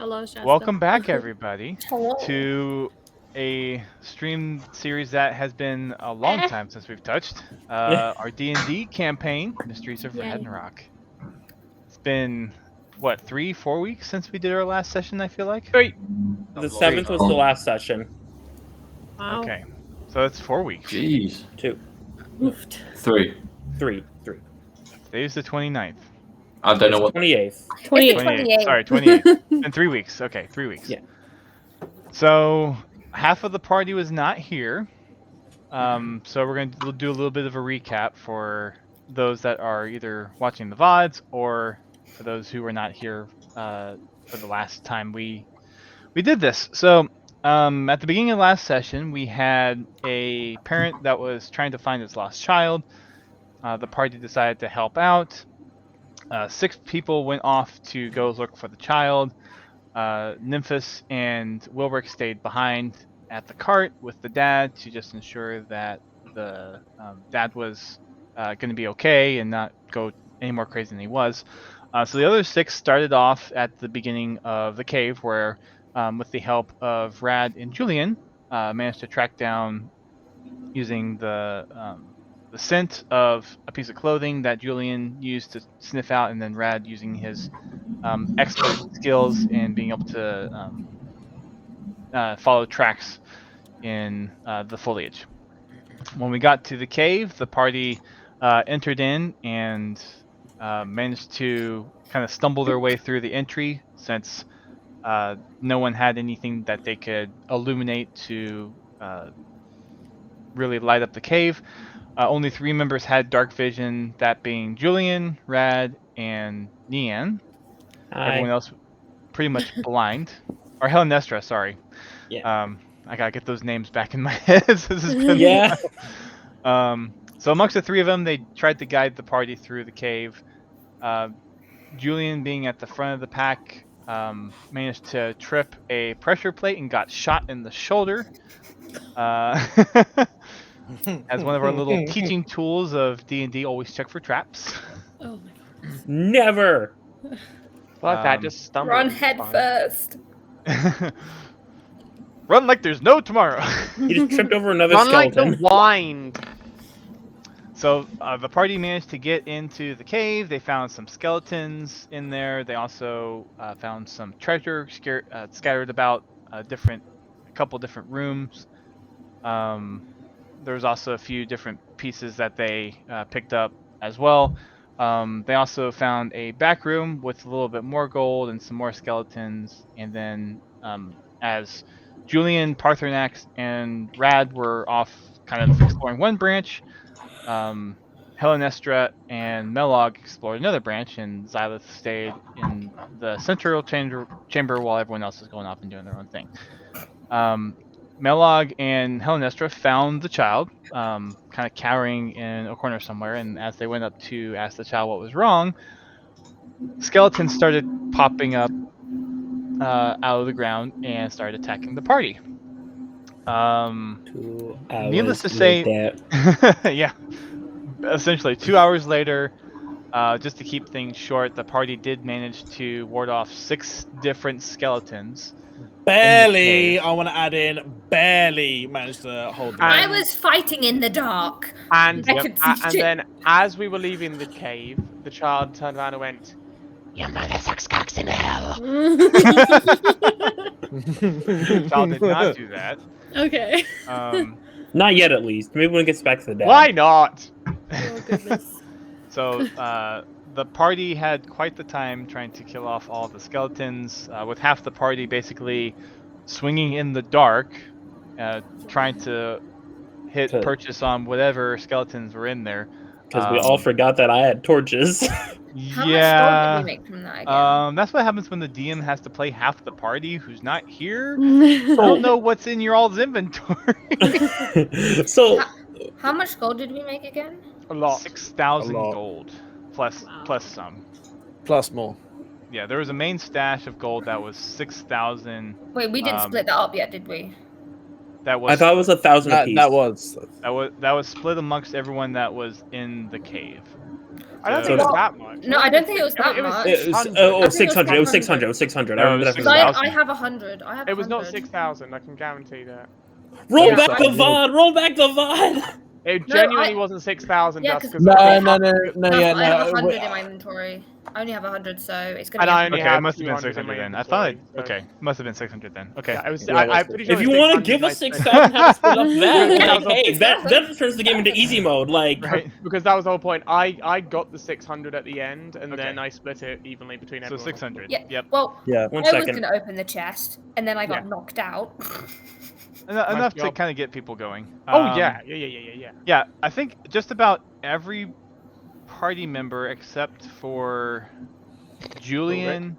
Hello, Shasta. Welcome back, everybody, Hello. to a stream series that has been a long time since we've touched. Our D&D campaign, Mysteries of Yay. Radnarok. It's been, what, 3-4 weeks since we did our last session, I feel like? Wait, The 7th was the last session. Wow. Okay, so it's 4 weeks. jeez. 2, Oofed. 3. 3. Today's the 29th. I don't know what. 28th. 28. 28. Sorry, 28th. In 3 weeks. Okay, 3 weeks. Yeah. So, half of the party was not here. So we're going to do a little bit of a recap for those that are either watching the VODs or for those who were not here for the last time we did this. So, at the beginning of the last session, we had a parent that was trying to find his lost child. The party decided to help out. 6 people went off to go look for the child. Nymphus and Wilrick stayed behind at the cart with the dad to just ensure that the dad was going to be okay and not go any more crazy than he was. So the other 6 started off at the beginning of the cave where, with the help of Rad and Julian, managed to track down using the scent of a piece of clothing that Julian used to sniff out, and then Rad using his expert skills in being able to follow tracks in the foliage. When we got to the cave, the party entered in and managed to kind of stumble their way through the entry, since no one had anything that they could illuminate to really light up the cave. Only 3 members had dark vision, that being Julian, Rad, and Nian. Everyone else pretty much blind. Or Helenestra, sorry. Yeah. I gotta get those names back in my head. This has been Yeah. So amongst the 3 of them, they tried to guide the party through the cave. Julian, being at the front of the pack, managed to trip a pressure plate and got shot in the shoulder. As one of our little teaching tools of D&D, always check for traps. Oh my god. Never. Fuck that, just stumble. Run head first. Run like there's no tomorrow. He just tripped over another Run like skeleton. the wind. So the party managed to get into the cave. They found some skeletons in there. They also found some treasure scattered about a couple different rooms. There was also a few different pieces that they picked up as well. They also found a back room with a little bit more gold and some more skeletons. And then as Julian, Parthenax, and Rad were off kind of exploring one branch, Helenestra and Melog explored another branch, and Xylith stayed in the central chamber while everyone else is going off and doing their own thing. Melog and Helenestra found the child, kind of cowering in a corner somewhere, and as they went up to ask the child what was wrong, skeletons started popping up out of the ground and started attacking the party. 2 hours Needless to say, later. yeah, essentially 2 hours later, just to keep things short, the party did manage to ward off 6 different skeletons. Barely, I want to add in, barely managed to hold them. I was fighting in the dark. And, I could see and shit. then, as we were leaving the cave, the child turned around and went, "Your mother sucks cocks in hell." The child did not do that. Okay. Not yet, at least. Maybe when it gets back to the dad. Why not? Oh goodness. So the party had quite the time trying to kill off all the skeletons, with half the party basically swinging in the dark, trying to hit purchase on whatever skeletons were in there. Because we all forgot that I had torches. How much gold did we make from that again? That's what happens when the DM has to play half the party who's not here. I don't know what's in your all's inventory. So, How much gold did we make again? A lot. 6,000 A lot. gold, plus Wow. plus some. Plus more. Yeah, there was a main stash of gold that was 6,000. Wait, we didn't split that up yet, did we? That was I thought it was 1,000 apiece. That was. that was split amongst everyone that was in the cave. I don't So- think it was that much. No, I don't think it was that much. It was, 600. oh, I think it was 600. It was 600. 600. It was 600. I No, it remember was that. Because from the- 6,000. I have 100. I have It was not 100. 6,000. I can guarantee that. Roll Yeah. back the VOD. Roll back the VOD. It No, genuinely I- wasn't 6,000 Yeah, just 'cause- because. No, I have 100 no. in my inventory. I only have 100, so it's gonna And be. I only Okay, it have must have been 200 in 600 my then. I thought. inventory, so- Okay, must have been 600 then. Okay. Yeah, it was. Yeah, I'm pretty sure. If it you was want to 600, give us I spent- 6,000, have to split up that. Yeah. Like, hey, that turns the game into easy mode. Like, Right. Because that was the whole point. I got the 600 at the end, and Okay. then I split it evenly between So everyone. 600. Yeah. Yep. Well, yeah. I One was second. gonna open the chest, and then I got Yeah. knocked out. Enough to job. kind of get people going. Oh yeah. Yeah, I think just about every party member except for Julian.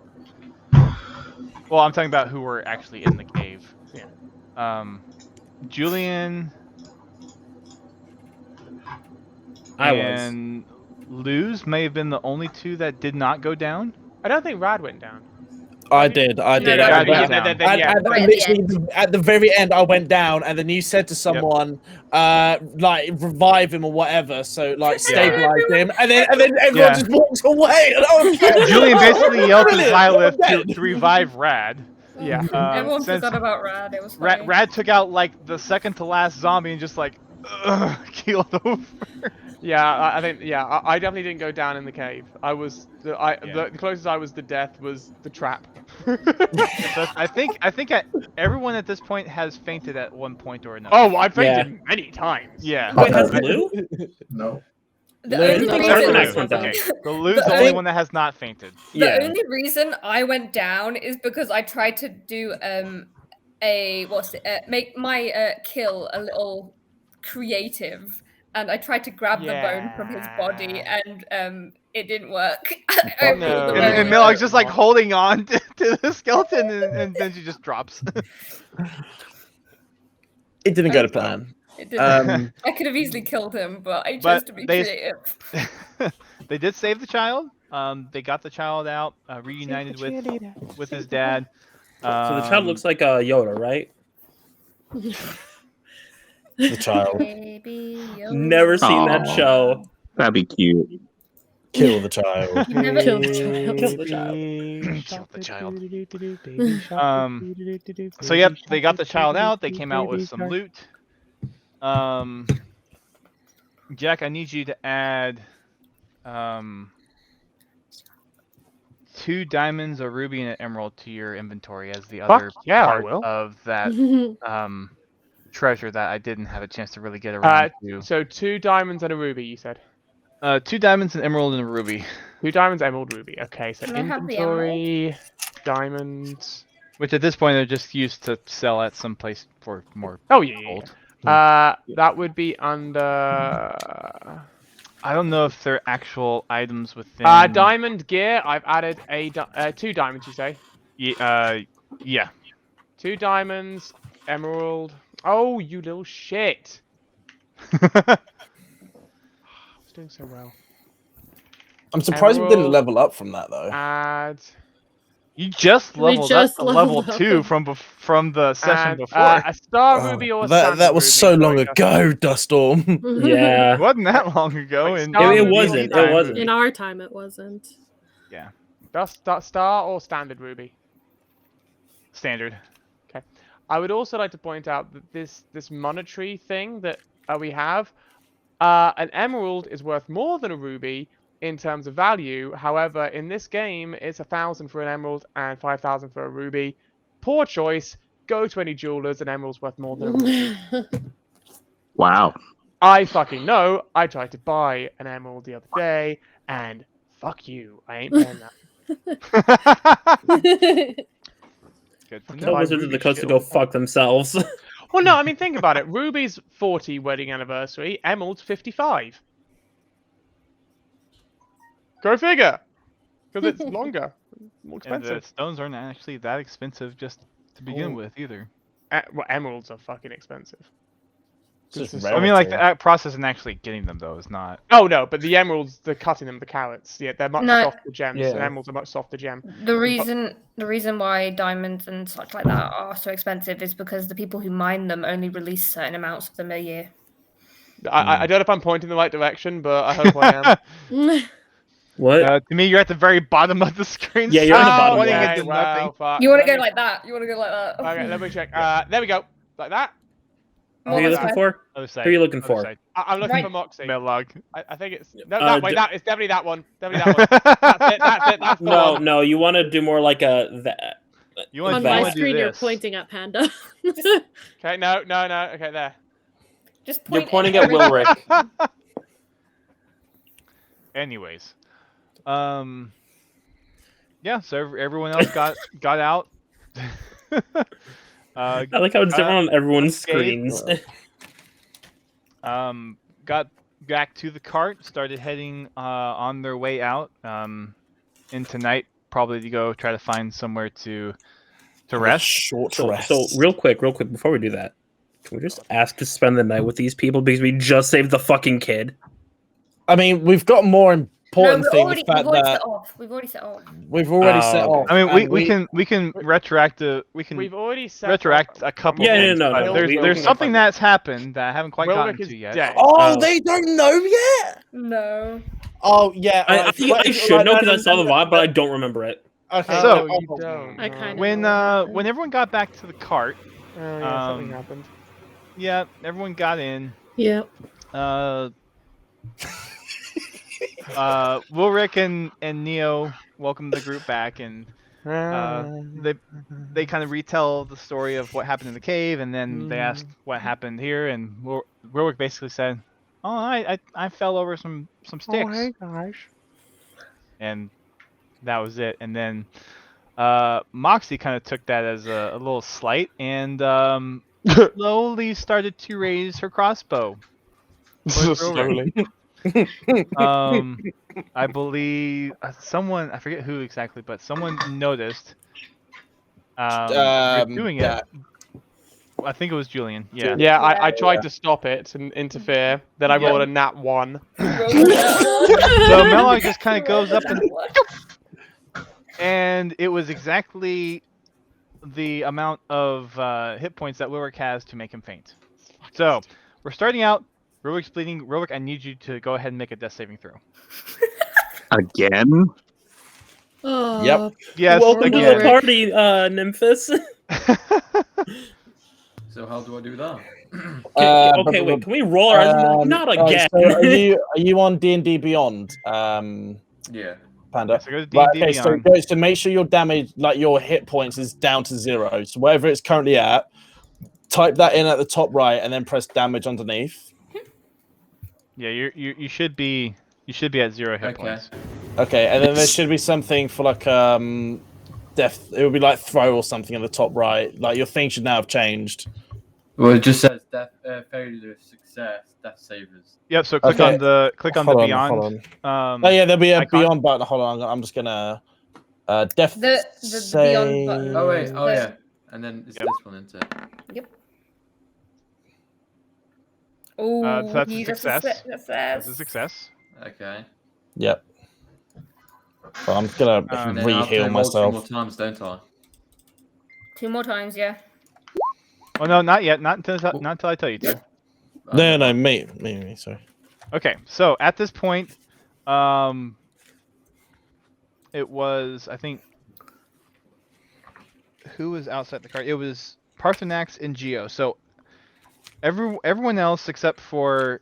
Well, I'm talking about who were actually in the cave. Yeah. Julian I was. and Luz may have been the only two that did not go down. I don't think Rad went down. I did. I did. No, I no, went no, down. no, then yeah. And Right at the literally at the very end, I went down, and then you said to someone, like revive him or whatever, so like stabilize him, and then everyone Yeah. just walks away. And I was like, Julian basically yelled to Brilliant, Xylith well to revive Rad. Yeah. Everyone Since forgot about Rad. It was funny. Rad took out like the second to last zombie and just like keeled over. Yeah, I think I definitely didn't go down in the cave. I was the closest I was to death was the trap. So I think everyone at this point has fainted at one point or another. Oh, I fainted many times. Yeah. Wait, has Blue? No. The No, only no, Except for reason, next one down. Okay. So Lou's the The only only- one that has not fainted. the Yeah. only reason I went down is because I tried to do make my kill a little creative, and I tried to grab the bone from his body, and it didn't work. I pulled No. the And bone. Melog's just like holding on to the skeleton, and then she just drops. it didn't go to plan. It didn't. Um, I could have easily killed him, but I chose But to be they- creative. They did save the child. They got the child out, reunited with his dad. So the child looks like Yoda, right? the child. Baby Yoda. Never seen that Aw. show. That'd be cute. Kill the child. You never Kill the child. Kill the child. Kill the child. So yep, they got the child out. They came out with some loot. Jack, I need you to add 2 diamonds, a ruby, and an emerald to your inventory as the other yeah, I part will. of that treasure that I didn't have a chance to really get around to. So 2 diamonds and a ruby, you said. 2 diamonds, an emerald, and a ruby. 2 diamonds, emerald, ruby. Okay, so Can I have the inventory, diamonds. Which at this point are just used to sell at some place for more Oh yeah. gold. That would be under. I don't know if they're actual items within. Diamond gear. I've added 2 diamonds. You say? Yeah. 2 diamonds, emerald. Oh, you little shit! I was doing so well. I'm surprised we didn't Emerald. level up from that though. Add. You just We leveled just up to level leveled up. 2 from the session And, before. a star Oh, ruby or a that standard was ruby, so long sorry, ago, Duststorm. Yeah. It wasn't that long ago. Like And Star It Ruby wasn't, or it wasn't. In our time, it wasn't. Star or standard ruby. standard. I would also like to point out that this monetary thing that we have, an emerald is worth more than a ruby in terms of value. However, in this game, it's 1,000 for an emerald and 5,000 for a ruby. Poor choice. Go to any jewelers. An emerald's worth more than a ruby. Wow. I fucking know. I tried to buy an emerald the other day, and fuck you. I ain't paying that. Good to Tell know. Wizards of the Coast to go fuck themselves. Well, no, I mean, think about it. Ruby's 40 wedding anniversary. Emerald's 55. Go figure. Because it's longer. More And the expensive. stones aren't actually that expensive just to begin Oh. with either. Well, emeralds are fucking expensive. Just This is- I mean, like relative. the process in actually getting them though is not. Oh, no, but the emeralds, the cutting them, the carrots, yeah, they're much No. softer gems. Yeah. And emeralds are much softer gem. The reason why diamonds and such like that are so expensive is because the people who mine them only release certain amounts of them a year. I don't know if I'm pointing in the right direction, but I hope I am. What? To me, you're at the very bottom of the screen. Yeah, you're at the so bottom pointing left. into Wow, nothing. fuck. You want to Let go me- like that? You want to go like that? Okay, let me check. There we go. Like that. Who are you More looking like for? Other side. Who are you looking other for? side. I'm looking Right. for Moxie. Melog. I think it's no, that way. d- It's definitely that one. Definitely that one. That's it. That's it. That's the No, one. no, you want to do more like a that. You want On to my do screen, you're this. pointing at Panda. Okay, no. Okay, there. Just You're point pointing at everything. Wilrick. Anyways, yeah. So everyone else got out. I like how it's different on everyone's unscathed. screens. Got back to the cart. Started heading on their way out. Into night, probably to go try to find somewhere to rest. Short So, rest. so real quick, before we do that, can we just ask to spend the night with these people because we just saved the fucking kid? I mean, we've got more No, important thing. we've The fact already that set off. We've already set off. we've already set Oh, off. I mean, and we can retroact We've already set retroact up. a couple Yeah, things. no, but no, There's we- something that's happened that I haven't quite gotten Wilrick is to yet. dead. Oh, Oh. they don't know yet. No. Oh yeah. I alright, think I like- should know because I like- saw the vibe, but I don't remember it. Okay. So- you don't. I kinda When know. when everyone got back to the cart, Oh yeah, something um, happened. yeah, everyone got in. Yep. Wilrick and Neo welcomed the group back, and they kind of retell the story of what happened in the cave, and then they asked what happened here, and Wilrick basically said, "Oh, I fell over some sticks," Oh, hey guys. and that was it. And then Moxie kind of took that as a little slight, and slowly started to raise her crossbow. Slowly. I believe someone, I forget who exactly, but someone noticed her doing it. I think it was Julian. Yeah. Yeah, I tried to stop it and interfere. Then I rolled a nat 1. So Melog just kind of goes up and it was exactly the amount of hit points that Wilrick has to make him faint. So we're starting out. Wilrick's bleeding. Wilrick, I need you to go ahead and make a death saving throw. Again? Oh, Yep. Yes, Welcome to again. the party, Nymphus. So how do I do that? Okay, wait. Can we roll our not again? So are you on D&D Beyond? Yeah. Panda. So go to Right, D&D okay, Beyond. so make sure your damage, like your hit points, is down to 0. So wherever it's currently at, type that in at the top right, and then press damage underneath. Yeah, you should be at 0 hit Okay. points. Okay, and then there should be something for like death. It would be like throw or something in the top right. Like your thing should now have changed. Well, it just says death, failure, success, death savers. Yep. So click Okay. on the Hold on, Beyond. hold Um, Oh yeah, there'll be a icon. Beyond button. Hold on, I'm just gonna death The Beyond button. Oh wait, oh But- yeah. And then it's Yep. this one, isn't it? Yep. Oh, so that's a he just success. Success. That's a success. Okay. Yep. So I'm gonna And then I have to re-heal roll 2 myself. more times, don't I? 2 more times, yeah. Oh no, not yet. Not until I tell you to. No, me. Sorry. Okay, so at this point, it was, I think, who was outside the cart? It was Parthenax and Geo. So everyone else except for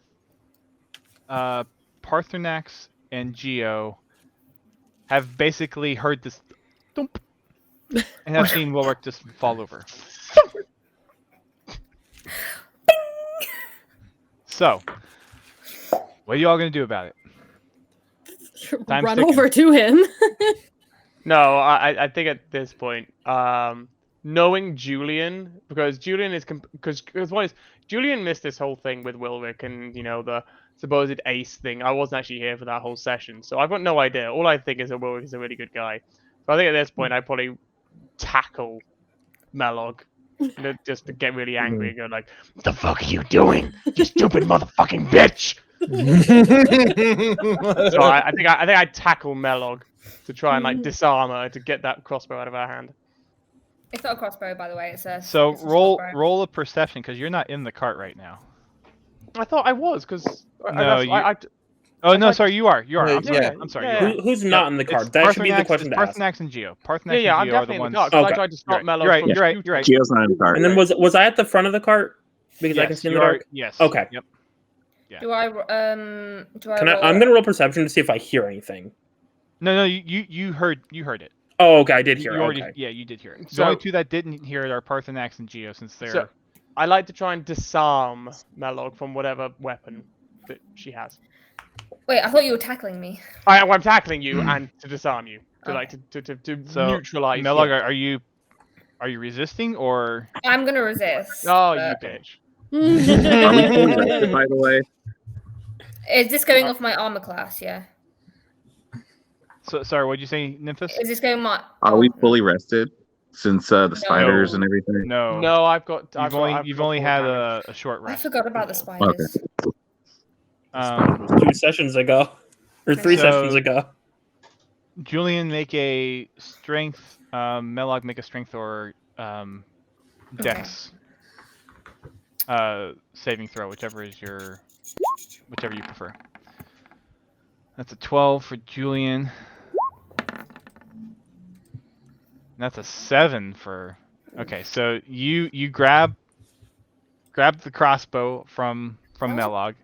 Parthenax and Geo have basically heard this thump and have seen Wilrick just fall over. So, what are you all gonna do about it? Time's run ticking. over to him. No, I think at this point, knowing Julian, because Julian is because one is Julian missed this whole thing with Wilrick and the supposed ace thing. I wasn't actually here for that whole session, so I've got no idea. All I think is that Wilrick is a really good guy. So I think at this point I'd probably tackle Melog. Just to get really angry and go like, "What the fuck are you doing, you stupid motherfucking bitch!" So I think I'd tackle Melog to try and disarm her to get that crossbow out of her hand. It's not a crossbow, by the way. It's a. So it's a roll crossbow. a perception because you're not in the cart right now. I thought I was because No, Oh no, sorry, you are. You are. I'm sorry. Yeah. I'm sorry. Yeah. You are. Who's not in the card? That should be the question to ask. Parthenax and Geo. Parthenax Yeah, and I'm Geo are the definitely in ones. the cart. 'cause Okay. I tried to stop Melog You're right. from You're right. shooting. You're right. Geo's not in the cart. And then was I at the front of the cart? Because I can Yes, see in you the are. dark. Yes. Okay. Yep. Do I Can I'm gonna roll perception to see if I hear anything. No, you heard it. Oh, okay, I did hear. You already, Okay. yeah, you did hear it. The So- only two that didn't hear it are Parthenax and Geo, since they're. So, I like to try and disarm Melog from whatever weapon that she has. Wait, I thought you were tackling me. I'm tackling you and to disarm you. To like to So, neutralize Melog, you. are you resisting or? I'm gonna resist. Oh, you but- bitch. Are we fully rested, by the way? Is this going off my armor class? Yeah. So sorry, what'd you say, Nymphus? Is this going my? Are we fully rested since the spiders and everything? No. No, I've got. You've only had a short I rest. forgot about the spiders. Um, 2 sessions ago, or 3 So- sessions ago. Julian, make a strength. Melog, make a strength or dex. Saving throw, whichever you prefer. That's a 12 for Julian. And that's a 7 for. Okay, so you grab the crossbow from Melog.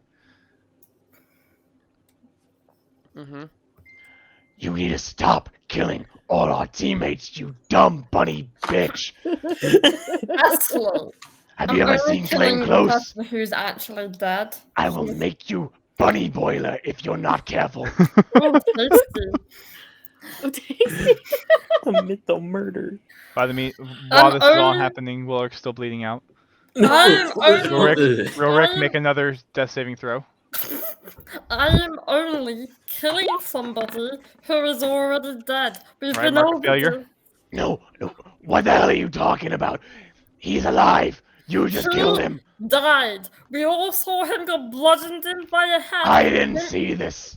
Mm-hmm. You need to stop killing all our teammates, you dumb bunny bitch. Asshole. Have I'm you ever only seen killing Glenn the Close? person who's actually dead. I will make you bunny boiler if you're not careful. Oh, tasty. Oh, Daisy. Commit the murder. While this is all only- happening, Wilrick's still bleeding out. I'm only, Wilrick, make another death saving throw. I am only killing somebody who is already dead. We've Right, been mark over failure. this. No, what the hell are you talking about? He's alive. You just killed him. Died. We all saw him get bludgeoned in by a hand. I didn't see this.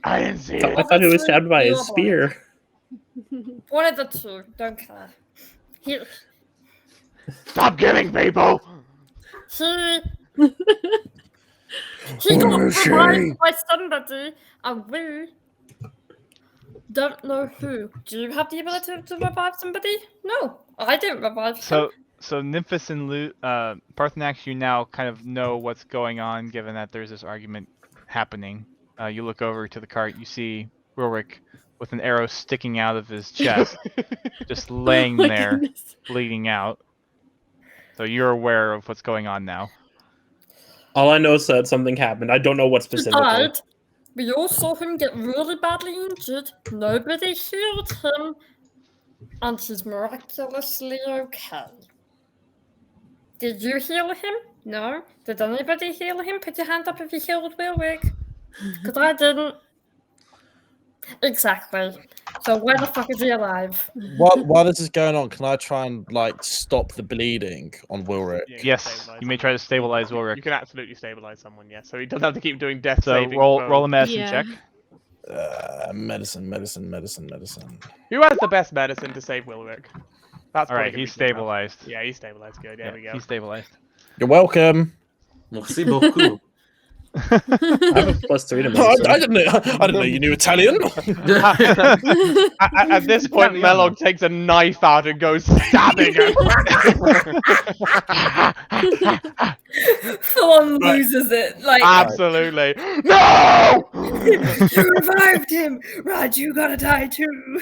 I didn't see I it. thought he was stabbed by a spear. One of the two. Don't care. He Stop killing people. he got revived by somebody, and we don't know who. Do you have the ability to revive somebody? No, I didn't revive him. So Nymphus and Parthenax, you now kind of know what's going on, given that there's this argument happening. You look over to the cart, you see Wilrick with an arrow sticking out of his chest, just laying My there, goodness. bleeding out. So you're aware of what's going on now. All I know is that something happened. I don't know what He specifically. died. We all saw him get really badly injured. Nobody healed him, and he's miraculously okay. Did you heal him? No. Did anybody heal him? Put your hand up if you healed Wilrick. Because I didn't. Exactly. So where the fuck is he alive? While this is going on, can I try and stop the bleeding on Wilrick? Yeah, can Yes, stabilize you may someone. try to stabilize You Wilrick. can absolutely stabilize someone, yes. So he doesn't have to keep doing death So saving. roll throws. a medicine Yeah. check. Medicine. Who has the best medicine to save Wilrick? That's All probably right, gonna he's be Tim Huff. stabilized. Yeah, he's stabilized. Good. There we go. He's stabilized. You're welcome. Merci beaucoup. I have a +3 to I medicine. didn't know you knew Italian. At this point, Melog takes a knife out and goes stabbing him. Full on loses it. Like, Absolutely. No! you revived him! Raj, you gotta die too!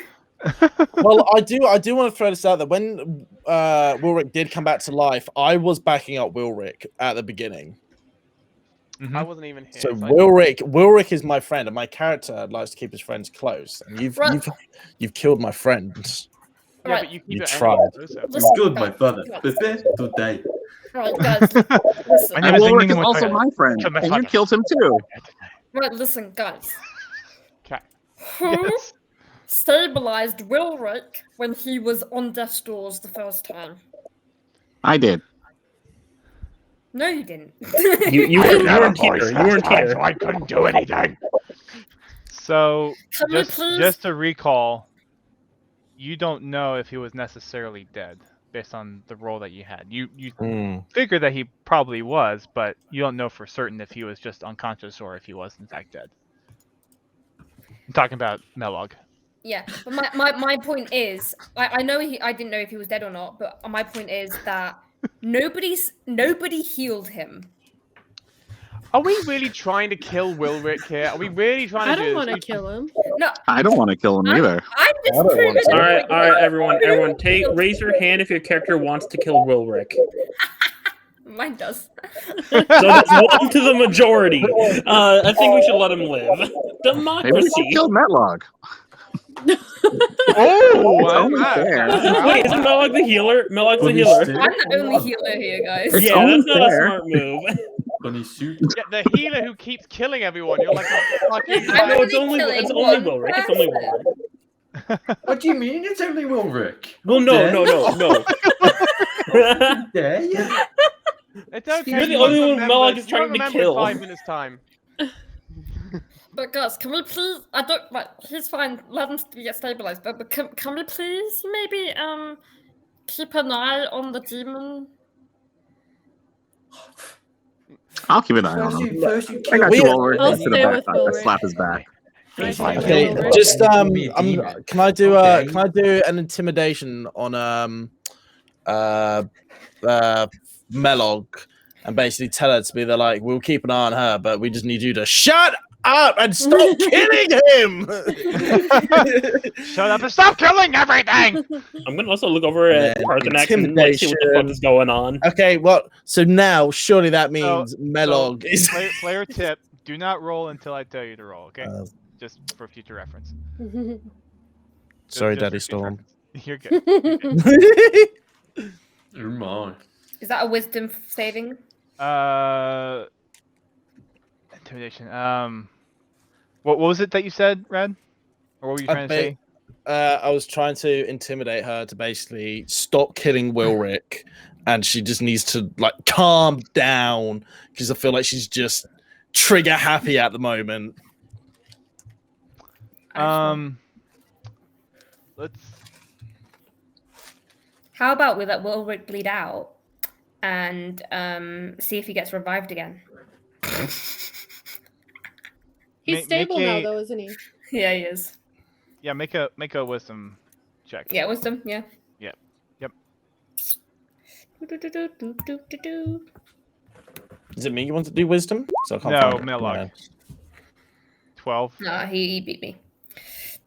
Well, I do want to throw this out that when Wilrick did come back to life, I was backing up Wilrick at the beginning. Mhm. I wasn't even here. So so I- Wilrick is my friend, and my character likes to keep his friends close. And Right. you've killed my friend. Yeah, Right. but you keep You your tried. enemies closer. It's Listen, good, my guys, father. guys. Prepare to die. Right, guys, listen. My name And is Wilrick Ingning is also Watoya. my friend, Kill my and you father. killed him too. Right, listen, guys. Okay. Who Yes. stabilized Wilrick when he was on death's doors the first time? I did. No, you didn't. You weren't here. You weren't here. So I couldn't do anything. So Can we please? just to recall, you don't know if he was necessarily dead based on the role that you had. You figure that he probably was, but you don't know for certain if he was just unconscious or if he was in fact dead. I'm talking about Melog. Yeah, but my point is, I know I didn't know if he was dead or not, but my point is that nobody healed him. Are we really trying to kill Wilrick here? Are we really trying to I do don't this? want to kill him. No, I don't want to kill him either. I'm just I don't want proving to. All right, that- everyone, raise your hand if your character wants to kill Wilrick. Mine does. So that's one to the majority. I think we should let him live. Maybe we Democracy. should kill Metlog. Oh, It's only fair. Wait, isn't Melog the healer? Melog's the Bunny healer. stick? I'm the only healer here, guys. It's Yeah, only that's not a fair. smart move. Bunny suit. Yeah, the healer who keeps killing everyone. You're like a fucking. I'm No, it's only only killing one Wilrick. It's only person. Wilrick. What do you mean? It's only Wilrick. Well, no. Yeah, yeah. It's okay. You're the you only won't one remember- Melog is you trying won't to remember in kill. 5 minutes time. But guys, can we please? I don't. Like, he's fine. Let him get stabilized. But can we please maybe keep an eye on the demon? I'll keep an eye on him. First you I got We- you over. I'll To the stay back. with I Wilrick. slap his back. Nice Okay, to Okay, kill Wilrick. just Be a demon. can I do Okay. can I do an intimidation on Melog and basically tell her to be there like we'll keep an eye on her, but we just need you to shut up and stop killing him. Shut up and stop killing everything! I'm gonna also look over at Yeah, Parthenax and like, see what the fuck intimidation. is going on. Okay, well, so now surely that means Melog is. Player tip: do not roll until I tell you to roll. Okay, Uh, just for future reference. Sorry, Just Daddy for future Storm. reference. You're good. Oh my. Is that a wisdom saving? Intimidation. What was it that you said, Rad? Or what were you trying to say? I was trying to intimidate her to basically stop killing Wilrick, and she just needs to like calm down because I feel like she's just trigger happy at the moment. Let's. How about we let Wilrick bleed out and see if he gets revived again? He's Make stable now, a- though, isn't he? Yeah, he is. Yeah, make a wisdom check. Yeah, wisdom. Yeah. Yep. Yep. Do-do-do-do-do-do-do. Is it me you want to do wisdom? So I can't No, find it. Melog. No. 12. No, he beat me.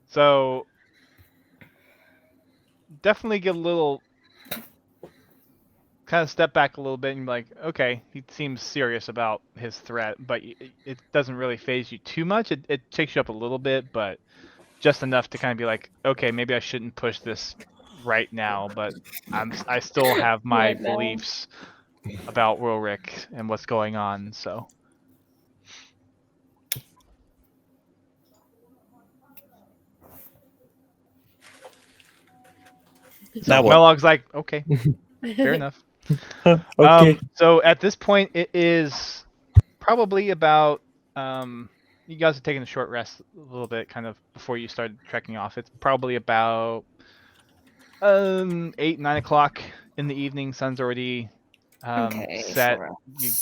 So definitely get a little kind of step back a little bit and be like, okay, he seems serious about his threat, but it doesn't really phase you too much. It shakes you up a little bit, but just enough to kind of be like, okay, maybe I shouldn't push this right now, but I still have my Right now. beliefs about Wilrick and what's going on, so. Now what? Melog's like, okay, fair enough. Okay. So at this point, it is probably about you guys are taking a short rest a little bit, kind of before you started trekking off. It's probably about 8-9 o'clock in the evening. Sun's already Okay, set. sure.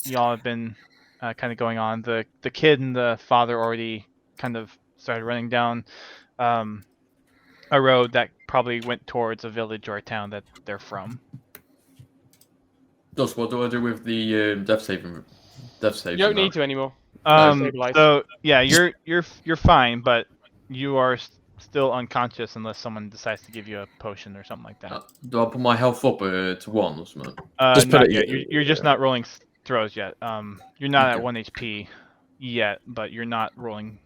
Y'all have been kind of going on. The kid and the father already kind of started running down a road that probably went towards a village or a town that they're from. Dos, what do I do with the death saving? Death saving. You don't need to anymore. Stabilize. So yeah, you're fine, but you are still unconscious unless someone decides to give you a potion or something like that. Do I put my health up to 1 or something? Just put Not it- yet. You're just not rolling throws yet. You're not at Okay. 1 HP yet, but you're not rolling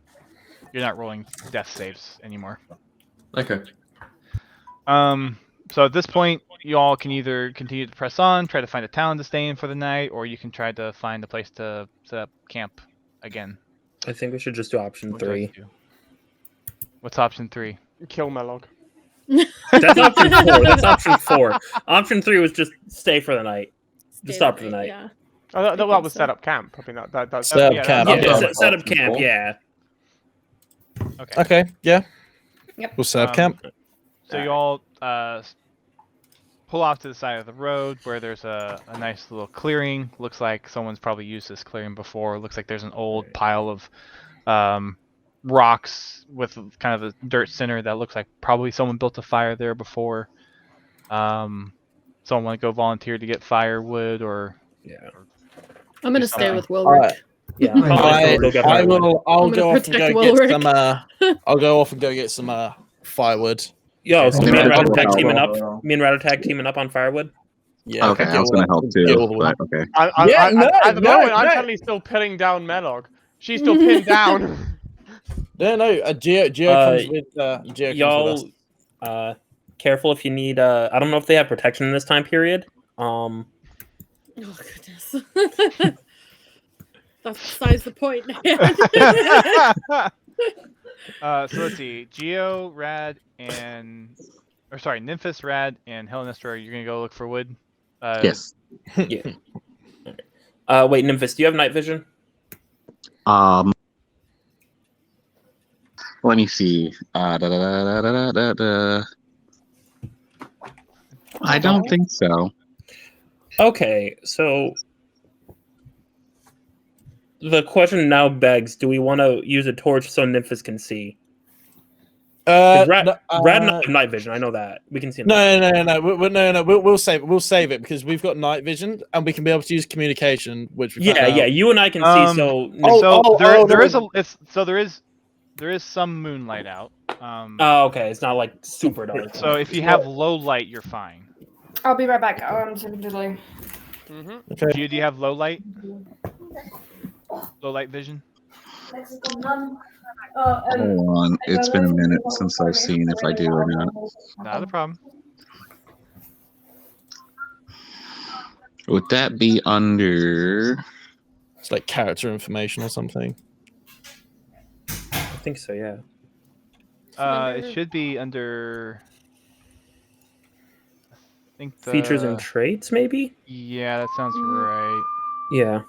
death saves anymore. Okay. So at this point, you all can either continue to press on, try to find a town to stay in for the night, or you can try to find a place to set up camp again. I think we should just do option What do you 3. like to do? What's option 3? Kill Melog. That's option 4. That's option 4. Option 3 was just stay for the night. Just stop for the night. Yeah. Oh, that think was so. set up camp. I mean, that's Set up yeah, camp. Yeah, Okay. set up Option camp. 4. Yeah. Okay. Okay, yeah. Yep. We'll set up camp. So you all pull off to the side of the road where there's a nice little clearing. Looks like someone's probably used this clearing before. Looks like there's an old pile of rocks with kind of a dirt center that looks like probably someone built a fire there before. Someone want to go volunteer to get firewood or Yeah. I'm gonna do stay something. with Wilrick. Yeah. I'll go off and protect go get Wilrick. some. I'll go off and go get some firewood. Yo, so Okay. me and Yeah, Radnarok I'll teaming help. up. Me and Radnarok teaming up on firewood. Yeah. Okay, I was going gonna help too, but okay. Yeah, no, at the no, moment, I'm no. currently still pinning down Melog. She's still pinned down. No. Geo comes with Geo comes with Y'all, us. careful if you need. I don't know if they have protection in this time period. Oh goodness. That's besides the point. So let's see. Geo, Rad, Nymphis, Rad, and Hellenestra, you're gonna go look for wood. Yes. Yeah. Wait, Nymphis, do you have night vision? Let me see. I don't think so. Okay, so the question now begs: do we want to use a torch so Nymphis can see? Rad not have night vision. I know that we can see. No. We'll save it. We'll save it because we've got night vision and we can be able to use communication. Which we found out. you and I can see. So there is some moonlight out. okay, it's not like super dark. So if you have low light, you're fine. I'll be right back. Something to do. Okay. Do you have low light? Low light vision? Hold on. It's been a minute since I've seen if I do or not. Not a problem. Would that be under? It's like character information or something. I think so. Yeah. It should be under. I think Features and traits, maybe. Yeah, that sounds right. Yeah.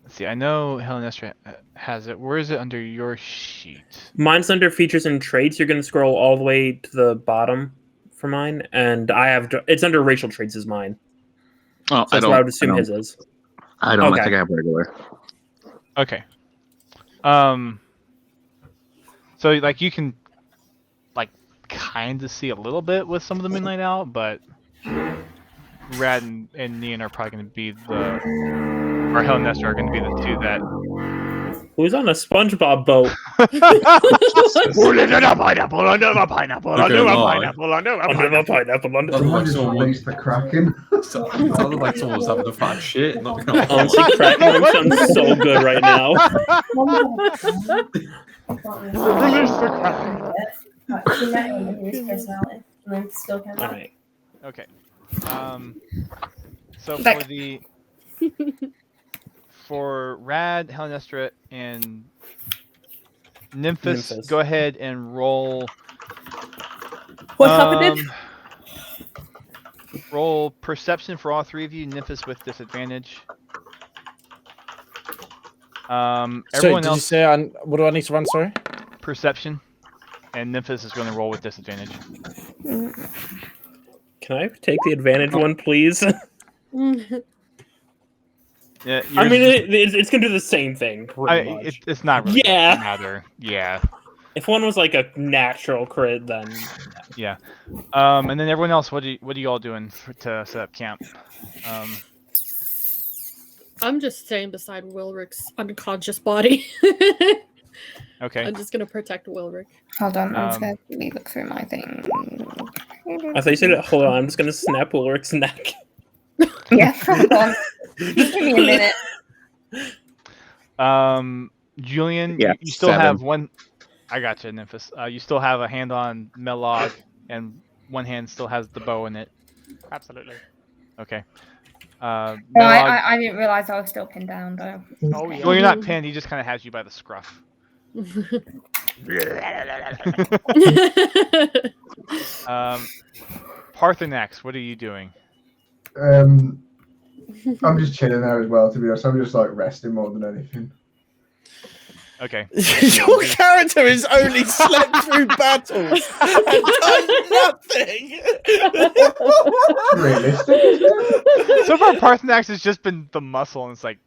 Let's see. I know Hellenestra has it. Where is it under your sheet? Mine's under features and traits. You're gonna scroll all the way to the bottom for mine, and it's under racial traits is mine. Oh, So that's what I would assume his is. I don't. Okay. I think I have regular. Okay. So like you can like kind of see a little bit with some of the moonlight out, but Rad and Nian are probably going to be or Hellenestra are going to be the two that. Who's on a SpongeBob boat? Under a pineapple, under a pineapple, under a pineapple, under a pineapple. Someone just released the Kraken. It sounded like someone was having a fat shit. Not gonna lie. Honestly, Kraken sounds so good right now. Release the Kraken. All right. Okay. So for Rad, Hellenestra, and Nymphis, go ahead and roll. What happened? Roll perception for all three of you. Nymphis with disadvantage. Everyone else. Did you say what do I need to run? Sorry. Perception, and Nymphis is going to roll with disadvantage. Can I take the advantage one, please? Yeah, I mean, it's gonna do the same thing. It's not really Yeah. matter. Yeah. If one was like a natural crit, then Yeah. And then everyone else, what are you all doing to set up camp? I'm just staying beside Wilrick's unconscious body. Okay. I'm just gonna protect Wilrick. Hold on, I'm just going to look through my thing. I thought you said, "Hold on, I'm just gonna snap Wilrick's neck." Yeah, hold on. Just give me a minute. Julian, Yeah, you still 7. have one. I got you, Nymphis. You still have a hand on Melog, and one hand still has the bow in it. Absolutely. Okay. No, Melog, I didn't realize I was still pinned down, though. Oh yeah. well, you're not pinned. He just kind of has you by the scruff. Parthenax, what are you doing? I'm just chilling there as well, to be honest. I'm just like resting more than anything. Okay. Your character has only slept through battles and done nothing. Realistic, isn't it? So far, Parthenax has just been the muscle, and it's like,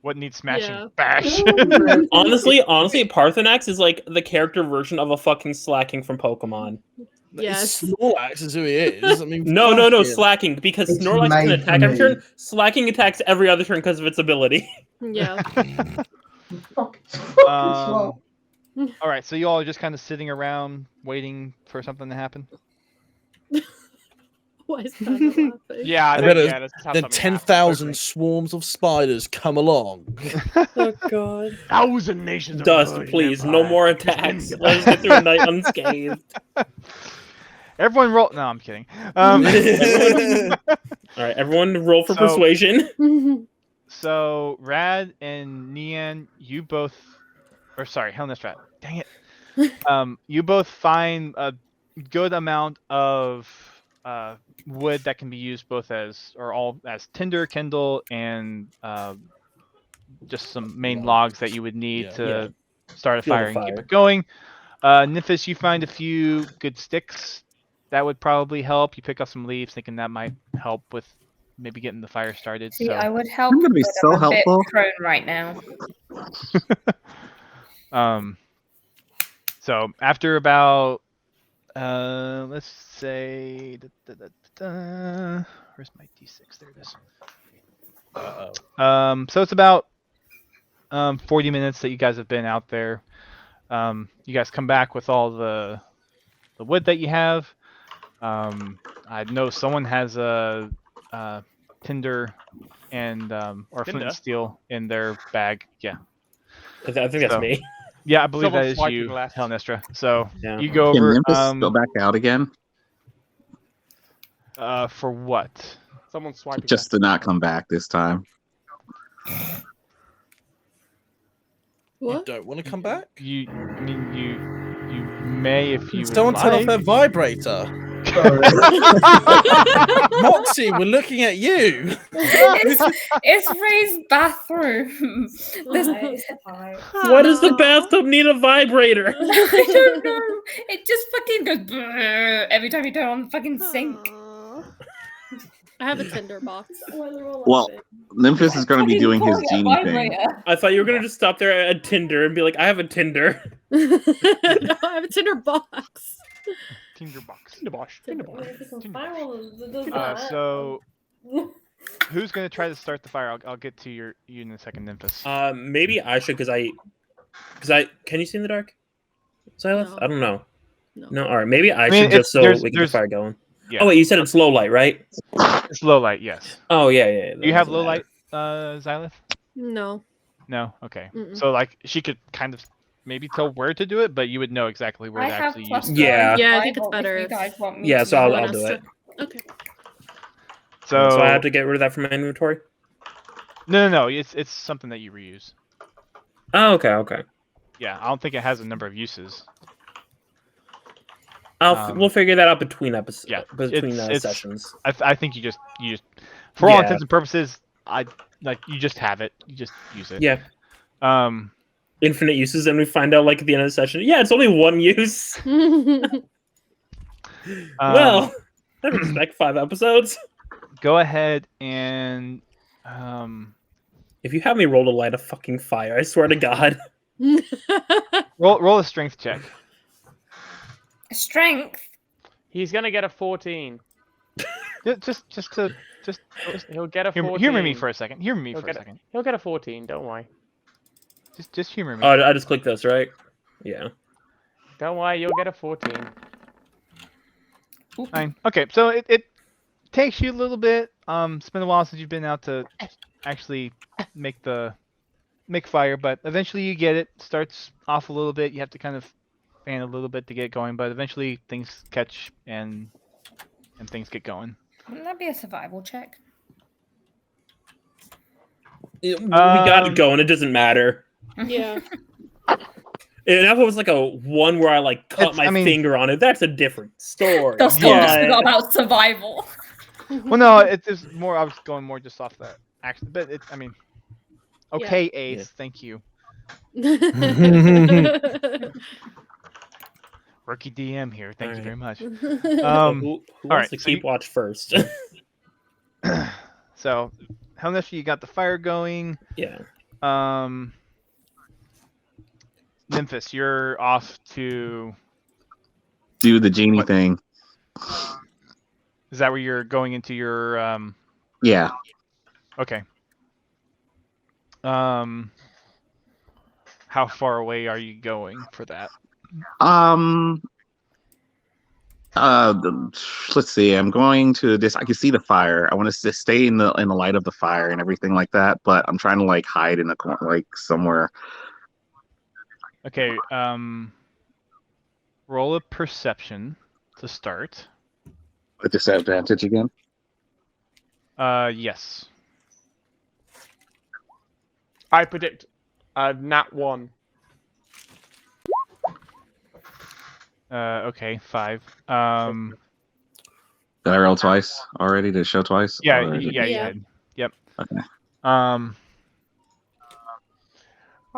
what needs smashing? Yeah. Bash. Honestly, Parthenax is like the character version of a fucking Slacking from Pokemon. Yes. Snorlax is who he is. I mean, No, fucking- Slacking, because It's Snorlax can made attack for every me. turn. Slacking attacks every other turn because of its ability. Yeah. Fucking All right, so you all are just kind of sitting around waiting for something to happen. Why is that laughing? Yeah, I I think, bet yeah, let's have then something happen. 10,000 swarms of spiders come along. Oh god. 1,000 nations of Dust, Persian please, no Empire. more attacks. Let us get through a night unscathed. Everyone roll. No, I'm kidding. All right, everyone roll for So- persuasion. So Rad and Nian, you both, or sorry, Helnestrat. Dang it. You both find a good amount of wood that can be used both as, or all as tinder, kindle, and just some main logs that you would need to start a Fuel the fire and keep fire. it going. Nymphis, you find a few good sticks that would probably help. You pick up some leaves, thinking that might help with maybe getting the fire started. See, So. I would help. I'm gonna be but so I'm a bit helpful. prone right now. So after about let's say where's my d6? There it is. So it's about 40 minutes that you guys have been out there. You guys come back with all the wood that you have. I know someone has a tinder and or flint Tinder? and steel in their bag. Yeah. I think that's So- me. Yeah, I believe Someone's that is swiping you, left. Helnestra. So Yeah. you go Can over Nimbus go back out again? for what? Someone's swiping. Just to not come back this time. You What? don't want to come back? You may if you Someone would turn off like. their vibrator. Moxie, we're looking at you. It's Ray's bathroom. There's Why does the bathtub need a vibrator? I don't know. It just fucking goes brrr every time you turn on the fucking sink. I have a Tinder box. Well, Nymphis is going to be doing his genie thing. I thought you were gonna just stop there at Tinder and be like, I have a Tinder. No, I have a Tinder box. Tinder box. Tinder box. So who's gonna try to start the fire? I'll get to you in a second, Nymphis. Maybe I should, because I can you see in the dark? Silas? No. I don't know. No. No, all right. Maybe I mean, should just so there's- we can get there's- the fire going. Yeah. Oh wait, you said it's low light, right? It's low light, yes. Oh yeah. Do you have low light, Xylith? No. No. Okay. Mm-mm. So like she could kind of maybe tell where to do it, but you would know exactly where I to have actually plus use. Yeah. Yeah, I think it's survival better if you if- guys want me Yeah, to so I'll use do it. it. Okay. So I have to get rid of that from my inventory. No. It's something that you reuse. Oh, okay. Yeah, I don't think it has a number of uses. We'll figure that out between episodes. Yeah, between it's- sessions. I think you just for all Yeah. intents and purposes, you just have it. You just use it. Yeah. Um. Infinite uses, and we find out like at the end of the session. Yeah, it's only one use. Well, I respect 5 episodes. Go ahead and If you have me roll to light a fucking fire, I swear to God. roll a strength check. Strength. He's gonna get a 14. Just He'll get a 14. humor me for a second. Humor me He'll for a get second. He'll get a 14. Don't worry. Just humor me. Oh, I just clicked this, right? Yeah. Don't worry. You'll get a 14. Fine. Okay, so it takes you a little bit. It's been a while since you've been out to actually make fire, but eventually you get it. Starts off a little bit. You have to kind of fan a little bit to get going, but eventually things catch and things get going. Wouldn't that be a survival check? We got it going. It doesn't matter. Yeah. And if it was like a one where I like cut my finger on it, that's a different story. That's still just about survival. Well, no, it's more. I was going more just off that action, but I mean, okay, Yeah. Ace, thank you. Rookie DM here. Thank you very much. Who All wants right, to so keep watch first? So, Helmness, you got the fire going. Yeah. Memphis, you're off to. Do the genie thing. Is that where you're going into your? Yeah. Okay. How far away are you going for that? Let's see. I'm going to this. I can see the fire. I want to stay in the light of the fire and everything like that. But I'm trying to like hide in a corner, like somewhere. Okay. Roll a perception to start. With disadvantage again. Yes. I predict nat 1. Okay, 5. Did I roll twice already? Did it show twice? Yeah, Or you did. Yep. Okay. I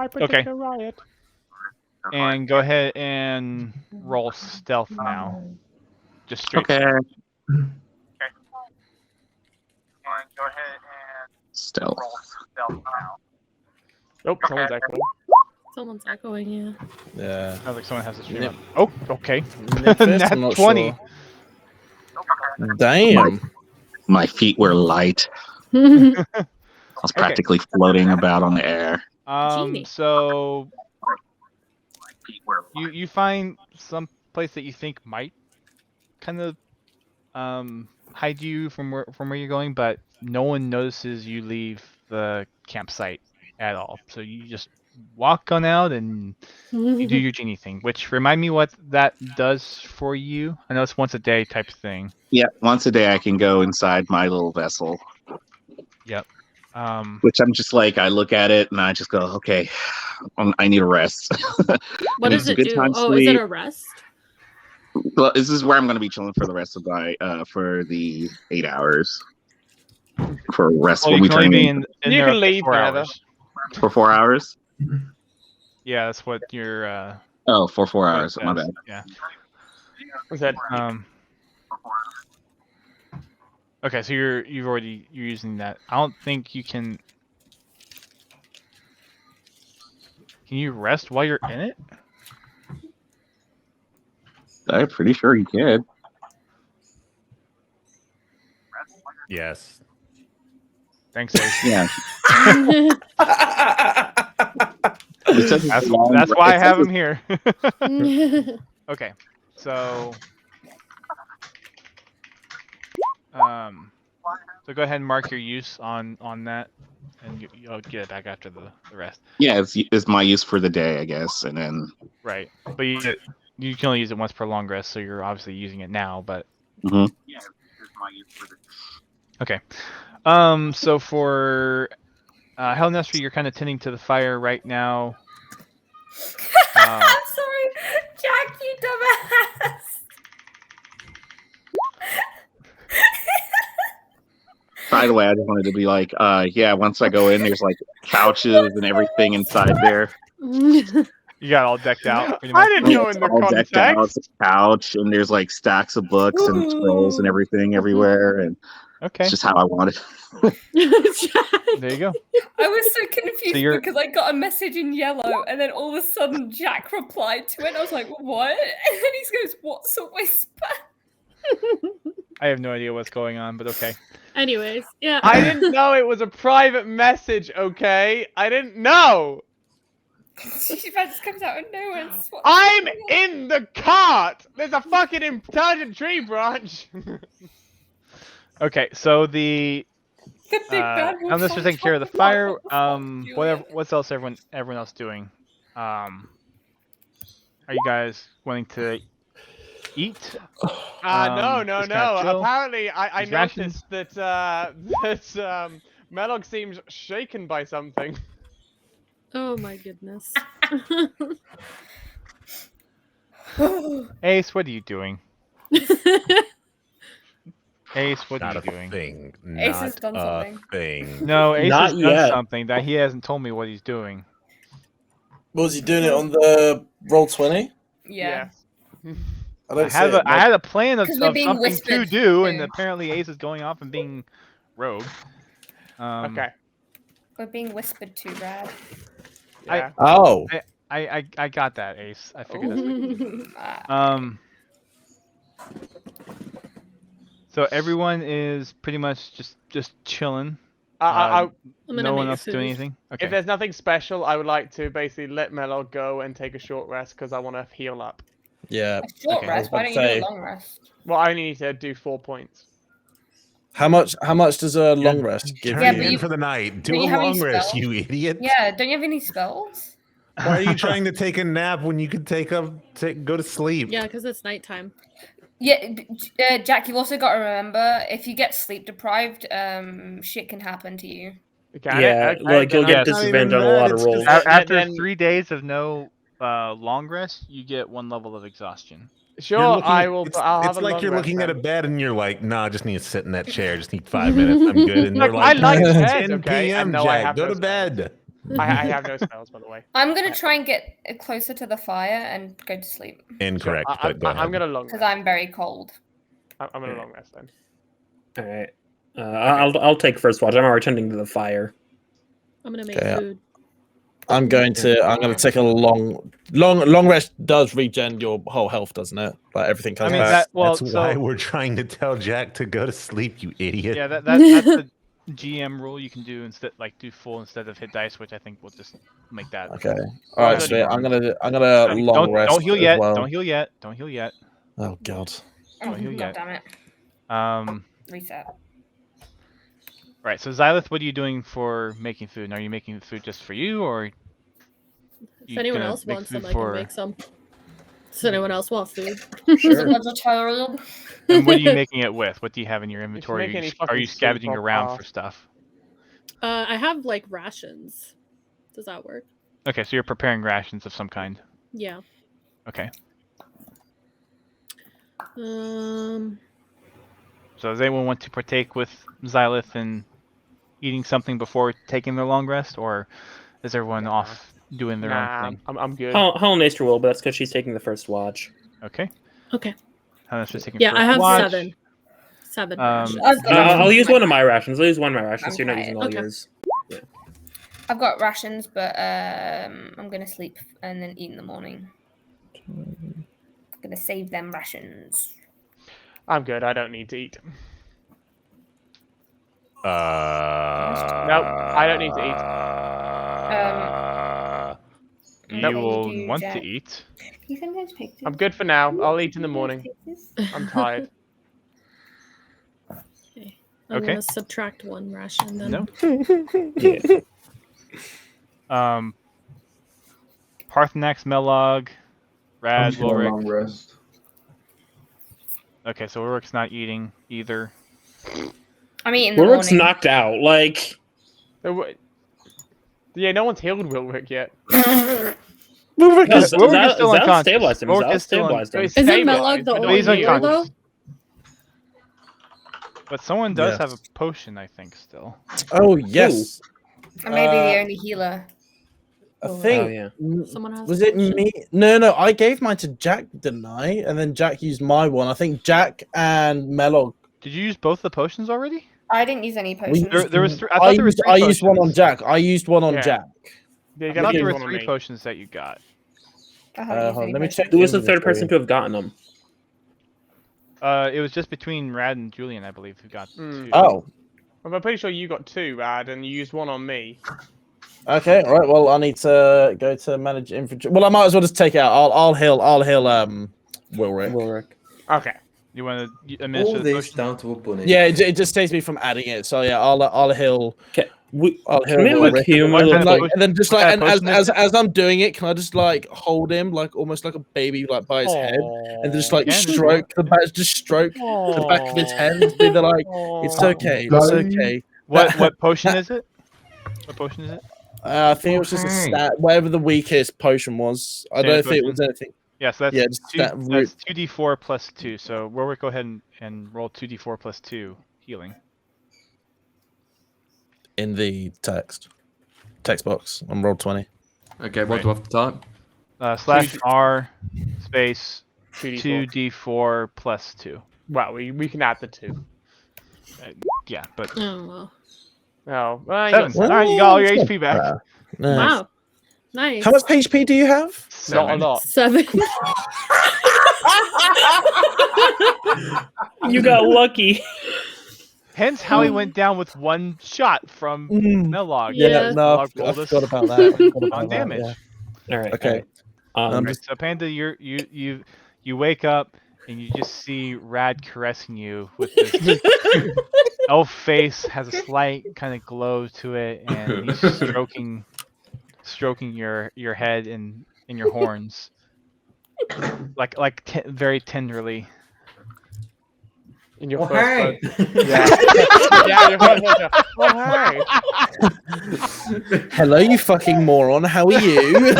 predict a riot. And go ahead and roll stealth now. Just straight. Okay. Stealth. And go ahead and Stealth. roll stealth now. Nope, someone's echoing. Someone's echoing, yeah. Yeah. Sounds like someone has a stream Yep. on. Oh, okay. Memphis, Nat I'm not 20. sure. Damn. My feet were light. I was practically floating about on the air. Genie. So you find some place that you think might kind of hide you from where you're going, but no one notices you leave the campsite at all. So you just walk on out and you do your genie thing, which remind me what that does for you. I know it's once a day type thing. Yeah, once a day I can go inside my little vessel. Yep. Which I'm just like, I look at it and I just go, okay, I need a rest. What does it do? Oh, is it a rest? Well, this is where I'm going to be chilling for the rest of my for the 8 hours. For rest, Well, we'll you be can only turning be in You there can up to leave 4 whenever. hours. for 4 hours. Yeah, that's what your Oh, for 4 what it hours. My says. bad. Yeah. What's that? Okay, so you're using that. I don't think you can. Can you rest while you're in it? I'm pretty sure he can. Yes. Thanks, Ace. Yeah. That's why I have him here. Okay, so so go ahead and mark your use on that, and you'll get it back after the rest. Yeah, it's my use for the day, I guess, and then. Right, but you can only use it once per long rest, so you're obviously using it now. But Mhm. yeah, it's my use for the. Okay, so for Hell Nestor, you're kind of tending to the fire right now. I'm sorry, Jack, you dumbass. By the way, I just wanted to be like, yeah, once I go in, there's like couches and everything inside there. You got all decked out. Pretty much. I didn't know in the All decked out. context. It's a couch, and there's like stacks of books and scrolls and everything everywhere, and Okay, it's just how I want it. there you go. I was so confused So you're- because I got a message in yellow and then all of a sudden Jack replied to it and I was like, what? And then he goes, what's a whisper? I have no idea what's going on, but okay. Anyways, yeah. I didn't know it was a private message, okay? I didn't know! She just comes out of nowhere and swats. I'm in the cart! There's a fucking intelligent tree branch! Okay, so the The big bad wolf unless you're on taking care of the top fire, Julian. what's else everyone else doing? Are you guys wanting to eat? No. just kinda chill? Apparently, I Just ration? noticed that Melog seems shaken by something. Oh my goodness. Ace, what are you doing? Ace, what Not are a you doing? thing. Ace Not has done a something. thing. No, Ace Not has done yet. something that he hasn't told me what he's doing. Was he doing it on the roll 20? Yeah. I had a plan of 'Cause we're being something to whispered do, and to. apparently Ace is going off and being rogue. Okay. We're being whispered to, Rad. Yeah. I got that, Ace. I figured that's so everyone is pretty much just chilling. No one else doing anything. Okay. If there's nothing special, I would like to basically let Melog go and take a short rest because I want to heal up. Yeah. A short rest? Why don't you do a long rest? Well, I only need to do 4 points. How much does a long rest give Turn you? in for the night. Do Don't a you have any long rest, spells? you idiot. Yeah, don't you have any spells? Why are you trying to take a nap when you could go to sleep? Yeah, because it's nighttime. Yeah, Jack, you've also got to remember, if you get sleep deprived, shit can happen to you. Like you'll get disadvantage on a lot of rolls. After 3 days of no long rest, you get 1 level of exhaustion. Sure, I will. It's like you're looking at a bed and you're like, "Nah, I just need to sit in that chair. Just need 5 minutes. I'm good." And they're like, I like "It's beds, 10 okay? p.m. No, I Jack, have go no to bed." I have no spells, by the way. I'm going to try and get closer to the fire and go to sleep. Incorrect, but go ahead. I'm gonna long Because I'm very cold. I'm gonna long rest then. All right. I'll take first watch. I'm already tending to the fire. I'm gonna make Okay, food. I'm going to take a long rest. Does regen your whole health, doesn't it? Like everything comes back. That's why we're trying to tell Jack to go to sleep, you idiot. Yeah, that's the GM rule. You can do do full instead of hit dice, which I think will just make that. Okay. All right, sweet. I'm gonna long rest. Don't heal as yet. well. Don't heal yet. Don't heal yet. Oh god. Don't heal God yet. damn it. Reset. Right. So Xylith, what are you doing for making food? Are you making food just for you, or If anyone else wants some, I for... can make some. Does anyone else want food? Sure. Vegetarian. And what are you making it with? What do you have in your inventory? make any Are you fucking scavenging soup or around pasta. for stuff? I have like rations. Does that work? Okay, so you're preparing rations of some kind. Yeah. Okay. Um. So does anyone want to partake with Xylith in eating something before taking their long rest, or is everyone off doing their own thing? I'm good. Helen Naster will, but that's because she's taking the first watch. Okay. Okay. Helen's just taking Yeah, first I have watch. 7. 7 Um, rations. I'll use one of my rations. I'll use one of my rations. So you're not using all Okay. yours. Yeah. I've got rations, but I'm going to sleep and then eat in the morning. I'm going to save them rations. I'm good. I don't need to eat. No, I don't need to eat. You will want to eat. You sometimes pick I'm good for now. I'll eat in the morning. I'm tired. Okay. I'm Okay. gonna subtract 1 ration then. No. Yeah. Parthenax, Melog, Rad, just gonna long Wilrick. rest. Okay, so Wilrick's not eating either. I'm eating in the Wilrick's morning. knocked out. Like. Yeah, no one's healed Wilrick yet. Wilrick is still unconscious. Stabilized him. Wilrick Zal is still stabilized him. Isn't Melog the only He's healer though? unconscious. But someone does Yes. have a potion, I think, still. Oh yes. I may be the only healer. I think. yeah. Someone has Was a it potion? me? No. I gave mine to Jack, didn't I? And then Jack used my one. I think Jack and Melog. Did you use both the potions already? I didn't use any potions. There was I thought there were 3 I used one on potions. Jack. I used one on Yeah. Jack. Yeah, you I gotta thought use there were one on 3 me. potions that you got. I haven't used Hold on, any let me potions. check. Who was the third inventory. person to have gotten them? It was just between Rad and Julian, I believe, who got 2. Oh. I'm pretty sure you got 2, Rad, and you used 1 on me. Okay. All right. Well, I need to go to manage infantry. Well, I might as well just take it out. I'll heal. Wilrick. Okay. You want to administer All the this potion? down to a bunny. Yeah, it just saves me from adding it. So yeah, I'll heal. Okay. I'll heal Can we Wilrick. like heal What him? kind of Like, potion- and then just what like, kind and of potion is as I'm doing it, can I just like hold him like almost like a baby, like by his head, and just like Yeah, stroke the back, just stroke the back of his head, and be like, it's okay, it's okay. What potion is it? What potion is it? I think it was just a stat, whatever the weakest potion was. I don't think it was anything. Yeah, so that's, Yeah, just that root. that's 2d4 plus 2. So Warwick, go ahead and roll 2d4 plus 2 healing. In the text box on roll 20. Okay, what do I have to type? Slash R space 2d4. 2d4 plus 2. Well, we can add the 2. Yeah, but Oh well. Oh, well, you 7. got All right, you got all your It's not HP back. bad. Nice. Wow. Nice. How much HP do you have? not a lot. 7. You got lucky. Hence how he went down with one shot from Melog. Yeah. No, Melog I rolled us forgot about that. I forgot about on that, damage. yeah. All right. Okay. Right, so Panda, you wake up and you just see Rad caressing you with this elf face, has a slight kind of glow to it, and he's stroking your head and your horns, very tenderly. In your Oh, first hey! Yeah. Yeah, your first one. Oh, hey! Hello, you fucking moron. How are you?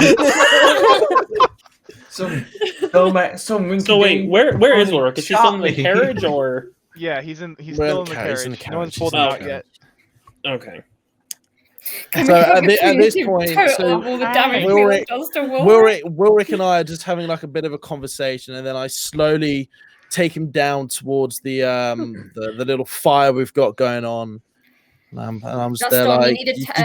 So wait, where is Wilrick? Is he still in the carriage or? Yeah, he's still in the He's carriage. in the No one's carriage. pulled him out yet. Okay. So at this point, so all the damage Wilrick- does to Wilrick. Wilrick and I are just having like a bit of a conversation, and then I slowly take him down towards the little fire we've got going on. And I'm just there Dustin, like,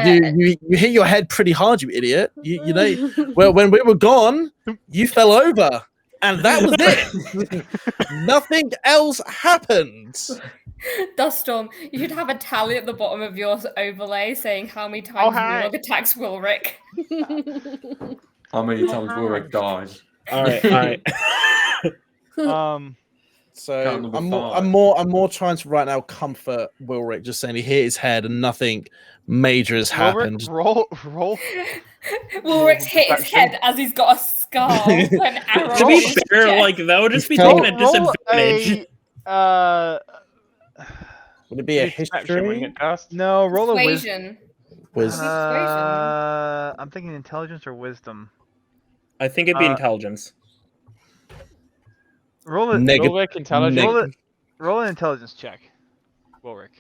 you need you hit your head pretty hard, you idiot. You know, well, when we were gone, you fell over, and that was it. Nothing else happened. Duststorm, you should have a tally at the bottom of your overlay saying how many times Melog attacks Wilrick. How many times Wilrick dies? All right. So I'm more trying to right now comfort Wilrick, just saying he hit his head and nothing major has happened. Roll. Wilrick's hit his head as he's got a scar. An arrow To in be his fair, chest. like that would just be taking a disadvantage. Would it be a Perception, wouldn't history? it, Dust? No, roll a wisdom. Persuasion. I'm thinking intelligence or wisdom. I think it'd be intelligence. Roll it. Wilrick, intelligence. Roll an intelligence check, Wilrick.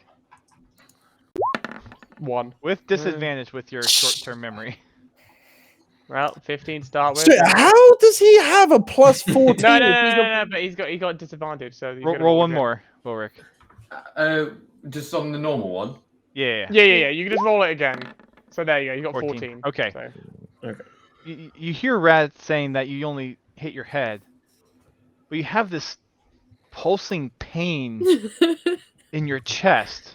1. With disadvantage with your short-term memory. Well, 15 start with. So how does he have a plus 14? No, but he's got disadvantage. So you Roll one more, Wilrick. Just on the normal one. Yeah. You can just roll it again. So there you go. You got 14. Okay. So. Okay. You hear Rad saying that you only hit your head, but you have this pulsing pain in your chest.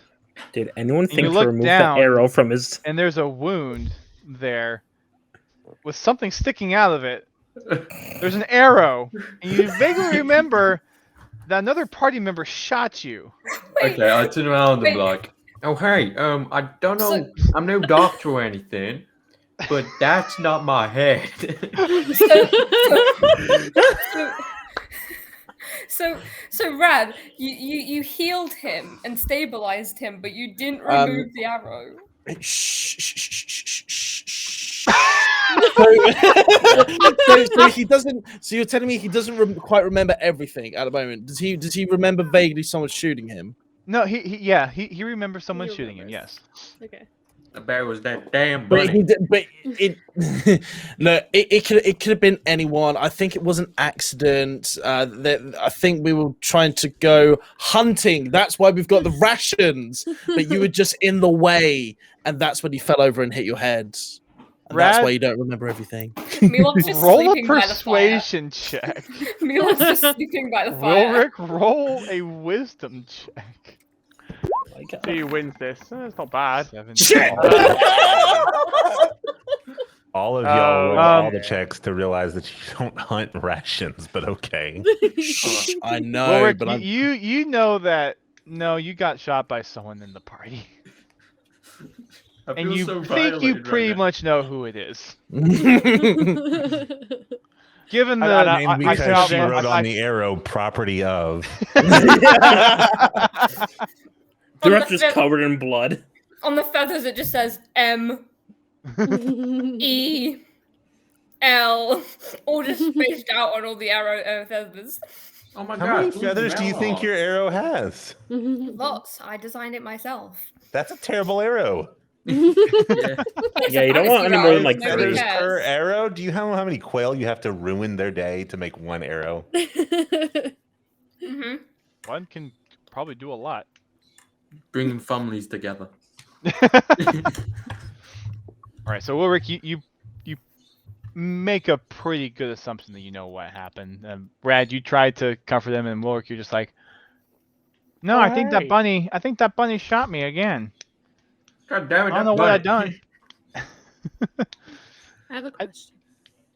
Did anyone And think you to look remove down, the arrow from his? And there's a wound there with something sticking out of it. There's an arrow, and you vaguely remember that another party member shot you. Okay, I turn around and be like, oh hey, I don't know, I'm no doctor or anything, but that's not my head. So Rad, you healed him and stabilized him, but you didn't remove the arrow. So he doesn't. So you're telling me he doesn't quite remember everything at the moment? Does he remember vaguely someone shooting him? No, he remembers someone shooting him. Yes. Okay. The bear was that damn But bunny. it could have been anyone. I think it was an accident. I think we were trying to go hunting. That's why we've got the rations. But you were just in the way, and that's when you fell over and hit your head. And that's why you don't remember everything. Melog's just Roll a sleeping by the fire. persuasion check. Melog's just sleeping by the fire. Wilrick, roll a wisdom check. So you wins this. It's not bad. 7. Shit! All of y'all roll all the checks to realize that you don't hunt rations, but okay. I know, Wilrick, but you know that you got shot by someone in the party. And you think you pretty much know who it is. Given the because she wrote on the arrow property of. The rest is covered in blood. On the feathers, it just says M E L, all just spaced out on all the arrow feathers. Oh my How god! many feathers do you think your arrow has? Lots. I designed it myself. That's a terrible arrow. Yeah, you don't want any more than like feathers 3. per arrow. Do you know how many quail you have to ruin their day to make one arrow? Mm-hmm. One can probably do a lot. Bringing families together. All right, so Wilrick, you make a pretty good assumption that you know what happened. Brad, you tried to comfort them, and Wilrick, you're just like, no, I think that bunny shot me again. God damn it! I don't know what I done. I have a question.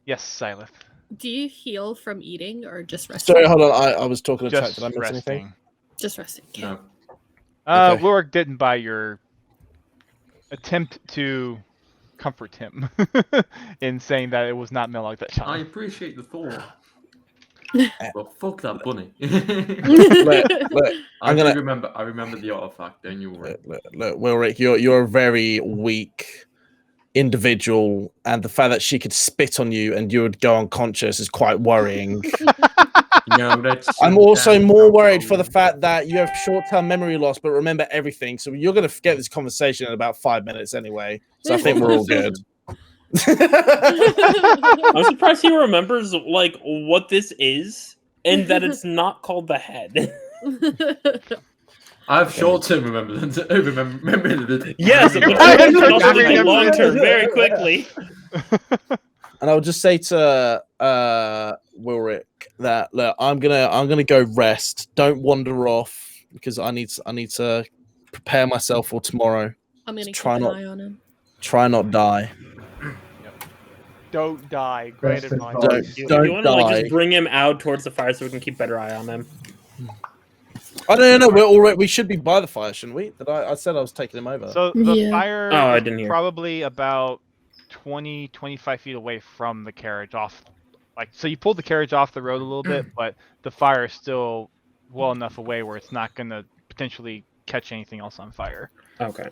Yes, Silas. Do you heal from eating or just resting? Sorry, hold on. I was talking to chat. Just Did I miss anything? Just resting. Okay. No. Okay. Wilrick didn't buy your attempt to comfort him in saying that it was not Melog that shot I him. appreciate the thought. But fuck that bunny. Look, I I'm gonna remember. I remember the artifact. Don't you worry. look, Wilrick, you're a very weak individual, and the fact that she could spit on you and you would go unconscious is quite worrying. No, that's. I'm also more worried for the fact that you have short-term memory loss, but remember everything. So you're going to forget this conversation in about 5 minutes anyway. So I think we're all good. I'm surprised he remembers like what this is and that it's not called the head. I have short-term remembrance. Yes, but remember long-term very quickly. And I would just say to Wilrick that look, I'm gonna go rest. Don't wander off because I need to prepare myself for tomorrow. I'm gonna Try keep not- an eye on him. Try not die. Don't die. Great Best advice. advice. You Don't want to like die. just bring him out towards the fire so we can keep better eye on him. Oh no, we're already. We should be by the fire, shouldn't we? I said I was taking him over. So the Yeah. fire Oh, I is didn't hear. probably about 20-25 feet away from the carriage off. Like, so you pulled the carriage off the road a little bit, but the fire is still well enough away where it's not going to potentially catch anything else on fire. Okay.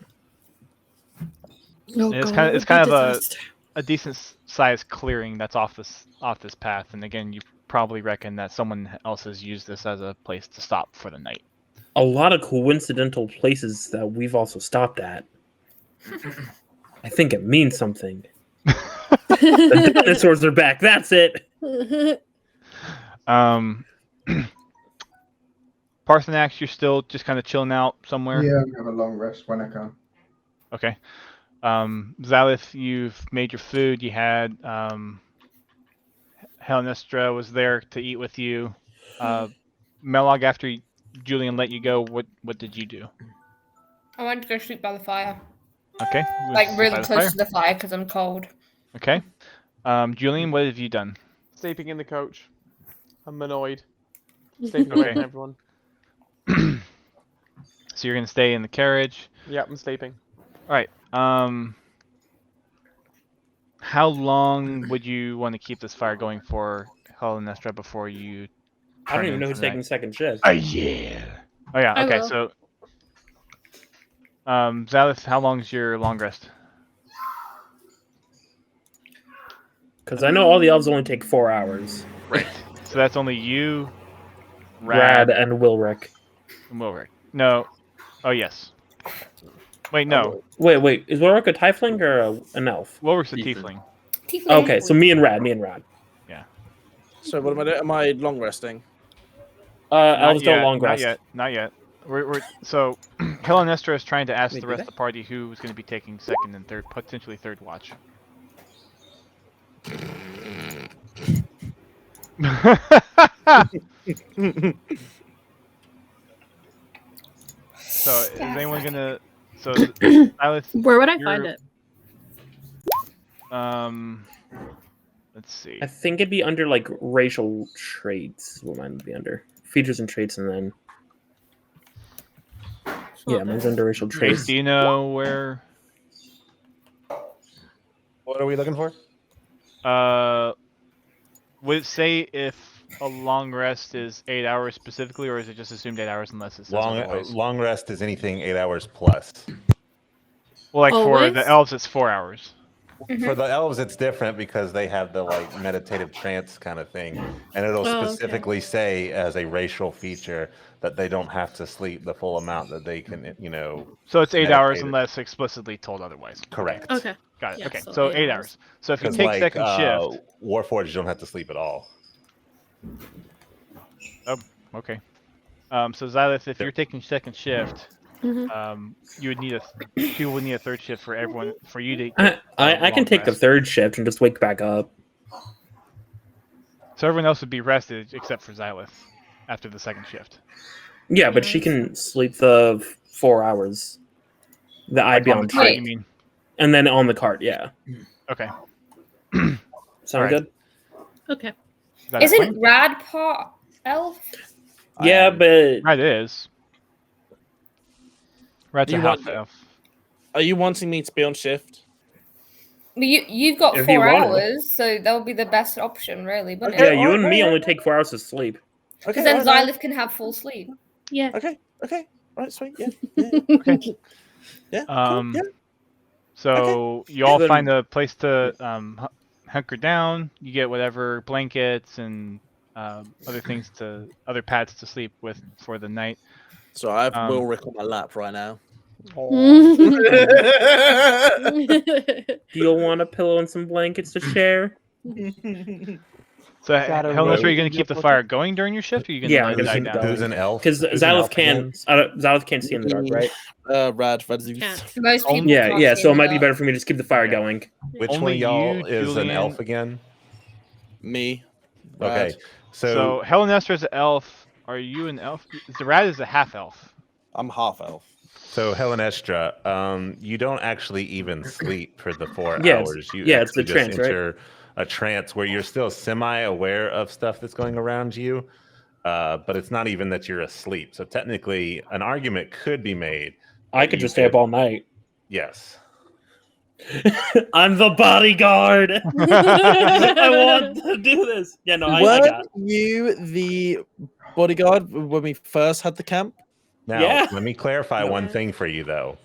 Oh, And it's God, kind of it it's would kind be of a disaster. decent sized clearing that's off this path. And again, you probably reckon that someone else has used this as a place to stop for the night. A lot of coincidental places that we've also stopped at. I think it means something. The dinosaurs are back. That's it. Parthenax, you're still just kind of chilling out somewhere. Yeah, I'm gonna have a long rest when I can. Okay. Zalith, you've made your food. You had Helenestra was there to eat with you. Melog, after Julian let you go, what did you do? I went to go sleep by the fire. Okay. you went Like to sleep by really the close fire? to the fire because I'm cold. Okay. Julian, what have you done? Sleeping in the coach. I'm annoyed. Sleeping away from everyone. So you're gonna stay in the carriage. Yep, I'm sleeping. All right. How long would you want to keep this fire going for, Helenestra, before you? I don't turn even know into who's the taking night? second shift. Yeah. Oh yeah. I Okay. will. So, Zalith, how long is your long rest? Because I know all the elves only take 4 hours. Right. So that's only you, Rad and Wilrick. and Wilrick. No. Oh yes. Wait, no. Wait. Is Wilrick a tiefling or an elf? Wilrick's a Tiefling. tiefling. Okay, so me and Rad. So what am I doing? Am I long resting? Elves don't long Not rest. yet. Not yet. We're so Helenestra is trying to ask Wait, the did rest I? of the party who's going to be taking second and third, potentially third watch. So is anyone gonna? So Silas, Where would I find you're- it? let's see. I think it'd be under like racial traits. What mine would be under features and traits, and then yeah, mine's under racial traits. Do you know where? What are we looking for? Would it say if a long rest is 8 hours specifically, or is it just assumed 8 hours unless it says otherwise? Long rest is anything 8 hours plus. Well, like for Always? the elves, it's 4 hours. For the elves, it's different because they have the like meditative trance kind of thing, and it'll Oh, okay. specifically say as a racial feature that they don't have to sleep the full amount that they can, So it's 8 hours meditate. unless explicitly told otherwise. Correct. Okay. Got it. Yeah, Okay, so so 8 8 hours. hours. So if you Because take like second shift, Warforged, you don't have to sleep at all. okay. So Xylith, if you're taking second shift, Mhm. you would need people would need a third shift for everyone for you to. I can long take the rest. third shift and just wake back up. So everyone else would be rested except for Xylith after the second shift. Yeah, but she can sleep the 4 hours that I'd be On on the cart, trip. you mean? And then on the cart, yeah. Okay. Sound Alright. good? Okay. Is that Isn't everyone? Rad part elf? Yeah, but Rad is. Rad's a You half want- elf. Are you wanting me to be on shift? Well, you've got If you 4 want it. hours, so that'll be the best option, really, wouldn't yeah, it? you and me only take 4 hours to sleep. Because then Xylith can have full sleep. Yeah. Okay. Right, sweet. Yeah. Okay. Yeah. Cool, yeah. So you all Then- find a place to hunker down. You get whatever blankets and other pads to sleep with for the night. So I have Um, Wilrick on my lap right now. Do you want a pillow and some blankets to share? So Shadow Helen, are you Road. going to keep the fire going during your shift, or are you going to Yeah, let I'm it gonna die keep it down? going. Who's an elf? Because Who's an elf again? Xylith can't see in the dark, right? Rad Zeus. Can't. Most people Yeah, can't yeah. see So it in might the be dark. better for me to just keep the fire Okay. going. Which Only one of y'all you, is Julian- an elf again? Me. Okay. Rad. So Helen Estra's an elf. Are you an elf? Rad is a half elf. I'm half elf. So Helen Estra, you don't actually even sleep for the 4 Yes. hours. You Yeah, it's the actually just trance, right? enter a trance where you're still semi-aware of stuff that's going around you, but it's not even that you're asleep. So technically, an argument could be made. I that could you just stay up all night. Yes. I'm the bodyguard. I want to do this. Yeah, no, I Were got it. you the bodyguard when we first had the camp? Now, Yeah. let me clarify one Yeah. thing for you, though.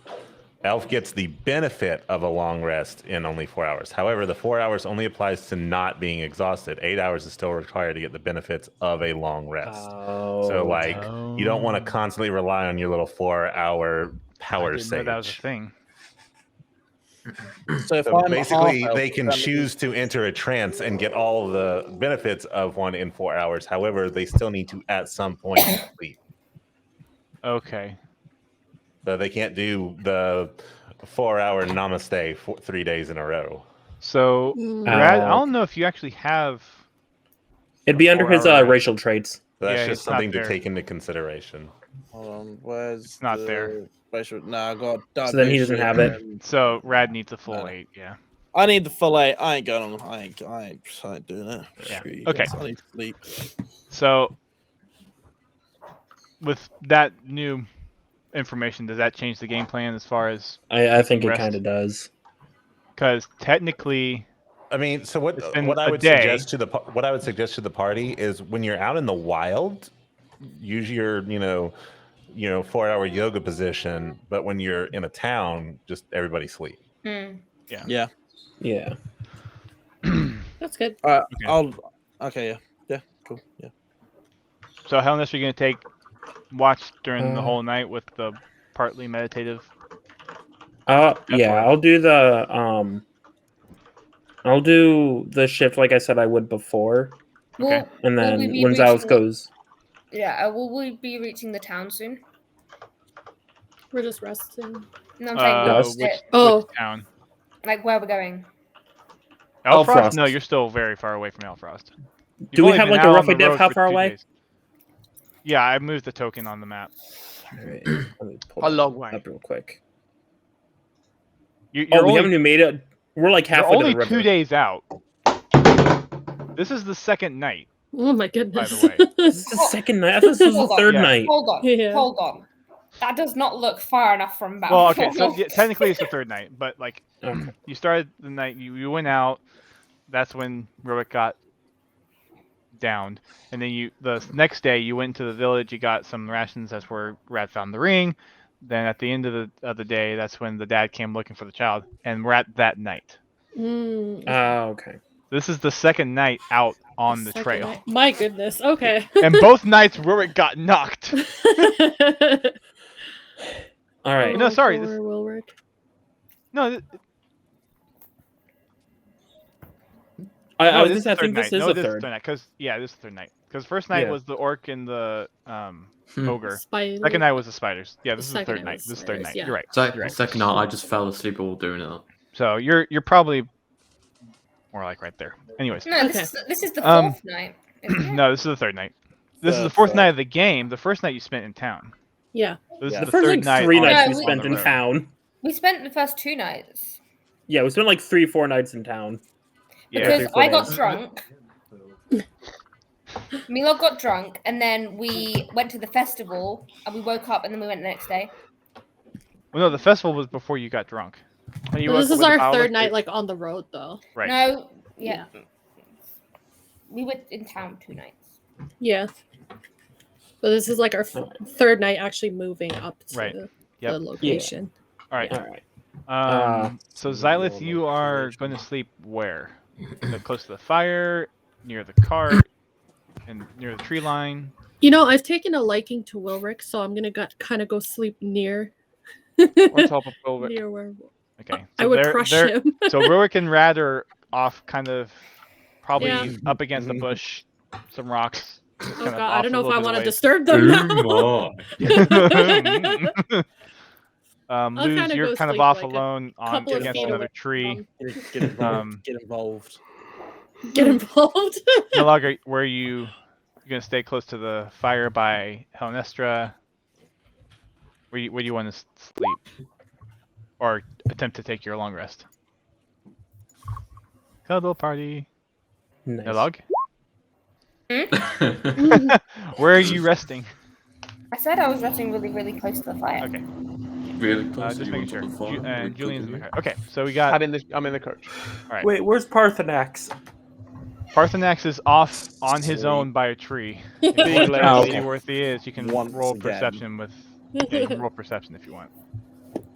Elf gets the benefit of a long rest in only 4 hours. However, the 4 hours only applies to not being exhausted. 8 hours is still required to get the benefits of a long rest. So, like, you don't want to constantly rely on your little 4-hour power I didn't know sage. that was a thing. So if So I'm basically, half elf, they can that means- choose to enter a trance and get all the benefits of one in 4 hours. However, they still need to, at some point, sleep. Okay. So they can't do the 4-hour namaste 3 days in a row. So Mm. Rad, I don't know if you actually have. It'd be under his 4-hour rest. racial traits. So that's Yeah, just it's not something to there. take into consideration. Hold on, where's It's not there. Racial? No, I got. So then he doesn't have it. So Rad needs a full No. 8. Yeah. I need the full 8. I ain't going on. I ain't doing it. Yeah. Screw you Okay. guys. I need to sleep. So with that new information, does that change the game plan as far as? I think it Rest. kind of does. Because technically, I mean, so what? It's been What I a would day. suggest to what I would suggest to the party is when you're out in the wild, use your 4-hour yoga position. But when you're in a town, just everybody sleep. Hmm. Yeah. That's good. Okay. Okay. Yeah. Cool. Yeah. so how unless you're going to take watch during the Uh. whole night with the partly meditative. Yeah, why. I'll do the shift like I said I would before, Will, and will then we be when Xylith reaching goes, will we be reaching the town soon? We're just resting. No, I'm saying No, which which, bit, Oh. which town? like where we're going. Elfrost? Elfrost. No, you're still very far away from Elfrost. You've Do we only have, been like, a out rough on the idea of road how for far 2 away? days. Yeah, I moved the token on the map. Alright, let me pull A that long way. up real quick. You're Oh, we only, haven't even made it. We're like you're halfway to only the river. 2 days out. This is the second night. Oh my goodness. By the way. This is the second night. I thought this was the Hold on. third Yeah. night. Hold on, Yeah. hold on. That does not look far enough from Mount. Well, okay, so yeah, technically it's the third night, but like Okay. you started the night, you went out. That's when Rowick got downed, and then the next day you went to the village. You got some rations. That's where Rad found the ring. Then at the end of the day, that's when the dad came looking for the child, and we're at that night. Okay. This is the second night out on the Second trail. night. My goodness. Okay. And both nights Wilrick got knocked. All right. No, sorry. Poor Wilrick. No, I this is the think third this night. is No, the this is the third. third night. Because this is the third night. Because first night Yeah. was the orc and the ogre. Spider. Second night was the spiders. Yeah, this is the Second third night night. was This is the third spiders, night. yeah. You're right. So, You're right. second night, I just fell asleep while doing it. So you're probably more like right there. Anyways. No, Okay. this is the Um, fourth night. Isn't it? No, this is the third night. This is the fourth night of the game. The first night you spent in town. Yeah. So this The is the first third like night. 3 on- nights Yeah, we we- spent on in the road. town. We spent the first 2 nights Yeah, we spent like 3-4 nights in town. Yeah. because Three, four I got days. drunk. Melog got drunk, and then we went to the festival, and we woke up, and then we went the next day. Well, no, the festival was before you got drunk. But this is our third night, like on the road, though. Right. No, yeah. We were in town 2 nights. Yeah. But this is like our third night actually moving up to Right. the Yep. location. All right. All right. So Xylith, you are going to sleep where? Close to the fire, near the cart, and near the tree line. You know, I've taken a liking to Wilrick, so I'm gonna kind of go sleep near. On top of Wilrick. Near where Okay. I would crush him. So Wilrick and Rad are off, kind of, probably Yeah. up against the bush, some rocks. Oh god, I don't know if I want to disturb them Oh now. my. I'll Luz, kinda you're go kind of sleep, off like, a alone on couple of against feet another away tree. Get involved. Get involved. Get involved. Melog, where you're gonna stay close to the fire by Helnestra? Where do you want to sleep, or attempt to take your long rest? Cuddle party. Nice. Melog, where are you resting? I said I was resting really, really close to the fire. Okay, Really close. just You making want sure. to the fire? And We Julian's could in do the it. car. Okay, so we got. I'm in the coach. All right. Wait, where's Parthenax? Parthenax is off on his own by a tree. If you want to Oh, see okay. where he is, you can Once roll again. perception with. Yeah, you can roll perception if you want.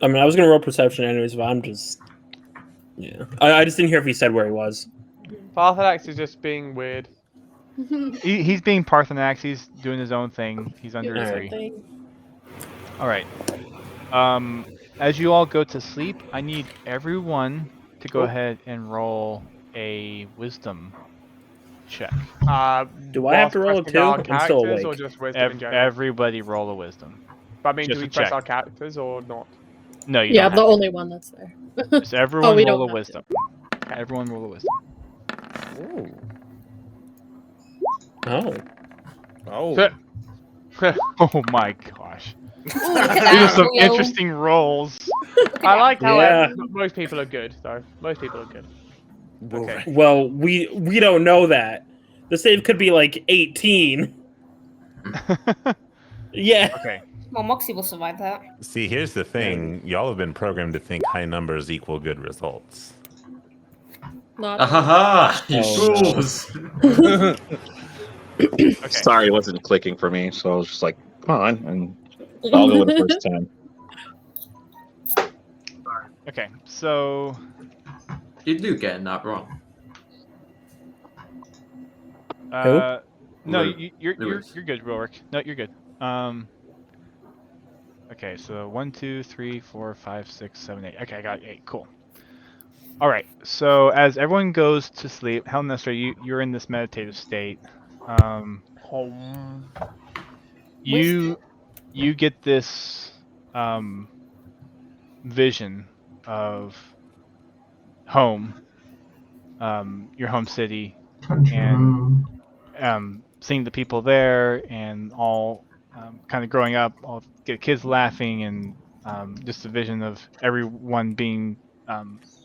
I mean, I was gonna roll perception anyways, but I'm just. Yeah. I just didn't hear if he said where he was. Parthenax is just being weird. He's being Parthenax. He's doing his own thing. He's under a Alright. tree. All right. As you all go to sleep, I need everyone to go ahead and roll a wisdom check. Do I have to roll it too? I'm still Or awake. just wisdom in general? Everybody roll a wisdom. But I mean, just do we a press check. our characters or not? No, you Yeah, don't I'm the have only one that's there. to. Just everyone we roll don't a have wisdom. Everyone roll a wisdom. Oh. Oh. Oh my gosh. Ooh, look at These are that. some Will. interesting rolls. I like how Yeah. most people are good, though. Most people are good. Okay. Well, we don't know that. The save could be like 18. Yeah. Okay. Well, Moxie will survive that. See, here's the thing. Y'all have been programmed to think high numbers equal good results. Not Ahaha! You Oh, fools! Okay. Sorry, it wasn't clicking for me, so I was just like, come on, and I'll go with the first time. Okay. So. You do getting that wrong. No, Lou- you're Lewis. good, Wilrick. No, you're good. Okay, so 1, 2, 3, 4, 5, 6, 7, 8. Okay, I got 8. Cool. All right. So as everyone goes to sleep, Helnestra, you're in this meditative state. You get this vision of home, your home city, and seeing the people there, and all kind of growing up, all the kids laughing, and just a vision of everyone being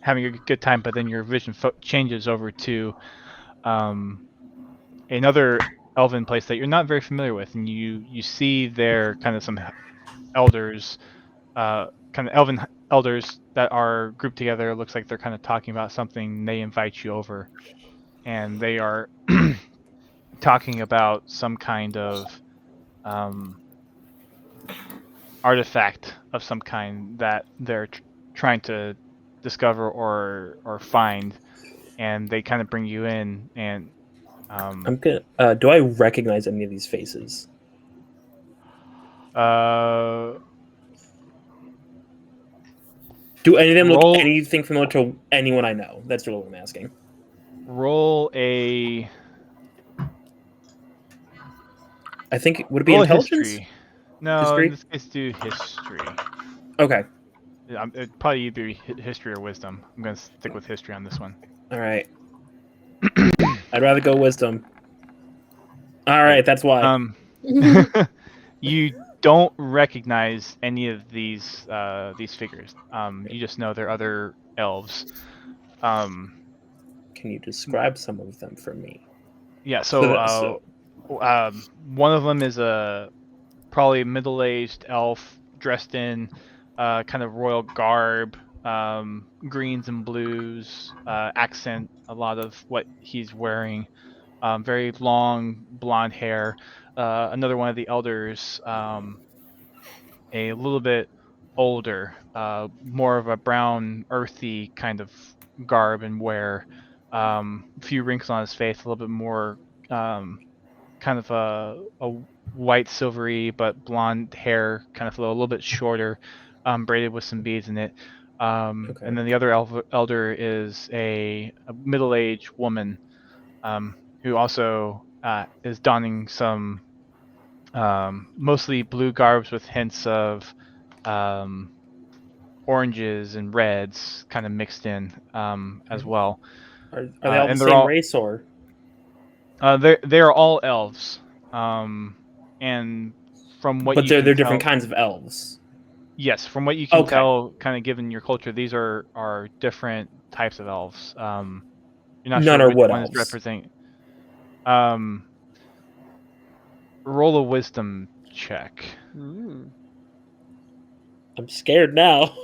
having a good time. But then your vision changes over to another elven place that you're not very familiar with, and you see there kind of some elders, kind of elven elders that are grouped together. It looks like they're kind of talking about something. They invite you over, and they are talking about some kind of artifact of some kind that they're trying to discover or find, and they kind of bring you in. And I'm gonna. Do I recognize any of these faces? Do any of them look anything familiar to anyone I know? That's really what I'm asking. Roll a. I think would it be intelligence? History. No, history? in this case, do history. Okay. It'd probably either be history or wisdom. I'm gonna stick with history on this one. All right. I'd rather go wisdom. All right, that's why. You don't recognize any of these figures. You just know they're other elves. Can you describe some of them for me? Yeah. So, one of them is probably middle-aged elf dressed in kind of royal garb, greens and blues, accent a lot of what he's wearing. Very long blonde hair. Another one of the elders, a little bit older, more of a brown, earthy kind of garb and wear. A few wrinkles on his face, a little bit more kind of a white, silvery, but blonde hair, kind of a little bit shorter, braided with some beads in it. And then the other elder is a middle-aged woman who also is donning some mostly blue garbs with hints of oranges and reds kind of mixed in as well. Are they all the same race, or? They are all elves, and from what but you they're can different tell, kinds of elves. Yes, from what you can tell, kind of given your culture, these are different types of elves. You're not None sure are which wood one elves. is representing. Roll a wisdom check. I'm scared now.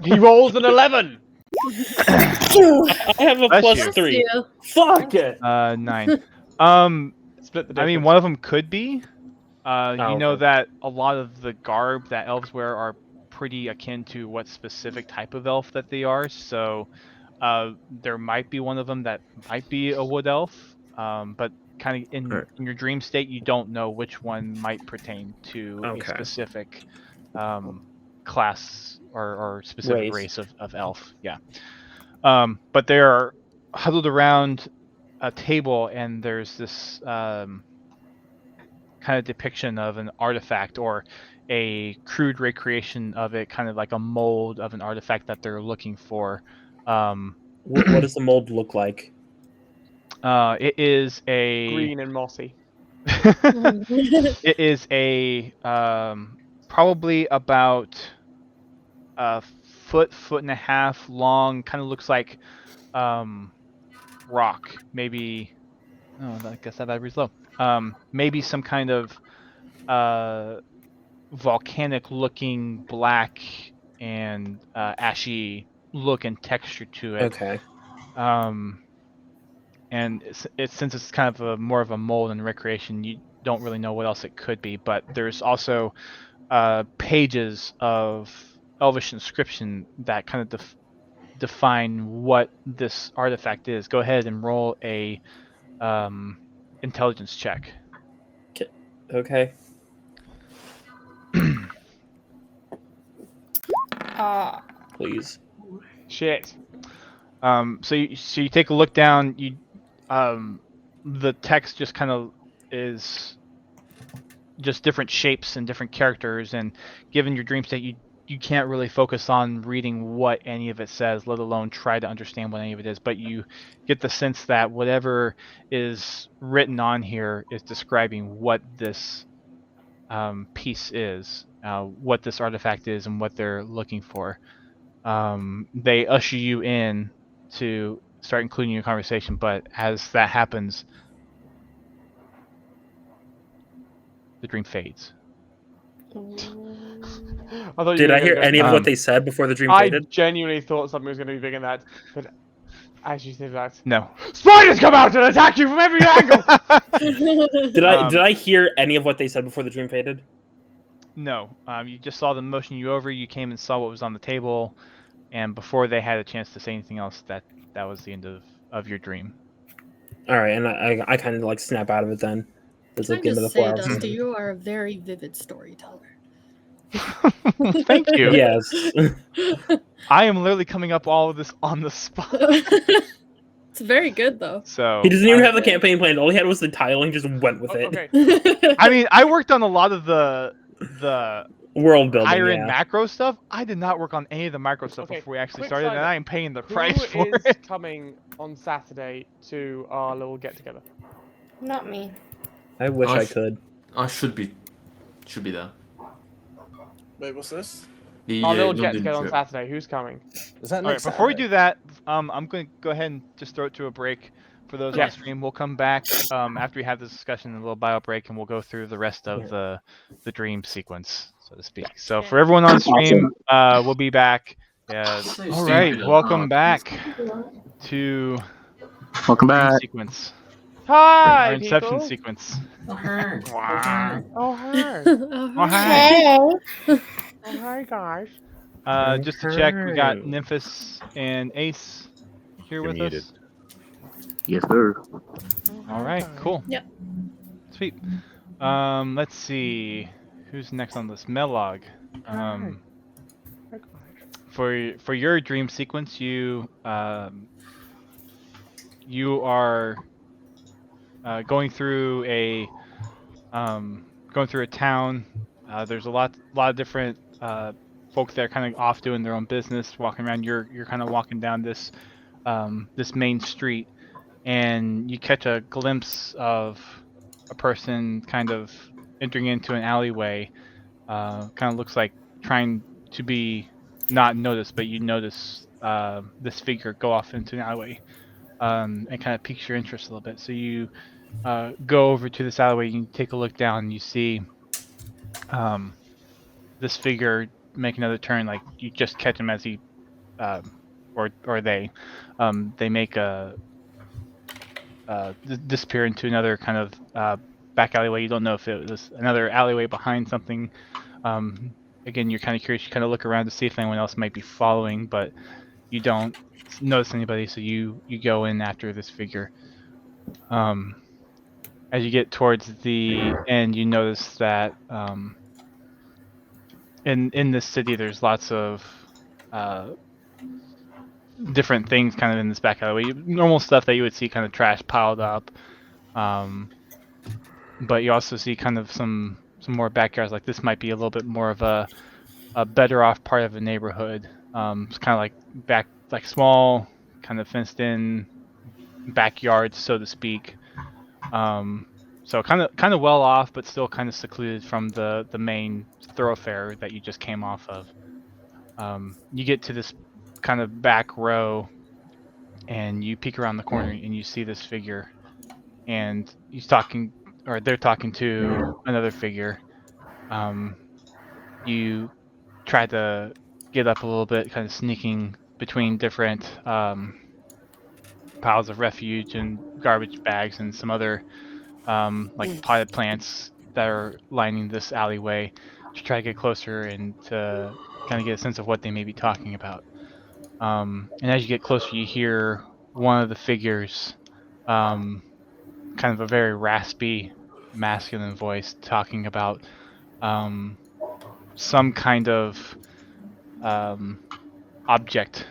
He rolls an 11. I have a +3. Fuck it. 9. Split the I mean, one of them could be. You know that a lot of the garb that elves wear are pretty akin to what specific type of elf that they are. So there might be one of them that might be a wood elf. But kind of in your dream state, you don't know which one might pertain to a specific class or specific race of elf. Yeah. But they're huddled around a table, and there's this kind of depiction of an artifact or a crude recreation of it, kind of like a mold of an artifact that they're looking for. What does the mold look like? It is a green and mossy. It is a probably about a foot and a half long. Kind of looks like rock, maybe. Oh, I guess that battery's low. Maybe some kind of volcanic-looking black and ashy look and texture to it. Okay. And since it's kind of more of a mold and recreation, you don't really know what else it could be. But there's also pages of Elvish Inscription that kind of define what this artifact is. Go ahead and roll a intelligence check. Okay. Please. Shit. So you take a look down. The text just kind of is just different shapes and different characters, and given your dream state, you can't really focus on reading what any of it says, let alone try to understand what any of it is. But you get the sense that whatever is written on here is describing what this piece is, what this artifact is, and what they're looking for. They usher you in to start including your conversation, but as that happens, the dream fades. Did I hear any of what they said before the dream faded? I genuinely thought something was going to be bigger than that, but as you said that, no. Spiders come out and attack you from every angle. Did I hear any of what they said before the dream faded? No. You just saw them motion you over. You came and saw what was on the table. and before they had a chance to say anything else, that was the end of your dream. All right, and I kind of like snap out of it then. It's Can like I the end of the just 4 say, hours. Dusty, you are a very vivid storyteller. Thank you. Yes. I am literally coming up all of this on the spot. It's very good though. So He doesn't even have the campaign planned. All he had was the title, and he just went with it. Okay. I mean, I worked on a lot of the World building. higher end Yeah. macro stuff. I did not work on any of the micro stuff Okay, before we actually quick started, side and note. I am paying the Who price for is it. coming on Saturday to our little get together? Not me. I wish I I could. I should be there. Wait, what's this? The Our little London get together on trip. Saturday. Who's coming? Is that All right, next before we Saturday? do that, I'm going to go ahead and just throw it to a break for those on Yeah. the stream. We'll come back after we have this discussion, a little bio break, and we'll go through the rest of the dream sequence, so to speak. So for everyone on stream, we'll be back. Yeah. All right, welcome back to Welcome dream back. sequence. Hi, Our Inception people. sequence. Oh, hey. Wow. Oh, hi. Oh, hi. Oh, hi, guys. Just to check, we got Okay. Nymphis and Ace here You're with muted. us. Yes, sir. All right, cool. Yep. Sweet. Let's see, who's next on this? Melog. Hi, guys. For your dream sequence, you are going through a town. There's a lot of different folks that are kind of off doing their own business, walking around. You're kind of walking down this main street, and you catch a glimpse of a person kind of entering into an alleyway. Kind of looks like trying to be not noticed, but you notice this figure go off into an alleyway, and kind of piques your interest a little bit. So you go over to this alleyway, you take a look down, and you see this figure make another turn. Like you just catch him as he, or they make a disappear into another kind of back alleyway. You don't know if it was another alleyway behind something. Again, you're kind of curious. You kind of look around to see if anyone else might be following, but you don't notice anybody. So you go in after this figure. As you get towards the end, you notice that in this city, there's lots of different things kind of in this back alleyway. Normal stuff that you would see, kind of trash piled up. But you also see kind of some more backyards. Like this might be a little bit more of a better off part of the neighborhood. It's kind of like small, kind of fenced in backyards, so to speak. So kind of well off, but still kind of secluded from the main thoroughfare that you just came off of. You get to this kind of back row, and you peek around the corner, and you see this figure, and they're talking to another figure. You try to get up a little bit, kind of sneaking between different piles of refuge and garbage bags and some other like potted plants that are lining this alleyway, to try to get closer and to kind of get a sense of what they may be talking about. And as you get closer, you hear one of the figures, kind of a very raspy, masculine voice, talking about some kind of object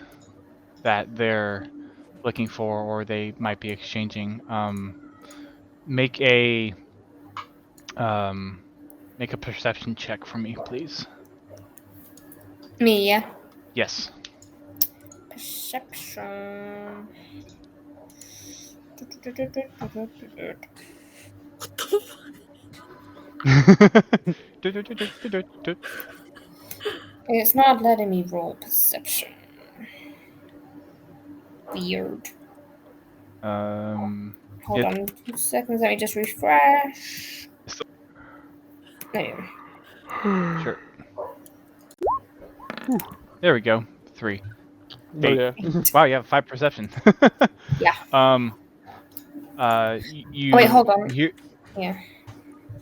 that they're looking for, or they might be exchanging. Make a perception check for me, please. Me, yeah. Yes. Perception. It's not letting me roll perception. Weird. Hold on 2 seconds, let me just refresh. There. Sure. There we go. 3. Oh, yeah. Wow, you have 5 perception. Yeah. You. Oh, wait, hold on. You, Yeah.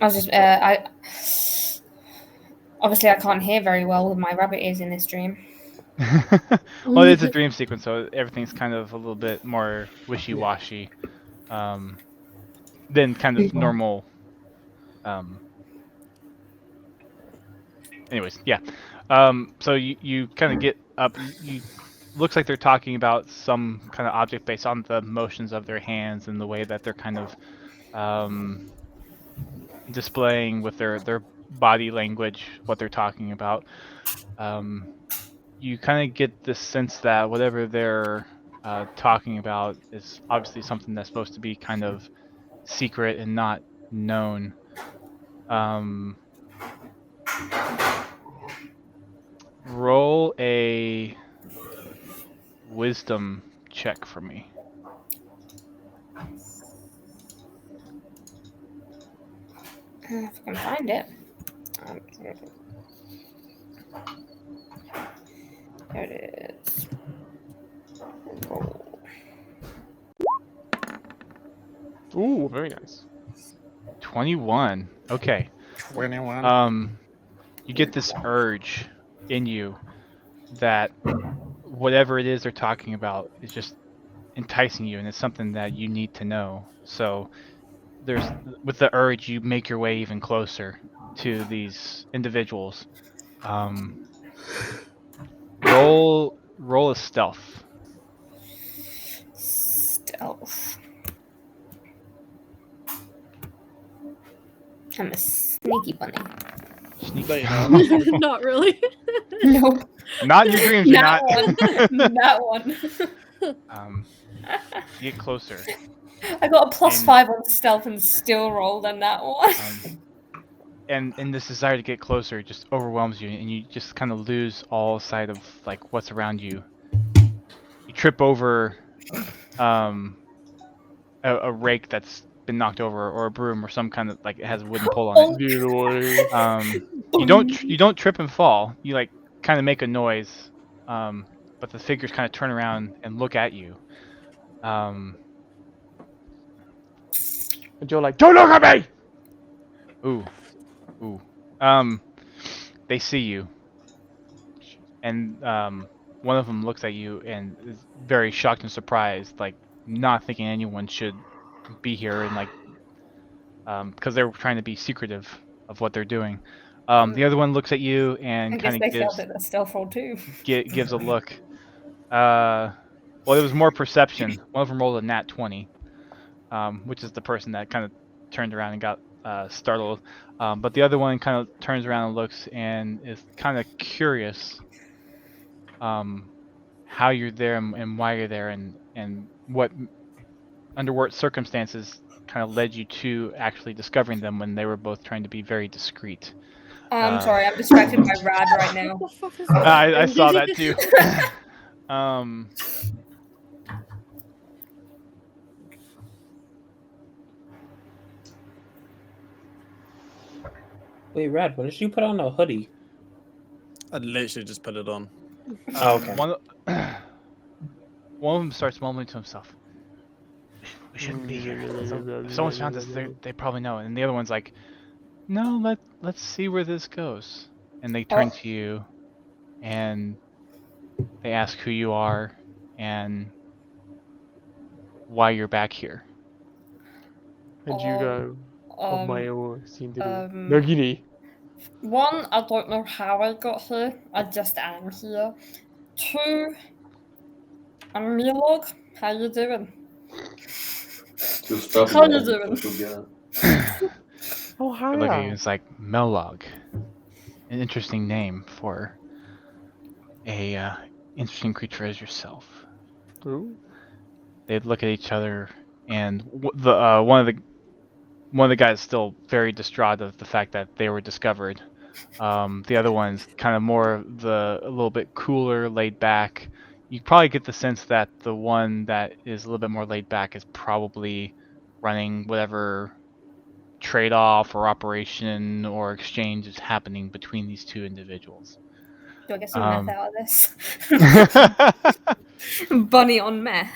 I was just, obviously I can't hear very well with my rabbit ears in this stream. Well, it's a dream sequence, so everything's kind of a little bit more wishy-washy than kind of normal. Anyways, yeah. So you kind of get up. You looks like they're talking about some kind of object based on the motions of their hands and the way that they're kind of displaying with their body language what they're talking about. You kind of get the sense that whatever they're talking about is obviously something that's supposed to be kind of secret and not known. Roll a wisdom check for me. If I can find it. There it is. Roll. Ooh, very nice. 21. Okay. 21. You get this urge in you that whatever it is they're talking about is just enticing you, and it's something that you need to know. So with the urge, you make your way even closer to these individuals. Roll a stealth. Stealth. I'm a sneaky bunny. Not really. Nope. Not in your dreams, you're not. That one. Get closer. I got a +5 on stealth and still rolled on that one. And this desire to get closer just overwhelms you, and you just kind of lose all sight of like what's around you. You trip over a rake that's been knocked over, or a broom, or some kind of like it has a wooden pole on it. You don't trip and fall. You like kind of make a noise, but the figures kind of turn around and look at you. And you're like, don't look at me! Ooh. They see you, and one of them looks at you and is very shocked and surprised, like not thinking anyone should be here, and like because they're trying to be secretive of what they're doing. The other one looks at you and kind of gives failed at the stealth roll too. gives a look. Well, it was more perception. One of them rolled a nat 20, which is the person that kind of turned around and got startled. But the other one kind of turns around and looks and is kind of curious how you're there and why you're there, and under what circumstances kind of led you to actually discovering them when they were both trying to be very discreet. I'm sorry, I'm distracted by Rad right now. I saw that too. Wait, Rad, when did you put on a hoodie? I literally just put it on. Oh, okay. One of them starts mumbling to himself. We shouldn't be here. If someone's found us, they probably know. And the other one's like, no, let's see where this goes. And they turn to you, and they ask who you are and why you're back here. And you go, Nagini. One, I don't know how I got here. I just am here. Two, I'm Melog. How you doing? How you doing? Oh, hi. I look at you, it's like Melog. An interesting name for a interesting creature as yourself. Ooh. They'd look at each other, and one of the guys is still very distraught of the fact that they were discovered. The other one's kind of more a little bit cooler, laid back. You probably get the sense that the one that is a little bit more laid back is probably running whatever trade-off or operation or exchange is happening between these two individuals. Do I get some meth out of this? Bunny on meth.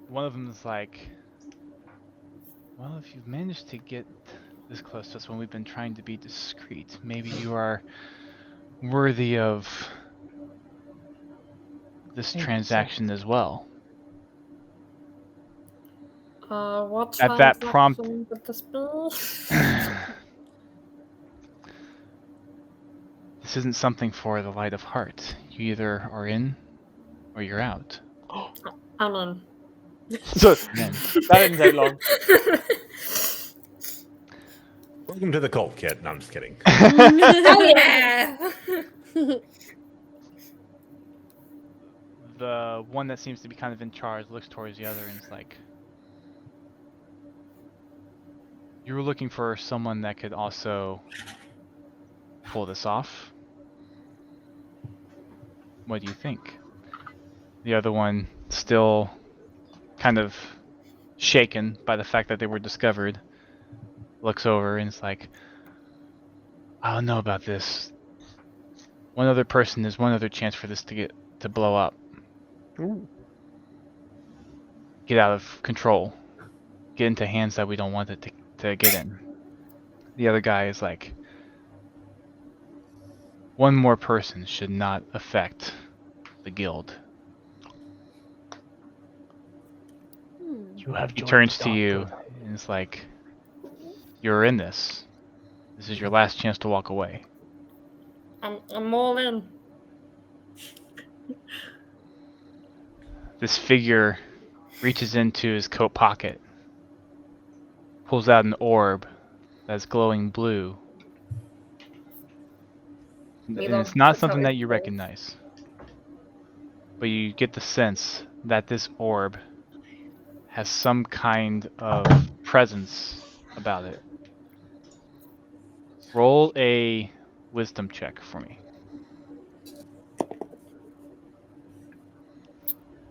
One of them is like, well, if you've managed to get this close to us when we've been trying to be discreet, maybe you are worthy of this transaction as well. What At that prompt, transaction would this be? this isn't something for the light of heart. You either are in or you're out. I'm in. So Then, that didn't take long. Welcome to the cult, kid. No, I'm just kidding. Oh yeah. the one that seems to be kind of in charge looks towards the other and is like, you were looking for someone that could also pull this off. What do you think? The other one, still kind of shaken by the fact that they were discovered, looks over and is like, I don't know about this. One other person is one other chance for this to blow up. Ooh. Get out of control. Get into hands that we don't want it to get in. The other guy is like, one more person should not affect the guild. He turns to you and is like, you're in this. This is your last chance to walk away. I'm all in. This figure reaches into his coat pocket, pulls out an orb that's glowing blue. And it's not something that you recognize. But you get the sense that this orb has some kind of presence about it. Roll a wisdom check for me.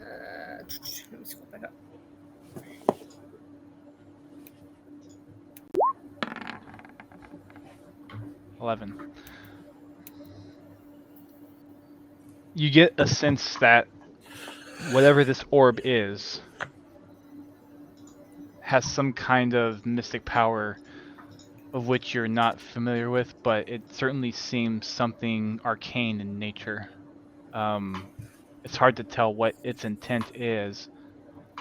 Let me scroll back up. You get a sense that whatever this orb is has some kind of mystic power of which you're not familiar with, but it certainly seems something arcane in nature. It's hard to tell what its intent is,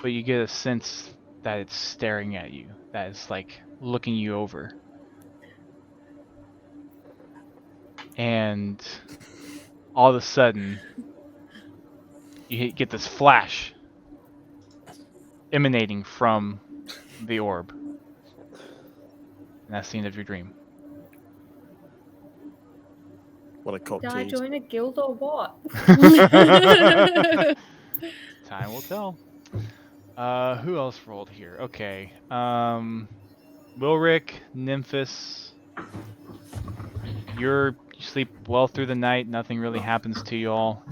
but you get a sense that it's staring at you, that it's like looking you over. And all of a sudden, you get this flash emanating from the orb. And that's the end of your dream. What a cock Did I tease. join a guild or what? Time will tell. Who else rolled here? Okay. Wilrick, Nymphus. You sleep well through the night. Nothing really happens to you all.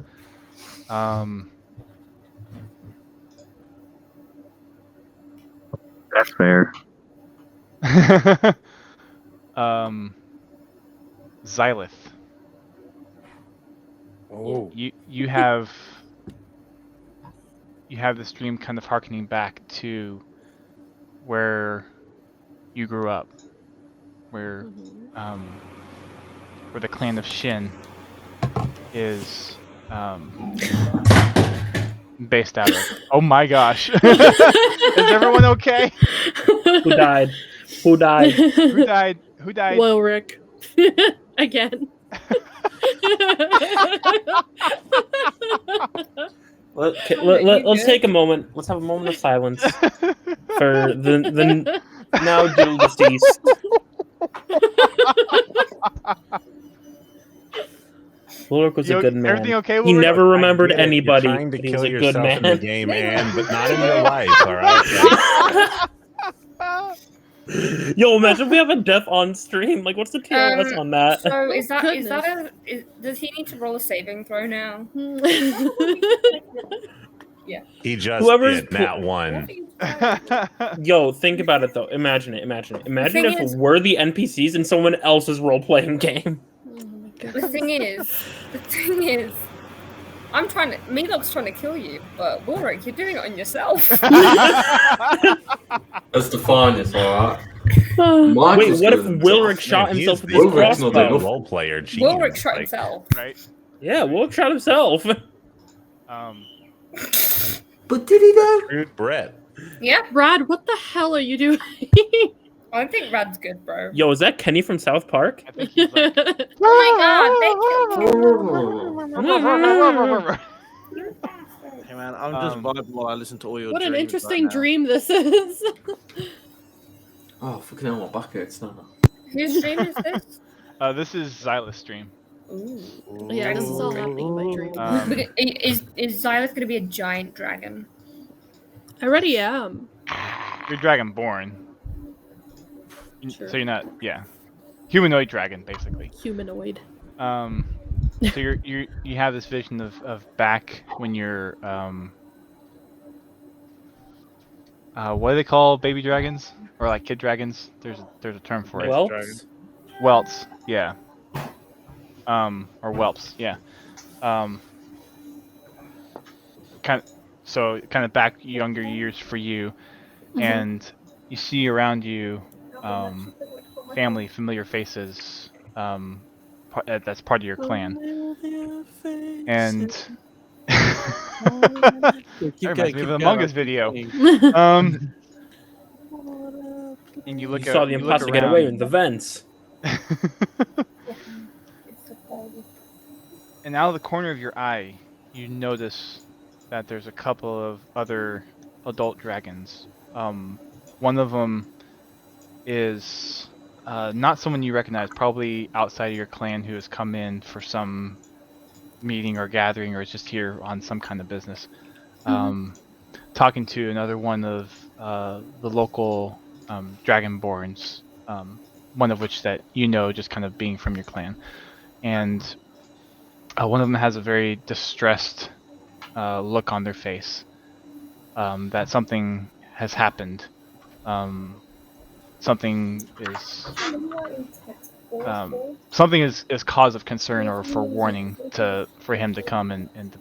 That's fair. Xylith. Oh. You have this dream kind of harkening back to where you grew up, where the clan of Shin is based out of. Oh my gosh! Is everyone okay? Who died? Who died? Who died? Who died? Wilrick. Again. Let's take a moment. Let's have a moment of silence for the now dual deceased. Wilrick was a good man. Everything okay, He Wilrick? never remembered I get it. anybody. You're trying to but he was kill a good yourself man. in the game, but not in your life. All right. Yo, imagine if we have a death on stream. Like, what's the TLS on that? So does he need to roll a saving throw now? Yeah. He just Whoever's did that one. Yo, think about it though. Imagine it. Imagine if is- we're the NPCs in someone else's role-playing game. The thing is, Melog's trying to kill you, but Wilrick, you're doing it on yourself. That's the finest, alright? Mine's Wait, as what if good. Wilrick shot Man, himself he's with the his Wilrick's not crossbow? enough. role player. Wilrick Jeez, shot like, himself. Right. Yeah, Wilrick shot himself. But did he though? Screwed Brett. Yeah, Rad, what the hell are you doing? I think Rad's good, bro. Yo, is that Kenny from South Park? I think he's like. Oh my god, they killed me. Hey man, I'm just vibing while I listen to all your What an dreams interesting right now. dream this is. Oh, fucking hell, my back hurts now. Whose dream is this? This is Xyla's stream. Ooh. Yeah, this is all happening in my dream. Is Xylus gonna be a giant dragon? I already am. You're dragonborn. Sure. So you're not, yeah. Humanoid dragon, basically. Humanoid. So you have this vision of back when you're what do they call baby dragons or like kid dragons? There's a term for it. Welts? Welts, yeah. Or whelps, yeah. Kind of back younger years for you, and you see around you family, familiar faces. That's part of your clan, and that reminds me of the Among Us video. And you look. You saw the imposter get away in the vents. And out of the corner of your eye, you notice that there's a couple of other adult dragons. One of them is not someone you recognize, probably outside of your clan who has come in for some meeting or gathering or is just here on some kind of business. Talking to another one of the local dragonborns, one of which that you know just kind of being from your clan. And one of them has a very distressed look on their face, that something has happened. Something is cause of concern or for warning for him to come and to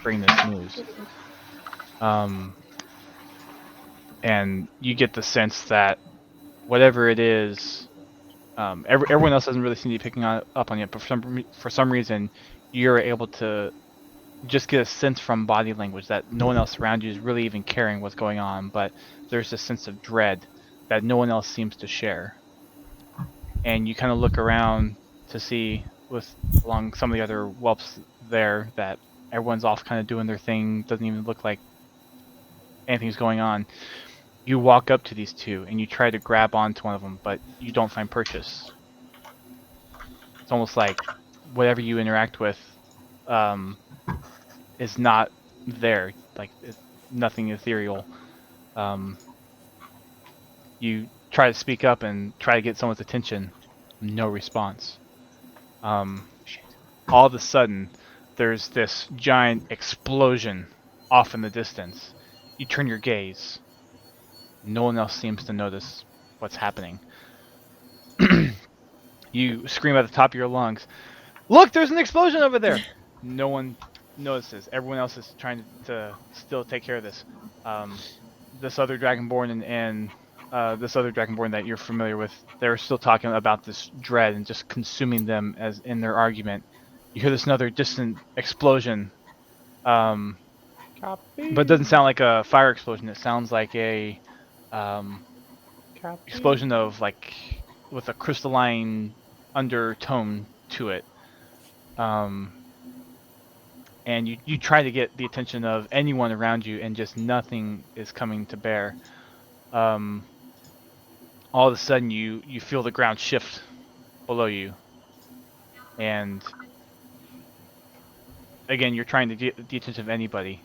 bring this news. And you get the sense that whatever it is, everyone else doesn't really seem to be picking up on it, but for some reason you're able to just get a sense from body language that no one else around you is really even caring what's going on, but there's a sense of dread that no one else seems to share. And you kind of look around to see along some of the other whelps there that everyone's off kind of doing their thing, doesn't even look like anything's going on. You walk up to these two and you try to grab onto one of them, but you don't find purchase. It's almost like whatever you interact with is not there, like nothing ethereal. You try to speak up and try to get someone's attention, no response. All of a sudden, there's this giant explosion off in the distance. You turn your gaze. No one else seems to notice what's happening. You scream at the top of your lungs, "Look, there's an explosion over there!" No one notices. Everyone else is trying to still take care of this. This other Dragonborn and this other Dragonborn that you're familiar with, they're still talking about this dread and just consuming them as in their argument. You hear this another distant explosion, but it doesn't sound like a fire explosion. It sounds like a explosion of like with a crystalline undertone to it. And you try to get the attention of anyone around you, and just nothing is coming to bear. All of a sudden, you feel the ground shift below you, and again, you're trying to get the attention of anybody,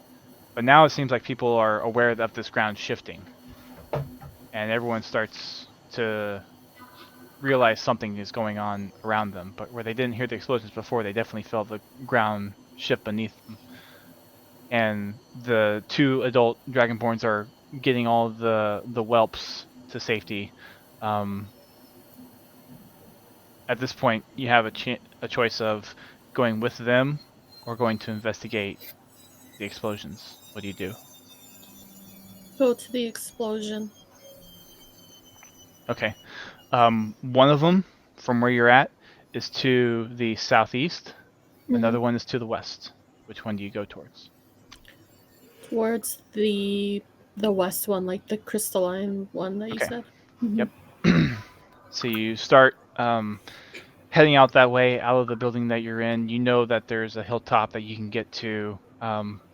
but now it seems like people are aware of this ground shifting, and everyone starts to realize something is going on around them. But where they didn't hear the explosions before, they definitely felt the ground shift beneath them. And the two adult Dragonborns are getting all the whelps to safety. At this point, you have a choice of going with them or going to investigate the explosions. What do you do? Go to the explosion. Okay. One of them, from where you're at, is to the southeast. Another one is to the west. Which one do you go towards? Towards the west one, like the crystalline one that you Okay. said. Yep. So you start heading out that way, out of the building that you're in. You know that there's a hilltop that you can get to.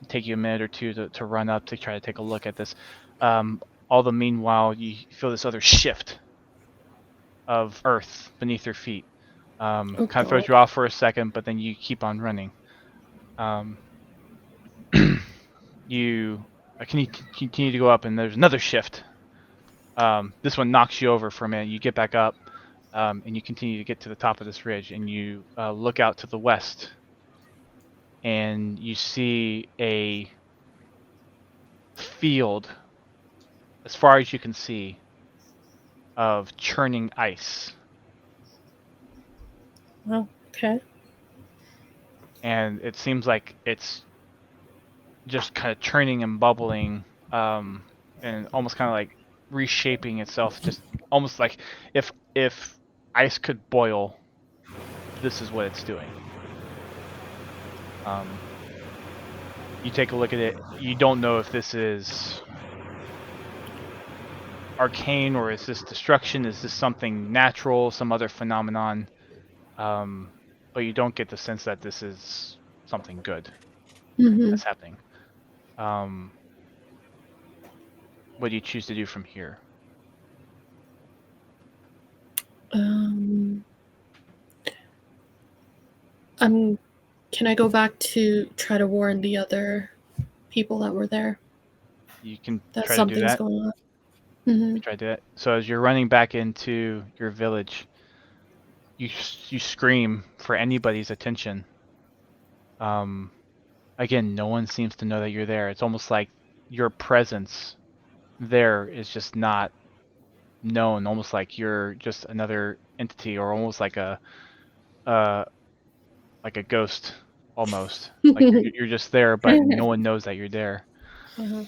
Take you a minute or two to run up to try to take a look at this. All the meanwhile, you feel this other shift of earth beneath your feet. Kind of throws you off for a second, but then you keep on running. You continue to go up, and there's another shift. This one knocks you over for a minute. You get back up, and you continue to get to the top of this ridge, and you look out to the west, and you see a field, as far as you can see, of churning ice. Oh, okay. And it seems like it's just kind of churning and bubbling, and almost kind of like reshaping itself, just almost like if ice could boil, this is what it's doing. You take a look at it. You don't know if this is arcane or is this destruction, is this something natural, some other phenomenon, but you don't get the sense that this is something good that's happening. What do you choose to do from here? Can I go back to try to warn the other people that were there? You can That try to do something's that. going on. You try to do that. So as you're running back into your village, you scream for anybody's attention. Again, no one seems to know that you're there. It's almost like your presence there is just not known. Almost like you're just another entity, or almost like a ghost, almost. Like you're just there, but no one knows that you're there. And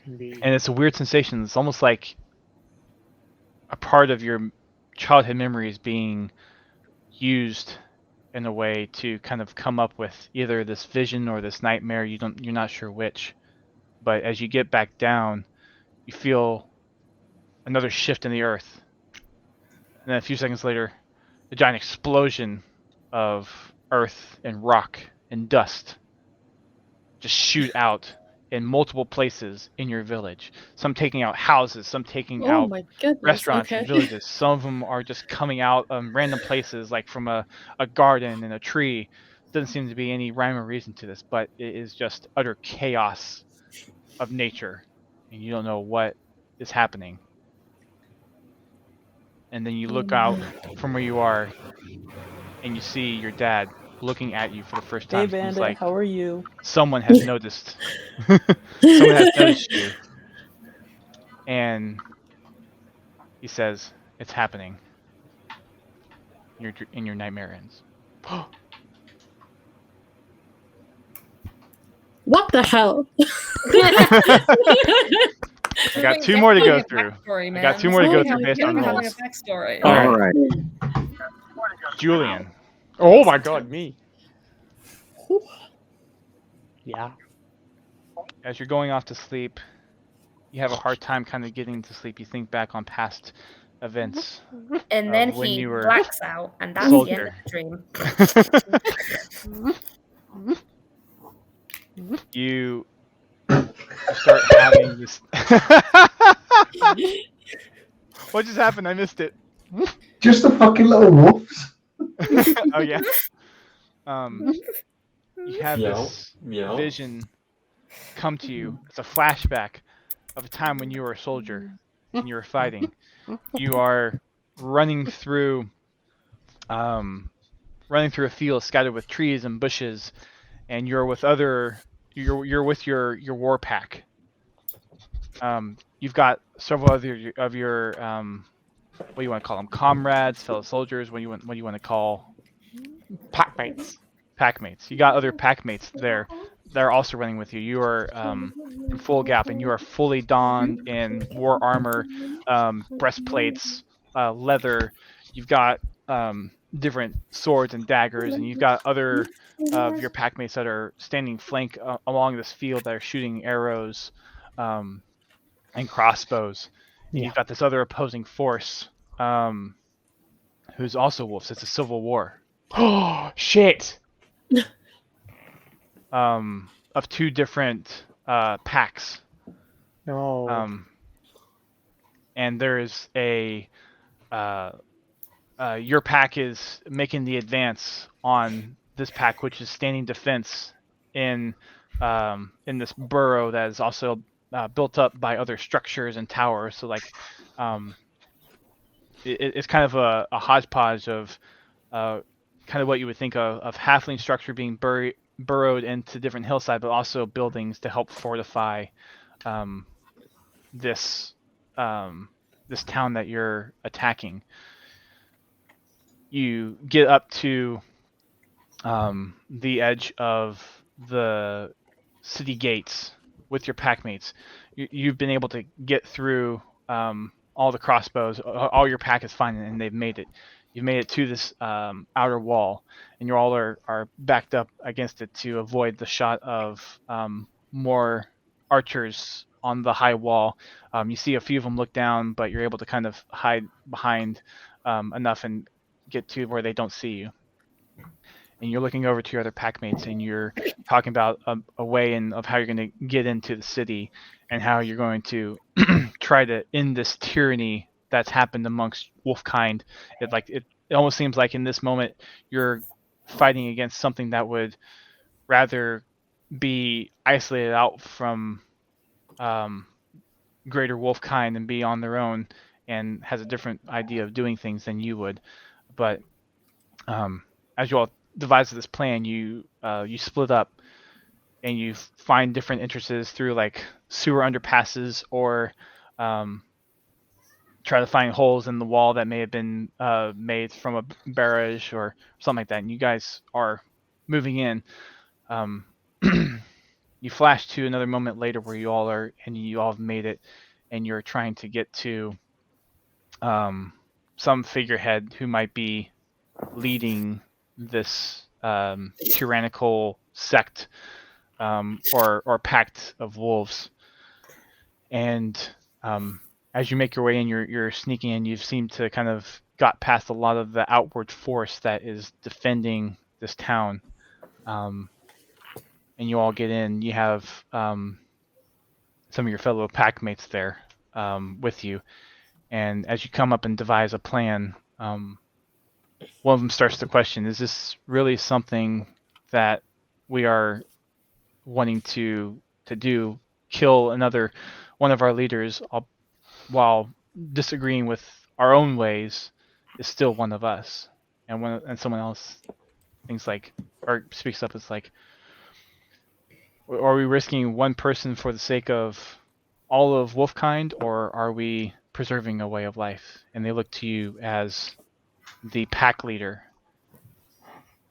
it's a weird sensation. It's almost like a part of your childhood memories being used in a way to kind of come up with either this vision or this nightmare. You're not sure which. But as you get back down, you feel another shift in the earth. And then a few seconds later, a giant explosion of earth and rock and dust just shoot out in multiple places in your village. Some taking out houses, some taking out restaurants and villages. Some of them are just coming out random places, like from a garden and a tree. Doesn't seem to be any rhyme or reason to this, but it is just utter chaos of nature, and you don't know what is happening. And then you look out from where you are, and you see your dad looking at you for the first time. Hey, Bandit, like, how are you? Someone has noticed. Someone has noticed you. And he says, "It's happening." Your nightmare ends. What the hell? I got two more to go through. I got two more to go through based on rolls. All right. Julian. Oh my god, me. Yeah. As you're going off to sleep, you have a hard time kind of getting to sleep. You think back on past events. And then when he you were blacks out, and that's soldier. the end of the dream. You start having this. What just happened? I missed it. Just the fucking little wolves. Oh yeah. You have this vision come to you. It's a flashback of a time when you were a soldier and you were fighting. You are running through a field scattered with trees and bushes, and you're with you're with your war pack. You've got several other of your what do you want to call them? Comrades, fellow soldiers. What do you want to call packmates? Packmates. You got other packmates there are also running with you. You are in full gap, and you are fully donned in war armor, breastplates, leather. You've got different swords and daggers, and you've got other of your packmates that are standing flank along this field that are shooting arrows and crossbows. And you've got this other opposing force who's also wolves. It's a civil war. Oh shit! Of two different packs. No. And there's your pack is making the advance on this pack, which is standing defense in this burrow that is also built up by other structures and towers. So like, it's kind of a hodgepodge of kind of what you would think of halfling structure being burrowed into different hillside, but also buildings to help fortify this town that you're attacking. You get up to the edge of the city gates with your packmates. You've been able to get through all the crossbows. All your pack is fine, and they've made it. You've made it to this outer wall, and you all are backed up against it to avoid the shot of more archers on the high wall. You see a few of them look down, but you're able to kind of hide behind enough and get to where they don't see you. And you're looking over to your other packmates, and you're talking about a way of how you're going to get into the city and how you're going to try to end this tyranny that's happened amongst wolfkind. It almost seems like in this moment you're fighting against something that would rather be isolated out from greater wolfkind and be on their own and has a different idea of doing things than you would. But as you all devise this plan, you split up and you find different entrances through like sewer underpasses or try to find holes in the wall that may have been made from a barrage or something like that. And you guys are moving in. You flash to another moment later where you all have made it, and you're trying to get to some figurehead who might be leading this tyrannical sect or pact of wolves. And as you make your way in, you're sneaking in. You've seemed to kind of got past a lot of the outward force that is defending this town. And you all get in. You have some of your fellow packmates there with you. And as you come up and devise a plan, one of them starts to question, is this really something that we are wanting to do? Kill another one of our leaders while disagreeing with our own ways is still one of us. And someone else thinks like, or speaks up, it's like, are we risking one person for the sake of all of wolfkind, or are we preserving a way of life? And they look to you as the pack leader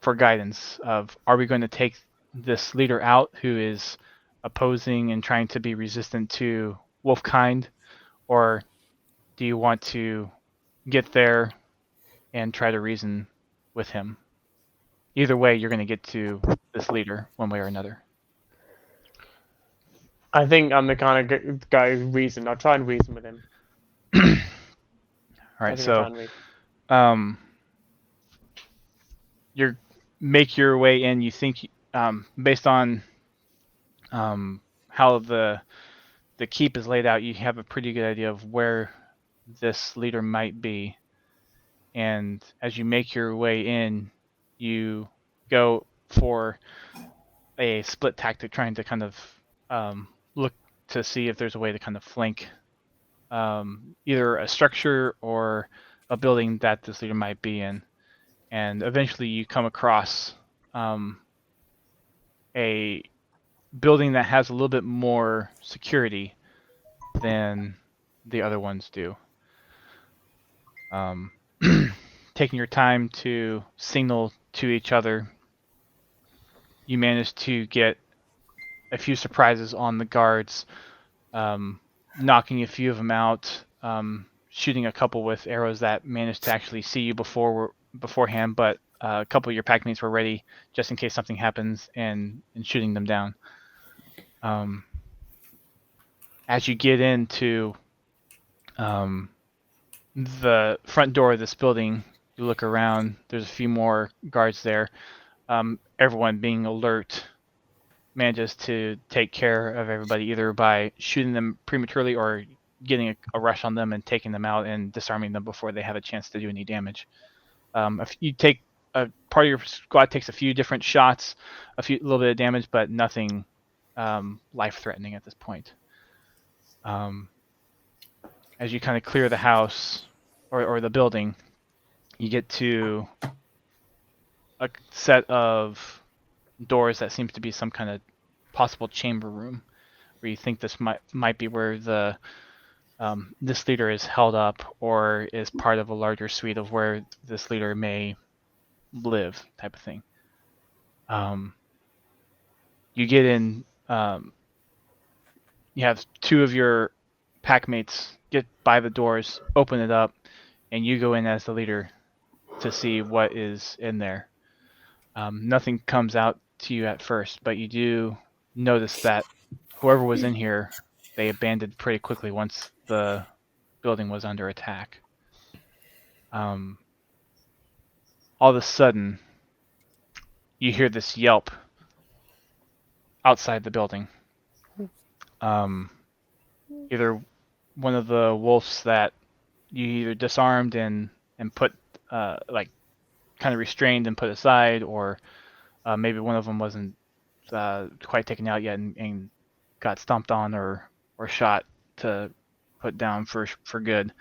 for guidance of, are we going to take this leader out who is opposing and trying to be resistant to wolfkind, or do you want to get there and try to reason with him? Either way, you're going to get to this leader one way or another. I think I'm the kind of guy who reason. I'll try and reason with him. All right, so you make your way in. You think, based on how the keep is laid out, you have a pretty good idea of where this leader might be. And as you make your way in, you go for a split tactic, trying to kind of look to see if there's a way to kind of flank either a structure or a building that this leader might be in. And eventually you come across a building that has a little bit more security than the other ones do. Taking your time to signal to each other, you manage to get a few surprises on the guards, knocking a few of them out, shooting a couple with arrows that managed to actually see you beforehand, but a couple of your packmates were ready just in case something happens and shooting them down. As you get into the front door of this building, you look around, there's a few more guards there. Everyone being alert manages to take care of everybody either by shooting them prematurely or getting a rush on them and taking them out and disarming them before they have a chance to do any damage. If you take a part of your squad takes a few different shots, a little bit of damage, but nothing life-threatening at this point. As you kind of clear the house or the building, you get to a set of doors that seems to be some kind of possible chamber room, where you think this might be where the this leader is held up or is part of a larger suite of where this leader may live, type of thing. You get in. You have two of your packmates get by the doors, open it up, and you go in as the leader to see what is in there. Nothing comes out to you at first, but you do notice that whoever was in here, they abandoned pretty quickly once the building was under attack. All of a sudden, you hear this yelp outside the building. Either one of the wolves that you either disarmed and put like kind of restrained and put aside, or maybe one of them wasn't quite taken out yet and got stomped on or shot to put down for good.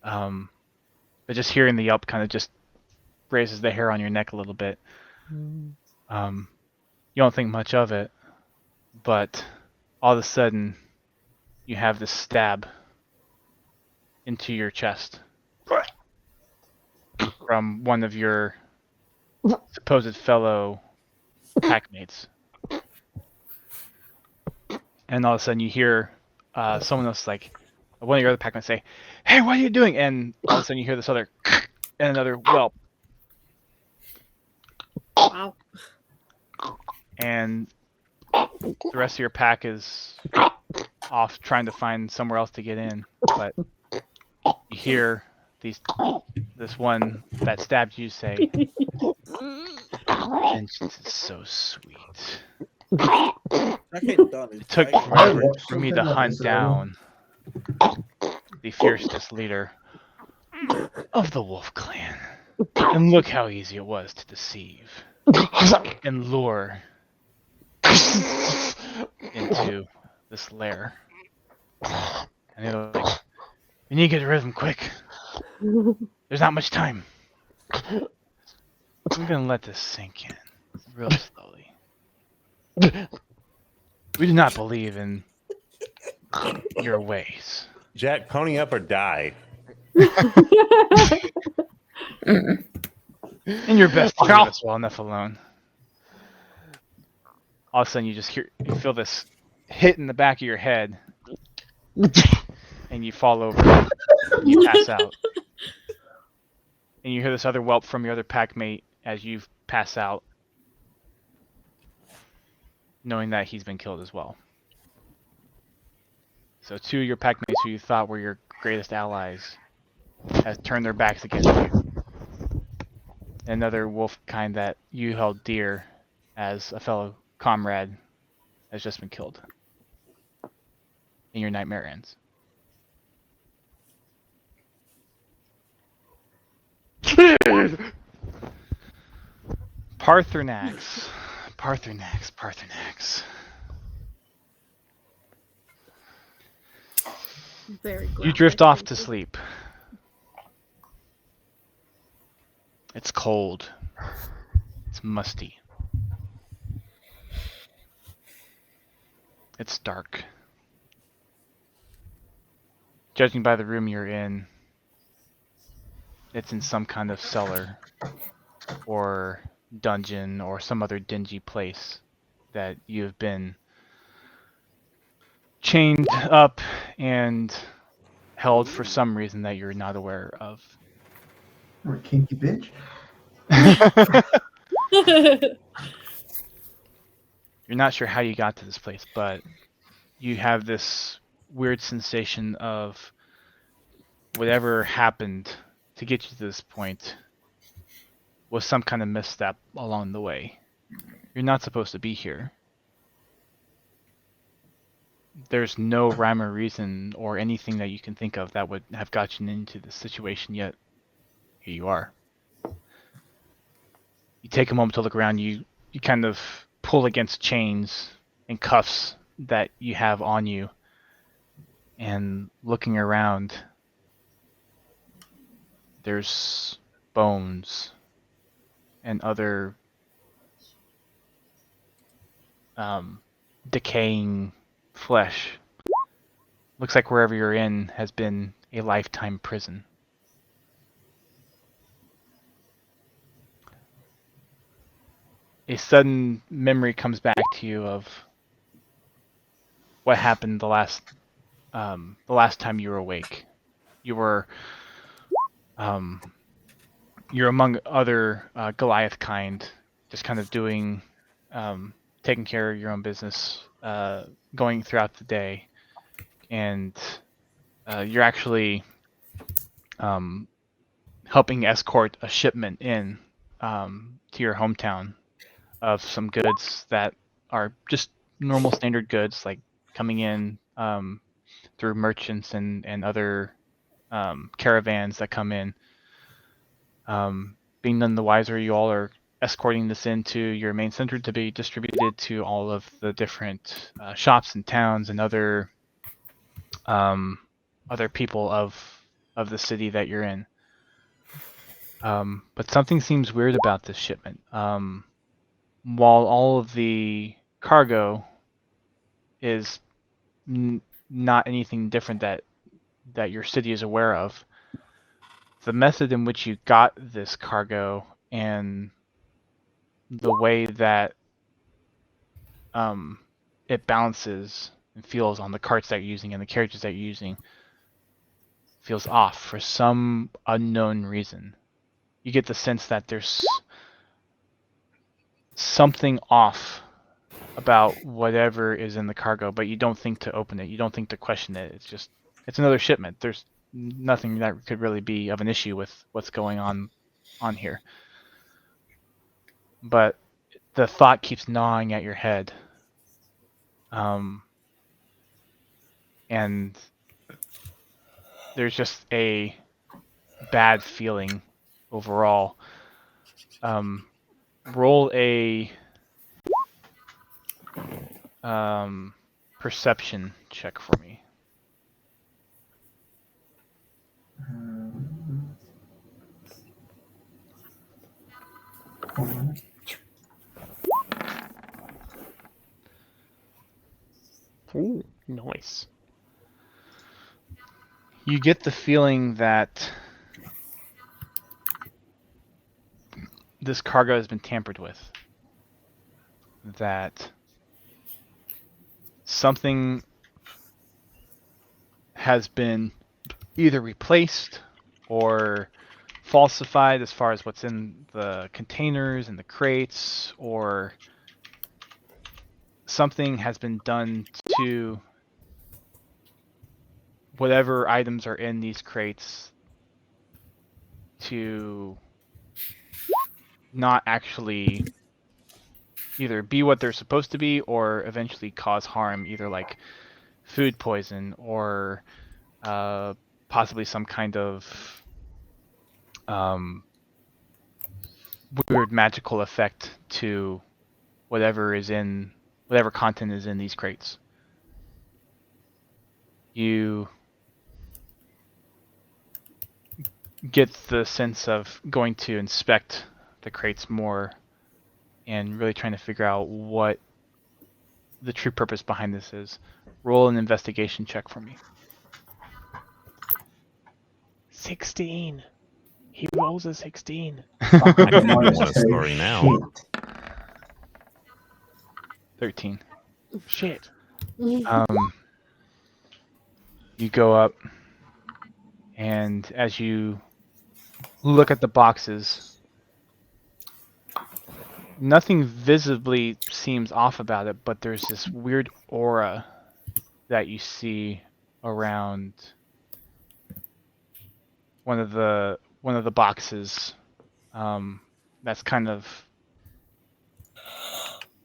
But just hearing the yelp kind of just raises the hair on your neck a little bit. You don't think much of it, but all of a sudden you have this stab into your chest from one of your supposed fellow packmates. And all of a sudden you hear someone else, like one of your other packmates, say, "Hey, what are you doing?" And all of a sudden you hear this other and another whelp. Wow. And the rest of your pack is off trying to find somewhere else to get in, but you hear this one that stabbed you say, "Vengeance is so sweet. It took forever for me to hunt down the fiercest leader of the Wolf Clan, and look how easy it was to deceive and lure into this lair." And they're like, "You need to get rid of him quick. There's not much time. I'm gonna let this sink in real slowly. We do not believe in your ways. Jack, pony up or die." And your best to leave us well enough alone." All of a sudden you feel this hit in the back of your head, and you fall over. You pass out. And you hear this other whelp from your other packmate as you pass out, knowing that he's been killed as well. So two of your packmates who you thought were your greatest allies has turned their backs against you. Another wolf kind that you held dear as a fellow comrade has just been killed. And your nightmare ends. Parthenax. Very You graphic, drift off thank to you. sleep. It's cold. It's musty. It's dark. Judging by the room you're in, it's in some kind of cellar or dungeon or some other dingy place that you've been chained up and held for some reason that you're not aware of. You're a kinky bitch. You're not sure how you got to this place, but you have this weird sensation of whatever happened to get you to this point was some kind of misstep along the way. You're not supposed to be here. There's no rhyme or reason or anything that you can think of that would have got you into this situation, yet here you are. You take a moment to look around. You kind of pull against chains and cuffs that you have on you, and looking around, there's bones and other decaying flesh. Looks like wherever you're in has been a lifetime prison. A sudden memory comes back to you of what happened the last time you were awake. You're among other Goliath kind, just kind of doing, taking care of your own business, going throughout the day, and you're actually helping escort a shipment in to your hometown of some goods that are just normal standard goods, like coming in through merchants and other caravans that come in. Being none the wiser, you all are escorting this into your main center to be distributed to all of the different shops and towns and other people of the city that you're in. But something seems weird about this shipment. While all of the cargo is not anything different that your city is aware of, the method in which you got this cargo and the way that it balances and feels on the carts that you're using and the carriages that you're using feels off for some unknown reason. You get the sense that there's something off about whatever is in the cargo, but you don't think to open it. You don't think to question it. It's another shipment. There's nothing that could really be of an issue with what's going on here. But the thought keeps gnawing at your head. And there's just a bad feeling overall. Roll a perception check for me. Ooh, nice. You get the feeling that this cargo has been tampered with. That something has been either replaced or falsified as far as what's in the containers and the crates, or something has been done to whatever items are in these crates to not actually either be what they're supposed to be or eventually cause harm, either like food poison or possibly some kind of weird magical effect to whatever content is in these crates. You get the sense of going to inspect the crates more and really trying to figure out what the true purpose behind this is. Roll an investigation check for me. 16. He rolls a 16. I want a story now. 13. Shit. You go up, and as you look at the boxes, nothing visibly seems off about it, but there's this weird aura that you see around one of the boxes. That's kind of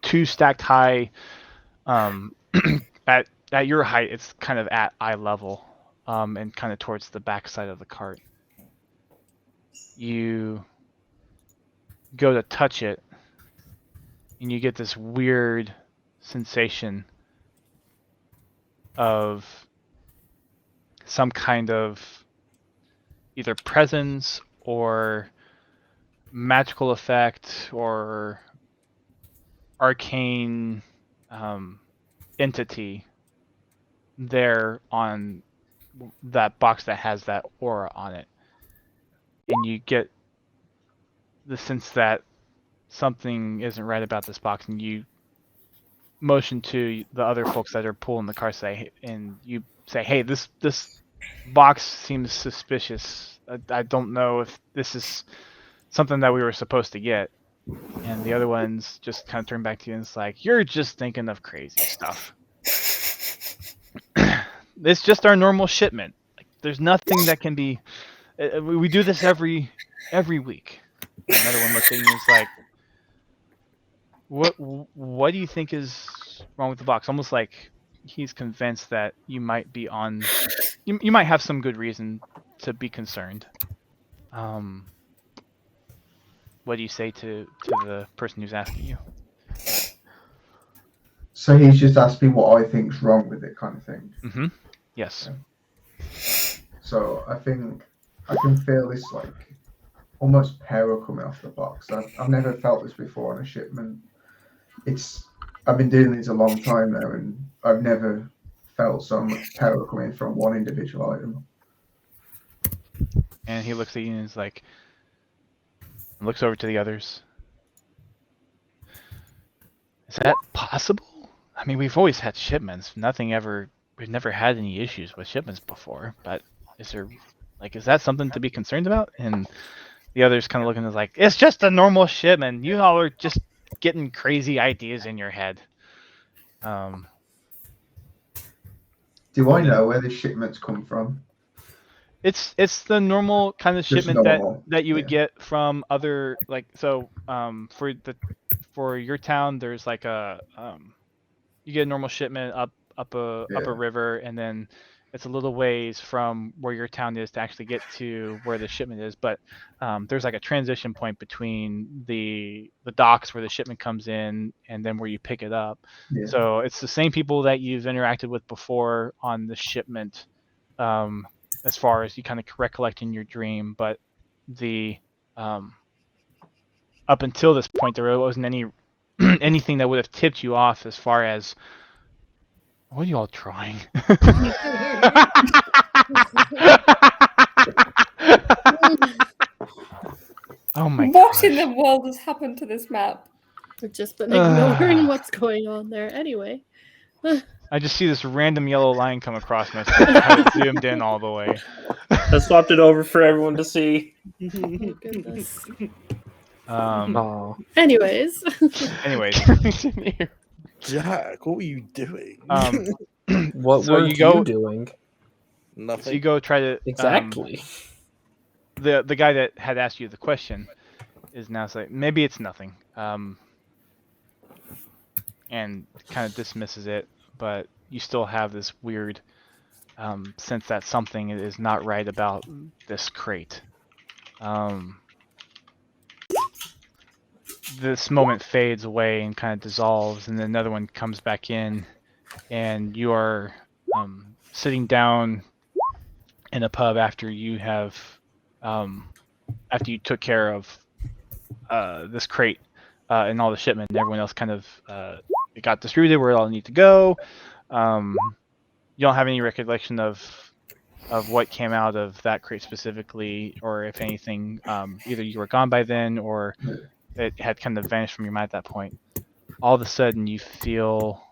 2 stacked high. At your height, it's kind of at eye level, and kind of towards the back side of the cart. You go to touch it, and you get this weird sensation of some kind of either presence or magical effect or arcane entity there on that box that has that aura on it. And you get the sense that something isn't right about this box, and you motion to the other folks that are pulling the car, and you say, hey, this box seems suspicious. I don't know if this is something that we were supposed to get. And the other ones just kind of turn back to you and it's like, you're just thinking of crazy stuff. It's just our normal shipment. Like, there's nothing that can be. We do this every week. Another one looks at you and is like, what do you think is wrong with the box? Almost like he's convinced that you might be on. You might have some good reason to be concerned. What do you say to the person who's asking you? So he's just asking what I think's wrong with it, kind of thing. Mm-hmm. Yes. Yeah. So I think I can feel this like almost power coming off the box. I've never felt this before on a shipment. I've been doing these a long time now, and I've never felt so much power coming from one individual item. And he looks at you and is like, looks over to the others. Is that possible? I mean, we've always had shipments. We've never had any issues with shipments before. But is that something to be concerned about? And the others kind of looking at like, it's just a normal shipment. You all are just getting crazy ideas in your head. Do I know where the shipments come from? It's the normal kind of Just shipment normal, that you would get from other for your town. There's like you get a normal shipment up a river, and then it's a little ways from where your town is to actually get to where the shipment is. But there's like a transition point between the docks where the shipment comes in and then where you pick it up. Yeah. So it's the same people that you've interacted with before on the shipment. As far as you kind of recollect in your dream, but up until this point, there wasn't anything that would have tipped you off as far as, what are you all drawing? Oh my god. What in the world has happened to this map? We've just been ignoring what's going on there. Anyway. I just see this random yellow line come across my screen. I have it zoomed in all the way. I swapped it over for everyone to see. Oh, goodness. Anyways. Jack, what were you doing? What were you doing? Nothing. So you go try to exactly. The guy that had asked you the question is now saying maybe it's nothing, and kind of dismisses it. But you still have this weird sense that something is not right about this crate. This moment fades away and kind of dissolves, and then another one comes back in, and you are sitting down in a pub after you have after you took care of this crate and all the shipment, and everyone else kind of it got distributed where it all need to go. You don't have any recollection of what came out of that crate specifically, or if anything, either you were gone by then or it had kind of vanished from your mind at that point. All of a sudden, you feel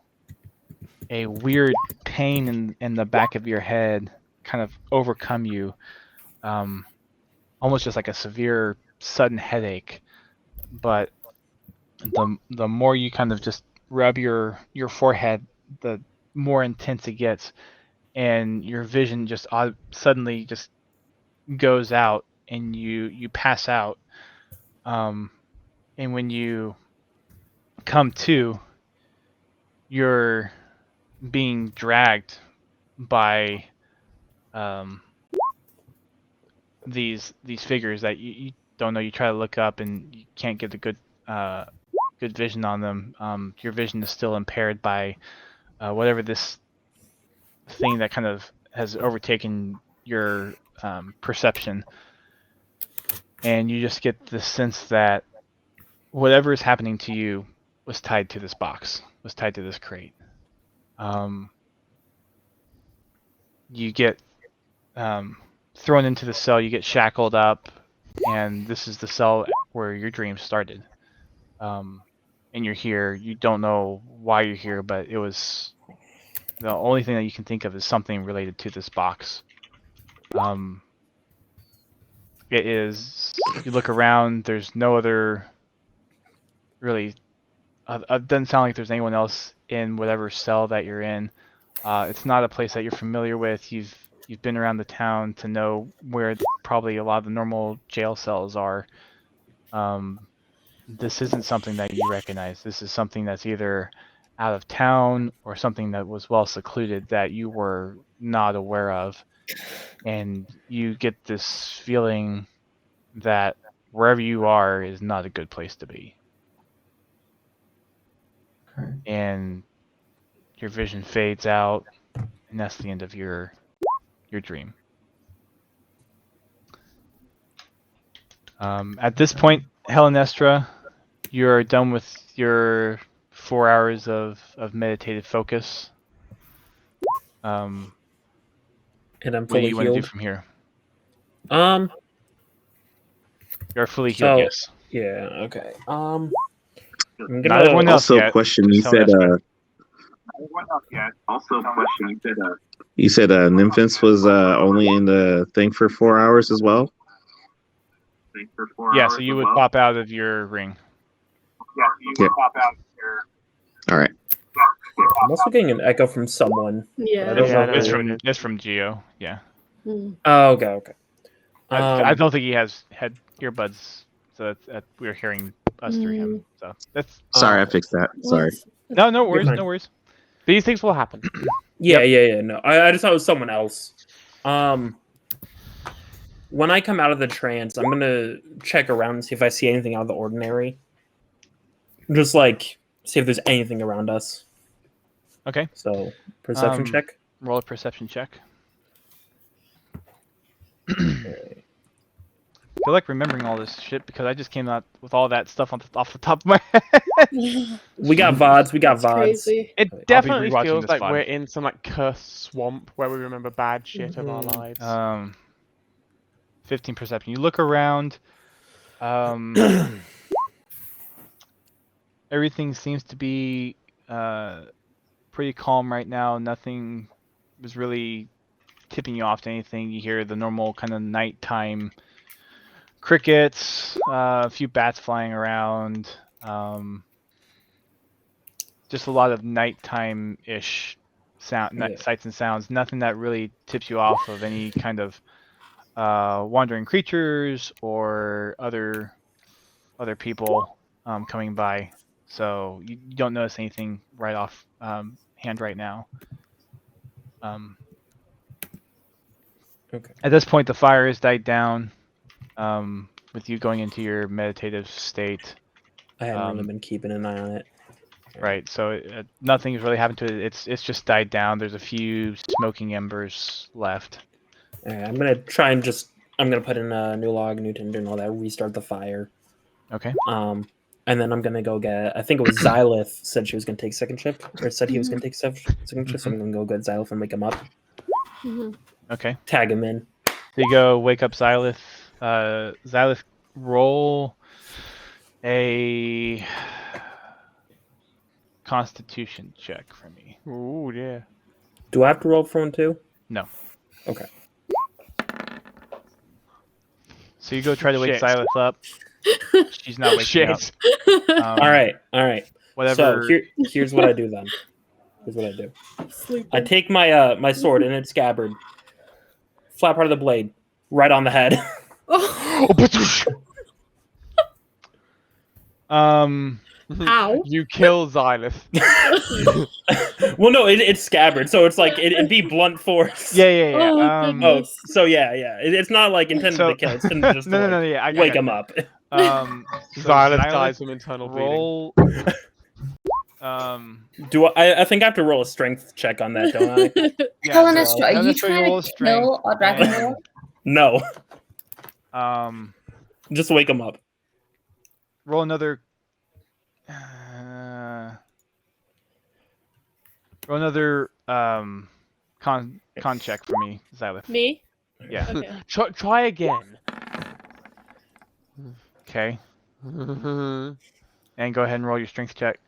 a weird pain in the back of your head kind of overcome you, almost just like a severe sudden headache. But the more you kind of just rub your forehead, the more intense it gets, and your vision just suddenly just goes out, and you pass out. And when you come to, you're being dragged by these figures that you don't know. You try to look up and you can't get a good vision on them. Your vision is still impaired by whatever this thing that kind of has overtaken your perception, and you just get the sense that whatever is happening to you was tied to this box, was tied to this crate. You get thrown into the cell, you get shackled up, and this is the cell where your dream started. And you're here. You don't know why you're here, but it was the only thing that you can think of is something related to this box. It is. You look around. There's no other. Really, it doesn't sound like there's anyone else in whatever cell that you're in. It's not a place that you're familiar with. You've been around the town to know where probably a lot of the normal jail cells are. This isn't something that you recognize. This is something that's either out of town or something that was well secluded that you were not aware of. And you get this feeling that wherever you are is not a good place to be. Okay. And your vision fades out, and that's the end of your dream. At this point, Helenestra, you're done with your 4 hours of meditative focus. And I'm What do fully you want to do healed. from here? You're fully healed, yes. Yeah. Okay. I'm Not gonna everyone else Also, yet. question. You Just said Helenestra. you said Nymphus was only in the thing for 4 hours as well. Yeah, so you would pop out of your ring. Yeah. All right. I'm also getting an echo from someone. Yeah. I don't know It's who. it's from Geo. Yeah. Oh, okay. I don't think he has had earbuds, so we're hearing us through him. So that's. Sorry, I fixed that. Sorry. No worries, fine. no worries. These things will happen. Yeah. No, I just thought it was someone else. When I come out of the trance, I'm gonna check around and see if I see anything out of the ordinary. Just like see if there's anything around us. Okay. So perception check. Roll a perception check. Okay. I feel like remembering all this shit because I just came out with all that stuff off the top of my head. We got VODs. That's crazy. It definitely rewatching feels this like VOD. we're in some like cursed swamp where we remember bad shit of our lives. 15 perception. You look around. Everything seems to be pretty calm right now. Nothing is really tipping you off to anything. You hear the normal kind of nighttime crickets, a few bats flying around. Just a lot of nighttime-ish sights and sounds. Nothing that really tips you off of any kind of wandering creatures or other people coming by. So you don't notice anything right off hand right now. Okay. At this point, the fire has died down. With you going into your meditative state. I haven't really been keeping an eye on it. Right, so nothing's really happened to it. It's just died down. There's a few smoking embers left. Alright, I'm gonna try and I'm gonna put in a new log, new tinder, and all that. Restart the fire. Okay. And then I'm gonna go get. I think it was Xylith said she was gonna take second shift, or said he was gonna take second shift. So I'm gonna go get Xylith and wake him up. Okay. Tag him in. So you go wake up Xylith. Xylith, roll a Constitution check for me. Ooh, yeah. Do I have to roll for one too? No. Okay. So you go try to wake Shit. Xylith up. She's not waking up. Shit. All right. Whatever. So here's what I do then. Here's what I do. Sleeping. I take my my sword and its scabbard, flat part of the blade, right on the head. Ow. You kill Xylith. Well, no, it's scabbard, so it's like it'd be blunt force. Yeah. Oh, Oh, goodness. so yeah. It's not like intended So- to kill. It's intended just to No. like, Yeah. I wake got him up. So Xylith dies from internal bleeding. roll. Do I think I have to roll a strength check on that, don't I? Yeah, Helena, so are you Helena, trying roll a to strength, kill our dragon and, lord? No, Just just wake him up. roll another. Roll another con check for me, Xylith. Me? Yeah. Okay. Try again. Okay. And go ahead and roll your strength check,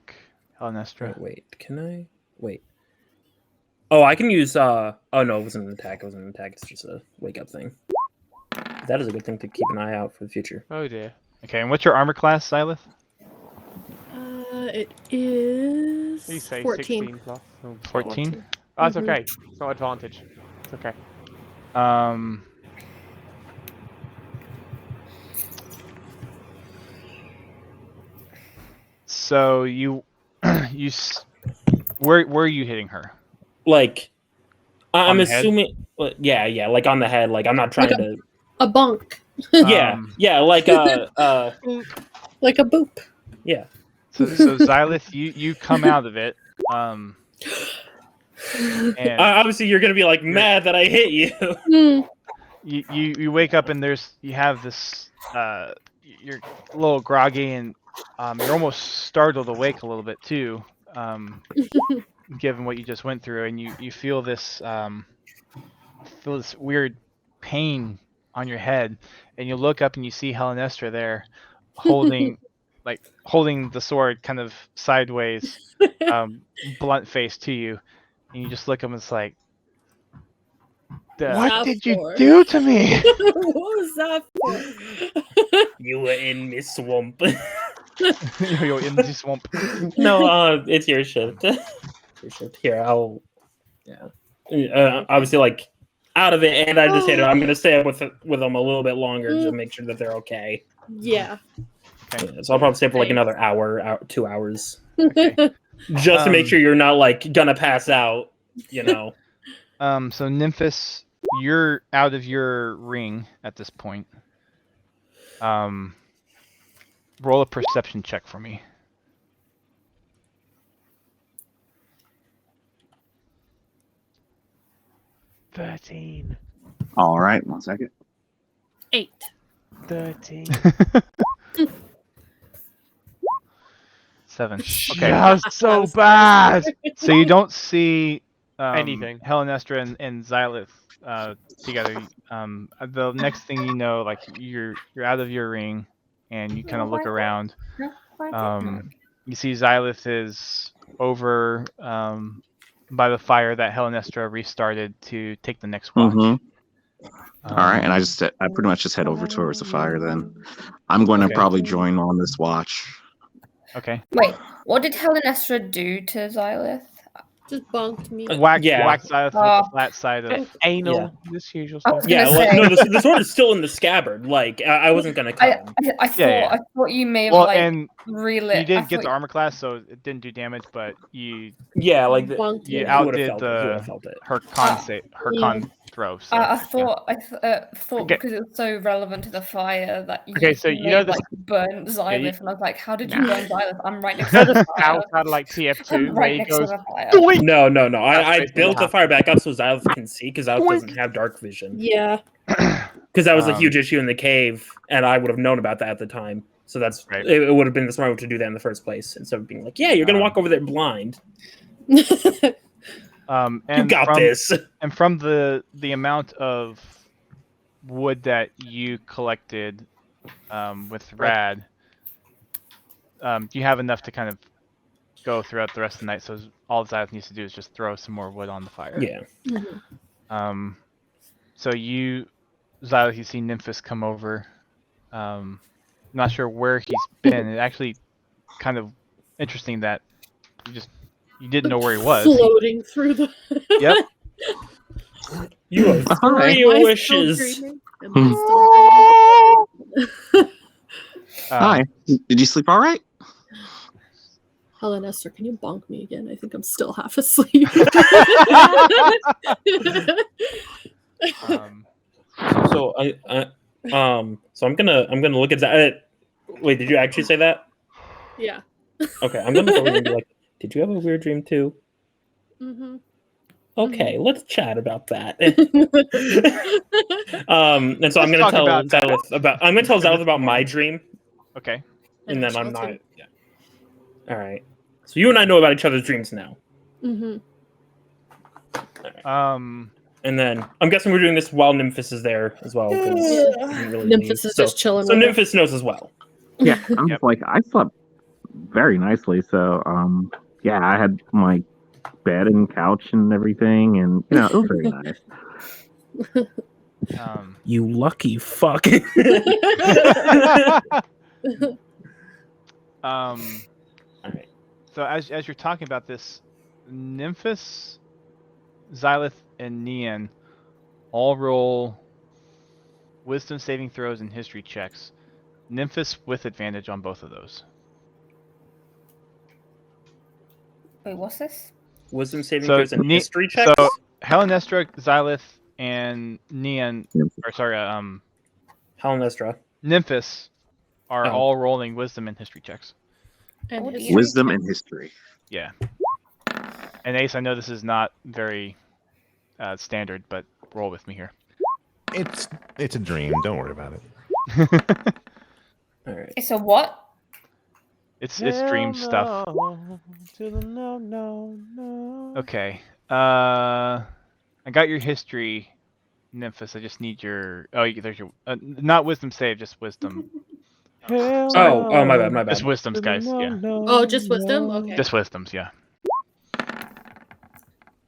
Helenestra. Wait, can I? Wait. Oh, I can use. Oh no, it wasn't an attack. It wasn't an attack. It's just a wake up thing. That is a good thing to keep an eye out for the future. Oh dear. Okay, and what's your armor class, Xylith? It is You say 14. 16 plus. Oh, 14. Oh, that's okay. It's not advantage. It's okay. So where are you hitting her? Like, I'm the head? assuming. Yeah, like on the head. Like I'm not trying Like to. A bunk. Yeah, like Like a boop. yeah. So Xylith, you come out of it. And Obviously, you're gonna be like mad that I hit you. Hmm. you wake up and you have this you're a little groggy and you're almost startled awake a little bit too, given what you just went through, and you feel this weird pain on your head, and you look up and you see Helenestra there holding the sword kind of sideways, blunt face to you, and you just look up and it's like, what that did you for? do to me? What was that for? You were in the swamp. You're in the swamp. No, it's your shift. Your shift here. I'll. Yeah. Obviously, like out of it, and I just hit it. I'm gonna stay up with them a little bit longer to make sure that they're okay. Yeah. Okay. So I'll probably stay for like another hour, 2 hours, Okay. just to make sure you're not like gonna pass out. You know. So Nymphis, you're out of your ring at this point. Roll a perception check for me. $13. All right, 1 second. 8. 13. 7. Okay. That was so bad. So you don't see Anything. Helenestra and Xylith together. The next thing you know, like you're out of your ring, and you kind of look around. You see Xylith is over by the fire that Helenestra restarted to take the next watch. All right, and I pretty much just head over towards the fire. Then I'm going to probably join on this watch. Okay. Wait, what did Helenestra do to Xylith? Just bonked me. Whack Yeah. Xylith with the flat side of. Anal. This usual I stuff. was Yeah. gonna Like, say- no, the sword is still in the scabbard. Like I wasn't gonna cut him. I thought Yeah. I thought you may have Well, like and relit. you didn't get the armor class, so it didn't do damage, but you Like Bonked you me. outdid felt it. her con con throw. So, I thought Okay. because it was so relevant to the fire that you Okay, so you know like burn Xylith, you- and I was like, how did you burn Xylith? I'm right next to the fire. Outside like TF2 I'm where right he next to goes, the fire. "Doink!" No. That's I basically built what the fire back up so Xylith can see, because Xylith doesn't have dark vision. Yeah. Because that was a Um, huge issue in the cave, and I would have known about that at the time. So that's Right. it would have been the smart move to do that in the first place, instead of being like, "Yeah, you're gonna walk over there blind. and You got from, this." And from the amount of wood that you collected with Rad, you have enough to kind of go throughout the rest of the night. So all Xylith needs to do is just throw some more wood on the fire. Yeah. So you, Xylith, you see Nymphis come over. Not sure where he's been. It actually kind of interesting that you didn't know where he was. Floating through the. Yep. You have three Am I still wishes. dreaming? Am I still dreaming? Hi. Did you sleep all right? Helen Esther, can you bonk me again? I think I'm still half asleep. So so I'm gonna look at that. Wait, did you actually say that? Yeah. Okay, I'm gonna look over and be like, did you have a weird dream too? Mm-hmm. Okay, let's chat about that. And so I'm gonna talk tell about that. Xylith about my dream, Okay. and then I'm Shall not. too. Yeah. All right. So you and I know about each other's dreams now. Mm-hmm. And then I'm guessing we're doing this while Nymphis is there as well. 'Cause Yeah. he didn't really Nymphis leave. is just chilling So with her. Nymphis knows as well. Yeah, I'm just like I slept very nicely. So yeah, I had my bed and couch and everything, and it was very nice. You lucky fuck. Alright. So as you're talking about this, Nymphis, Xylith, and Neon all roll wisdom saving throws and history checks. Nymphis with advantage on both of those. Wait, what's this? Wisdom saving So throws and history checks. So Helenestra, Xylith, and Neon, or sorry, Helenestra, Nymphis are all rolling wisdom and history checks. And Wisdom and history. Yeah. And Ace, I know this is not very standard, but roll with me here. It's a dream. Don't worry about it. All right. It's a what? It's dream stuff. No. Okay. I got your history, Nymphis. I just need your. Oh, there's your. Not wisdom save, just wisdom. Oh, my bad. Just wisdoms, guys. Yeah. Oh, just wisdom? Okay. Just wisdoms, yeah.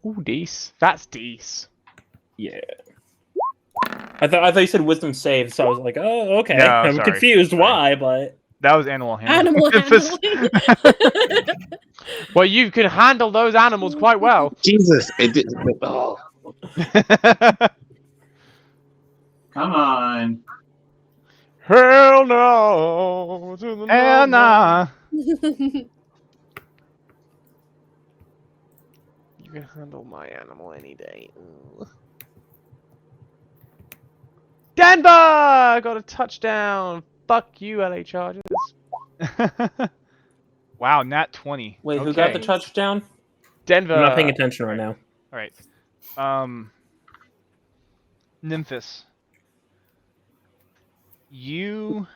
Ooh, Dees. That's Dees. Yeah. I thought you said wisdom save, so I was like, oh, okay. No, I'm sorry. confused why, but that was animal handling. Animal handling. Well, you can handle those animals quite well. Jesus, it did. Oh. Come on. Hell no. To the Hell nah. You can handle my animal any day. Ooh. Denver got a touchdown. Fuck you, LA Chargers. Wow, nat 20. wait, who Okay. got the touchdown? Denver. I'm not paying attention right now. All right. Nymphis. You,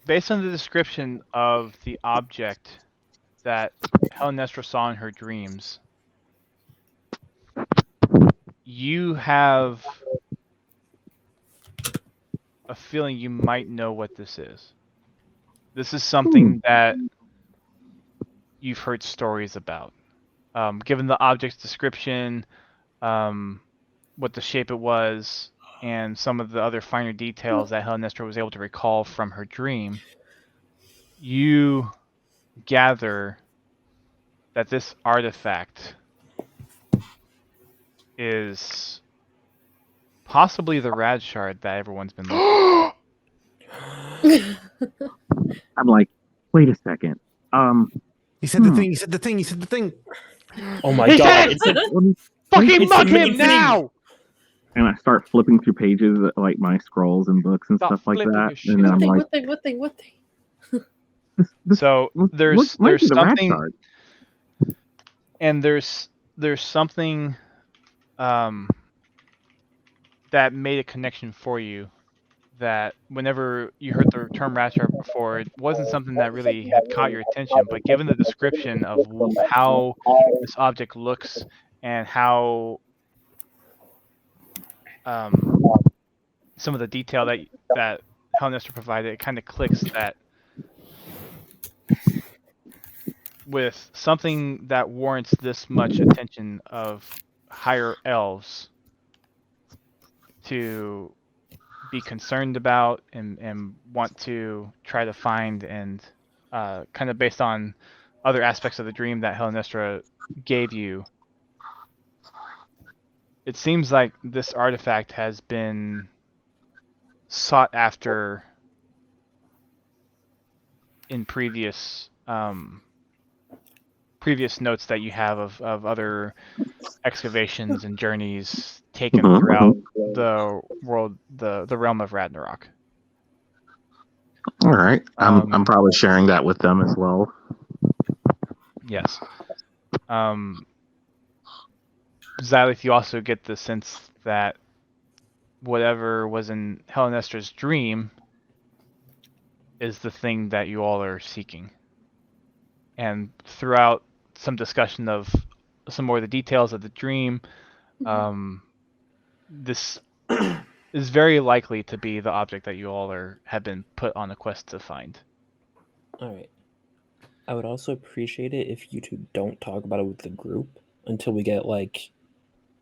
based on the description of the object that Helenestra saw in her dreams, you have a feeling you might know what this is. This is something that you've heard stories about. Given the object's description, what the shape it was, and some of the other finer details that Helenestra was able to recall from her dream, you gather that this artifact is possibly the rad shard that everyone's been looking for. I'm like, wait a second. He said the thing. He said the thing. He said the thing. Oh my He god! said It's a, Fucking It's mug the main him thing. now! And I start flipping through pages, like my scrolls and books and Stop stuff like flipping that. your shit. And then I'm like, What thing? So there's might be the rat something, shard. and there's something that made a connection for you. That whenever you heard the term rat shard before, it wasn't something that really had caught your attention. But given the description of how this object looks and how some of the detail that Helenestra provided, it kind of clicks that with something that warrants this much attention of higher elves to be concerned about and want to try to find, and kind of based on other aspects of the dream that Helenestra gave you, it seems like this artifact has been sought after in previous notes that you have of other excavations and journeys taken throughout the world, the realm of Radnarok. All right, I'm probably sharing that with them as well. Yes. Xylith, you also get the sense that whatever was in Helenestra's dream is the thing that you all are seeking. And throughout some discussion of some more of the details of the dream, this is very likely to be the object that you all have been put on a quest to find. All right. I would also appreciate it if you two don't talk about it with the group until we get like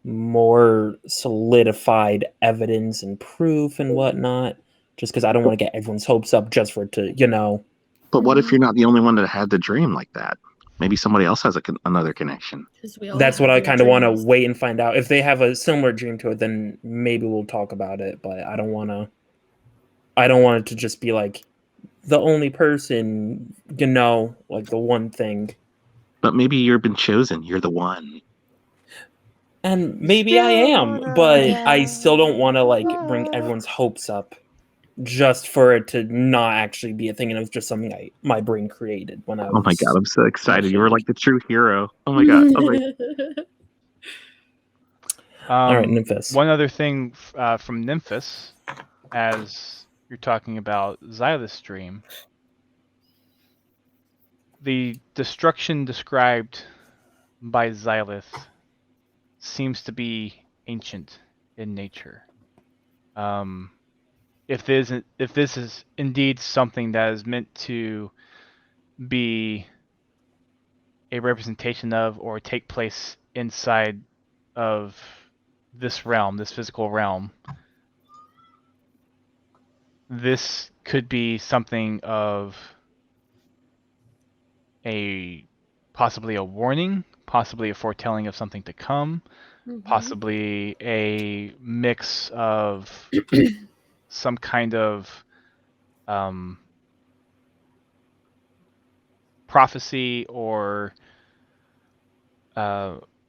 more solidified evidence and proof and whatnot. Just because I don't want to get everyone's hopes up just for it to, you know. But what if you're not the only one that had the dream like that? Maybe somebody else has another connection. That's what I kind of want to wait and find out. If they have a similar dream to it, then maybe we'll talk about it. But I don't want it to just be like the only person, you know, like the one thing. But maybe you've been chosen. You're the one. And maybe I am, but I still don't want to like bring everyone's hopes up just for it to not actually be a thing, and it was just something my brain created when I was... Oh my god, I'm so excited. You were like the true hero. Oh my god. Oh my... All right, Nymphis. One other thing from Nymphis, as you're talking about Xylith's dream, the destruction described by Xylith seems to be ancient in nature. If this is indeed something that is meant to be a representation of or take place inside of this realm, this physical realm, this could be something of possibly a warning, possibly a foretelling of something to come, possibly a mix of some kind of prophecy or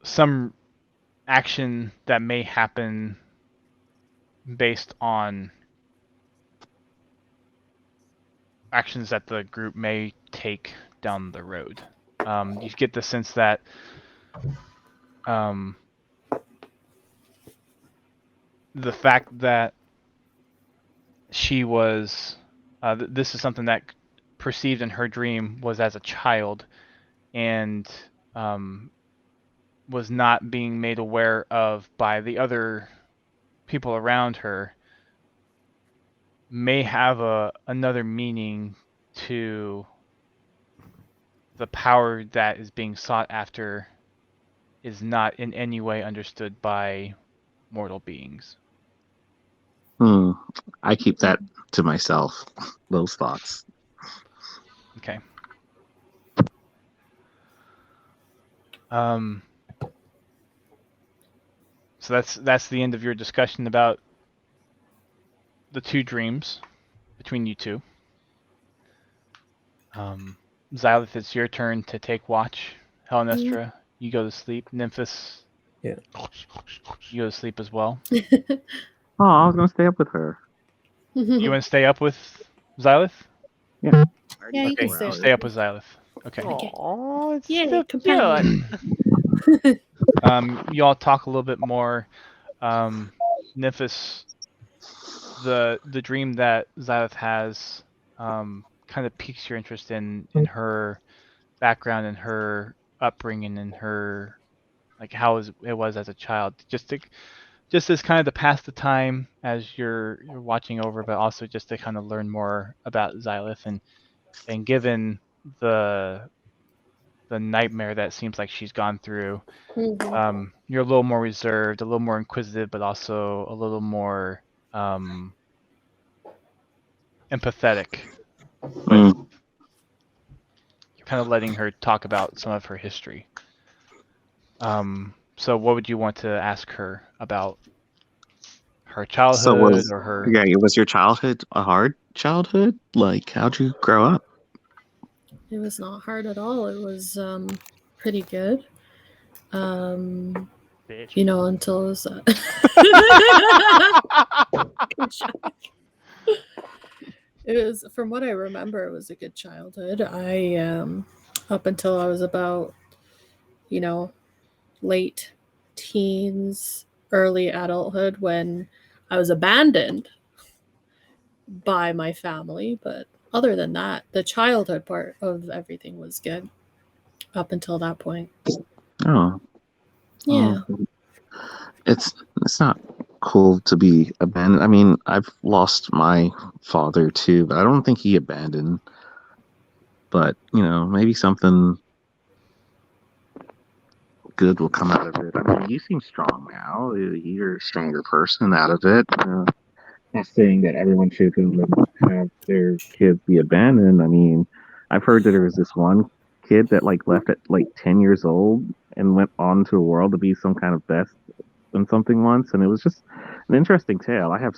some action that may happen based on actions that the group may take down the road. You get the sense that the fact that she was this is something that perceived in her dream was as a child and was not being made aware of by the other people around her may have another meaning to the power that is being sought after is not in any way understood by mortal beings. I keep that to myself, those thoughts. Okay. So that's the end of your discussion about the two dreams between you two. Xylith, it's your turn to take watch. Helenestra, you go to sleep. Nymphis, yeah, you go to sleep as well. Oh, I was gonna stay up with her. You want to stay up with Xylith? Yeah. Yeah, you Okay, can stay up with Xylith. Okay. Oh, it's Yeah, so companion. cute. You all talk a little bit more. Nymphis, the dream that Xylith has kind of piques your interest in her background and her upbringing and her like how it was as a child. Just as kind of to pass the time as you're watching over, but also just to kind of learn more about Xylith and given the nightmare that seems like she's gone through. Mhm. You're a little more reserved, a little more inquisitive, but also a little more empathetic. But you're kind of letting her talk about some of her history. So what would you want to ask her about her childhood or her? Was your childhood a hard childhood? Like, how'd you grow up? It was not hard at all. It was pretty good. Until it was good job. It was, from what I remember, it was a good childhood. I up until I was about, late teens, early adulthood, when I was abandoned by my family. But other than that, the childhood part of everything was good up until that point. Oh, Yeah. It's not cool to be abandoned. I mean, I've lost my father too, but I don't think he abandoned. But maybe something good will come out of it. I mean, you seem strong now. You're a stronger person out of it. Not saying that everyone should go and have their kids be abandoned. I mean, I've heard that there was this one kid that left at 10 years old and went on to a world to be some kind of best in something once, and it was just an interesting tale. I have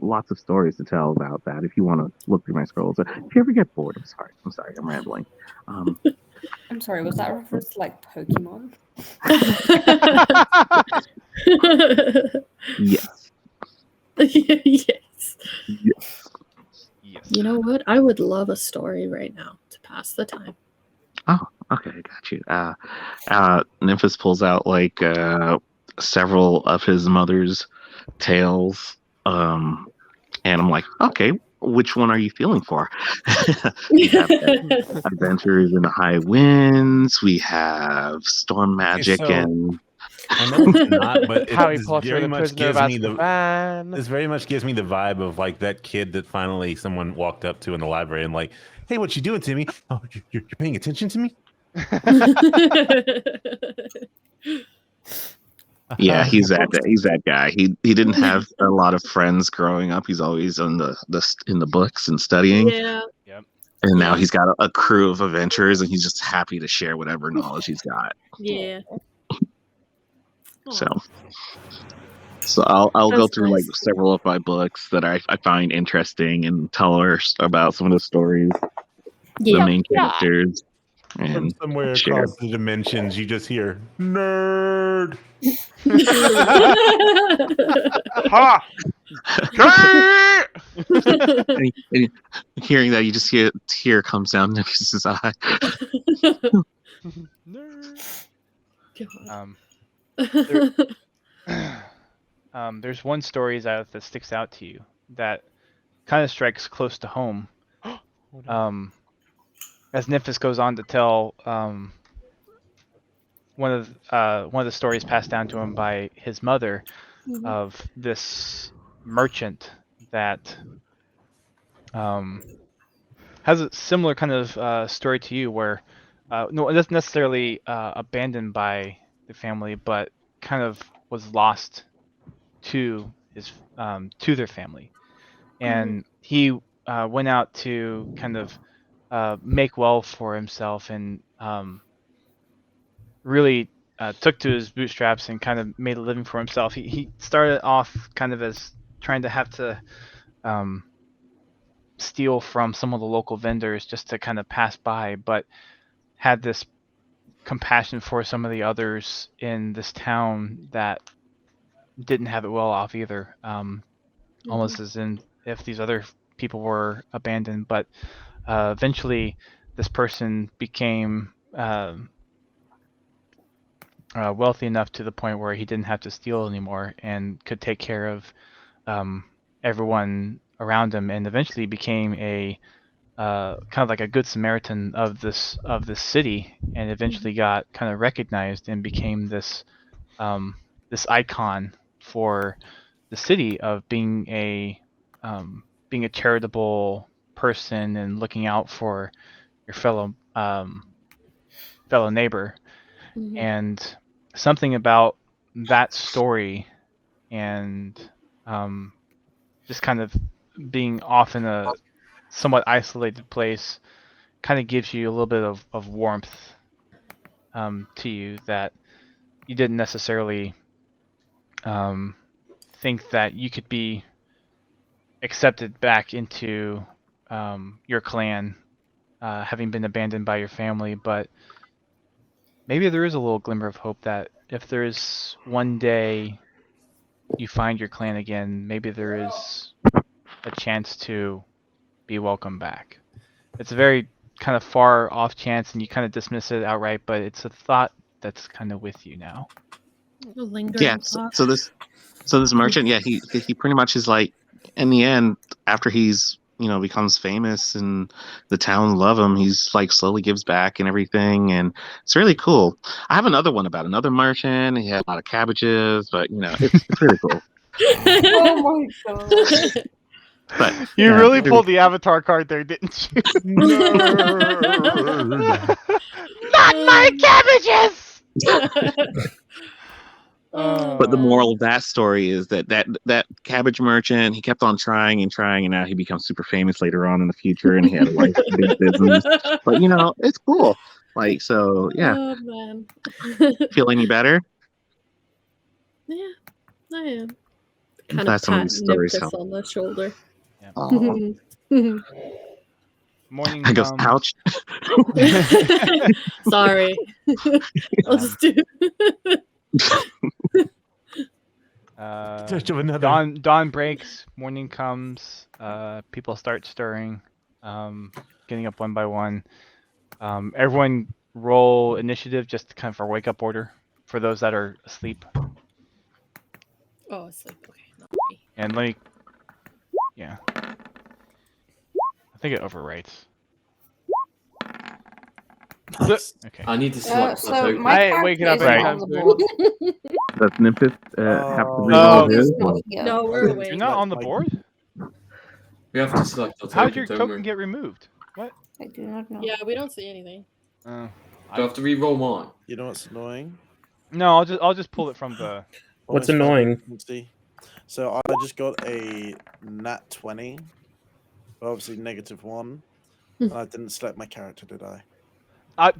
lots of stories to tell about that if you want to look through my scrolls. If you ever get bored, I'm sorry, I'm rambling. I'm sorry, was that a reference to Pokemon? Yes. Yes. Yes. You know what? I would love a story right now to pass the time. Oh, okay, I got you. Nymphis pulls out several of his mother's tales, and I'm like, okay, which one are you feeling for? We have Adventures in the High Winds. We have Storm Magic, and I know it's not, but Harry it Potter, very the much Prisoner of gives me Azkaban. this very much gives me the vibe of that kid that finally someone walked up to in the library and hey, what you doing, Timmy? Oh, you're paying attention to me? Yeah, he's that guy. He didn't have a lot of friends growing up. He's always in the books and studying. Yeah. Yep. And now he's got a crew of adventurers, and he's just happy to share whatever knowledge he's got. Yeah. So I'll go That's through nice. several of my books that I find interesting and tell her about some of the stories, the main characters, From and somewhere share. across the dimensions, you just hear nerd. Ha! And hearing that, you just hear a tear comes down Nymphis' eye. There's one story that sticks out to you that kind of strikes close to home. As Nymphis goes on to tell one of the stories passed down to him by his mother of this merchant that has a similar kind of story to you, where no, it doesn't necessarily abandoned by the family, but kind of was lost to their family, and he went out to kind of make well for himself, and really took to his bootstraps and kind of made a living for himself. He started off kind of as trying to have to steal from some of the local vendors just to kind of pass by, but had this compassion for some of the others in this town that didn't have it well off either. Almost as in if these other people were abandoned, but eventually this person became wealthy enough to the point where he didn't have to steal anymore and could take care of everyone around him, and eventually became a kind of like a good Samaritan of this city, and eventually got kind of recognized and became this this icon for the city of being a charitable person and looking out for your fellow fellow neighbor, Mhm. and something about that story and just kind of being off in a somewhat isolated place kind of gives you a little bit of warmth to you that you didn't necessarily think that you could be accepted back into your clan, having been abandoned by your family. But maybe there is a little glimmer of hope that if there is one day you find your clan again, maybe there is a chance to be welcomed back. It's a very kind of far off chance, and you kind of dismiss it outright, but it's a thought that's kind of with you now. A lingering Yeah. thought. So this merchant, yeah, he pretty much is like, in the end, after he's becomes famous and the town love him, he's like slowly gives back and everything, and it's really cool. I have another one about another merchant. He had a lot of cabbages, but it's really cool. Oh my god. But You yeah, really pulled the Avatar card there, didn't you? Not my cabbages! But the moral of that story is that cabbage merchant, he kept on trying and trying, and now he becomes super famous later on in the future, and he had a life, big business. But it's cool. Like, so yeah. Oh man. Feel any better? Yeah, I am. I'm Kind glad of some of pat these stories Niptus help. on the shoulder. Aw. Morning. I goes, ouch. Sorry. I'll just do. Touch of another. Dawn breaks, morning comes, people start stirring, getting up one by one. Everyone roll initiative just kind of for wake up order for those that are asleep. Oh, it's like okay, not me. And let me, yeah, I think it overwrites. Nice. Okay. I need to select So plateau. my I wake it up character anytime isn't on the soon. board. Does Nimpus have to read Oh. all He's his? not here. No, we're awake. You're not on the board? We have to select our How'd token, your don't token we? get removed? What? I do not know. Yeah, we don't see anything. Do I have to re-roll mine? You know what's annoying? No, I'll just pull it from the. What's Almost annoying? frequency. So I just got a nat 20, obviously -1, and I didn't select my character, did I?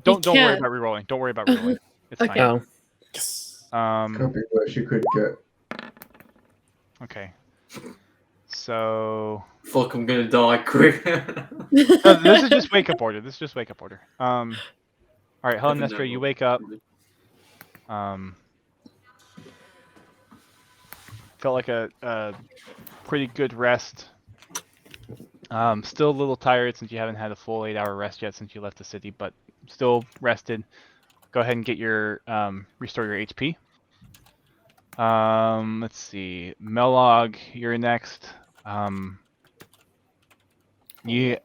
Don't worry can't. about rerolling. Don't worry about rerolling. It's Okay. fine. Oh, Yes. Could be worse. You could get. Okay. So Fuck, I'm gonna die quick. no, this is just wake up order. This is just wake up order. All right, Helen Never Nestor, know. you wake up. Felt like a pretty good rest. Still a little tired since you haven't had a full 8-hour rest yet since you left the city, but still rested. Go ahead and get your restore your HP. Let's see, Melog, you're next. You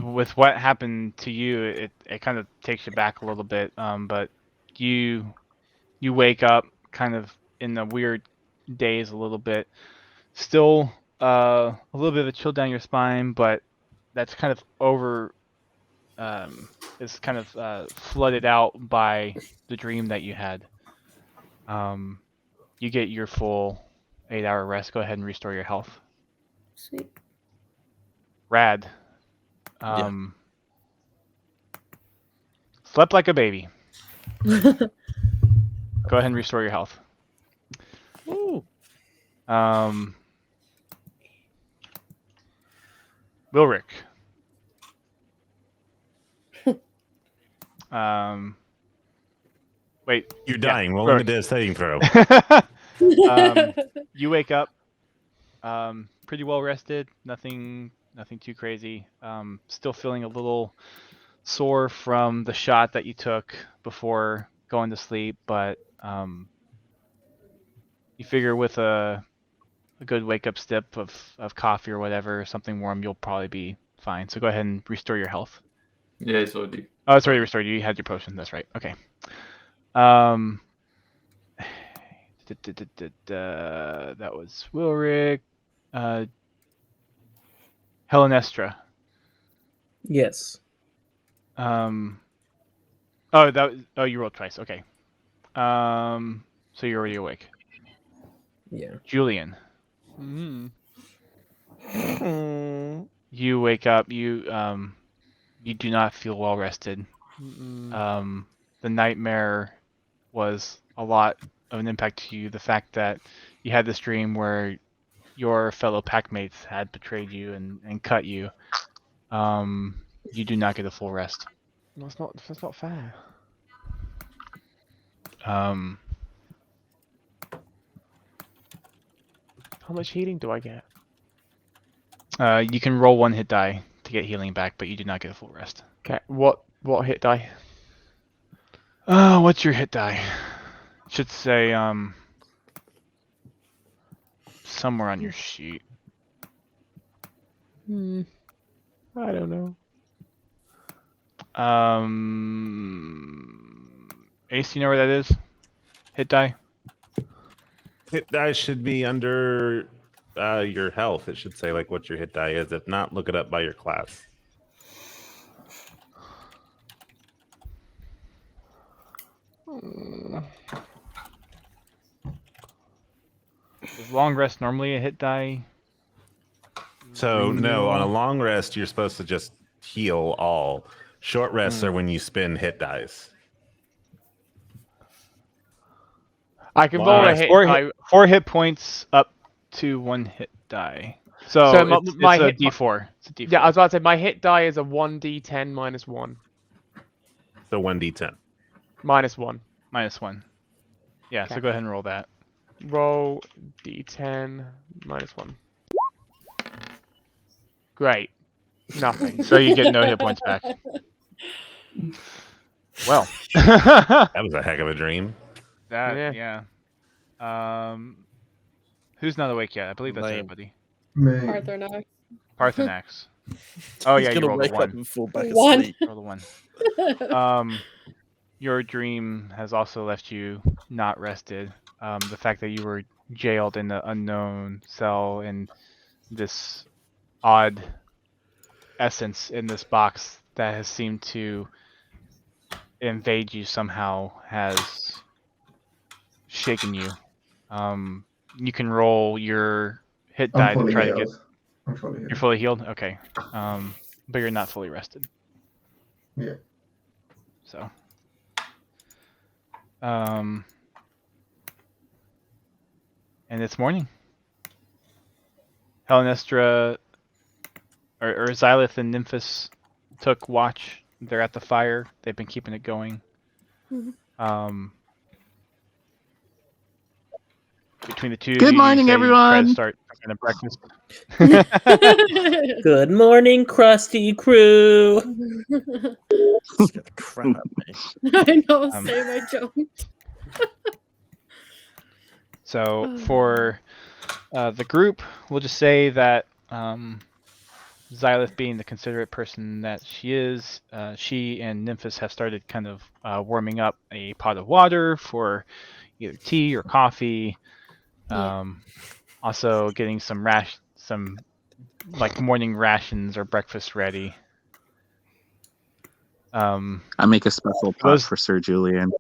with what happened to you, it kind of takes you back a little bit. But you wake up kind of in a weird daze a little bit. Still a little bit of a chill down your spine, but that's kind of over. It's kind of flooded out by the dream that you had. You get your full 8-hour rest. Go ahead and restore your health. Sweet. Rad. Slept like a baby. Go ahead and restore your health. Ooh. Wilrick. Wait. You're yeah, dying. Rolling a Wilrick. death saving throw. You wake up. Pretty well rested. Nothing too crazy. Still feeling a little sore from the shot that you took before going to sleep, but you figure with a good wake up sip of coffee or whatever, something warm, you'll probably be fine. So go ahead and restore your health. Yeah, it's already. Oh, it's already restored. You had your potion. That's right. Okay. That was Wilrick. Helenestra. yes. Oh, you rolled twice. Okay. So you're already awake. Yeah. Julian, you wake up. You do not feel well rested. The nightmare was a lot of an impact to you. The fact that you had this dream where your fellow packmates had betrayed you and cut you. You do not get a full rest. That's not fair. Um, How much healing do I get? you can roll 1 hit die to get healing back, but you do not get a full rest. Okay, what hit die? What's your hit die? Should say somewhere on your sheet. I don't know. Ace, you know where that is? Hit die? Hit die should be under your health. It should say like what your hit die is. If not, look it up by your class. Is long rest normally a hit die? So no, on a long rest, you're supposed to just heal all. Short rests are when you spend hit dice. I can roll a hit die. 4 hit points up to 1 hit die. So it's a D4. It's a D4. Yeah, I was about to say my hit die is a 1d10 minus 1. So 1d10. Minus 1. Minus 1. Yeah, Okay. so go ahead and roll that. Roll d10 minus 1. Great. Nothing. So you get no hit points back. Well. That was a heck of a dream. Yeah. Who's not awake yet? I believe that's everybody. Me. Parthenax. Parthenax. Oh yeah, He's you gonna rolled wake a up 1. and fall back One. asleep. Roll a 1. Your dream has also left you not rested. The fact that you were jailed in the unknown cell in this odd essence in this box that has seemed to invade you somehow has shaken you. You can roll your hit die to try to get. I'm fully healed. You're fully healed? Okay. But you're not fully rested. Yeah. So. And it's morning. Helenestra or Xylith and Nymphis took watch. They're at the fire. They've been keeping it going. Between the two, Good morning, try everyone. to start cooking a breakfast. Good morning, Krusty Crew. Scared the crap out of me. I know, same, I jumped. So for the group, we'll just say that Xylith, being the considerate person that she is, she and Nymphis have started kind of warming up a pot of water for either tea or coffee. Also getting some like morning rations or breakfast ready. I make a special pot for Sir Julian.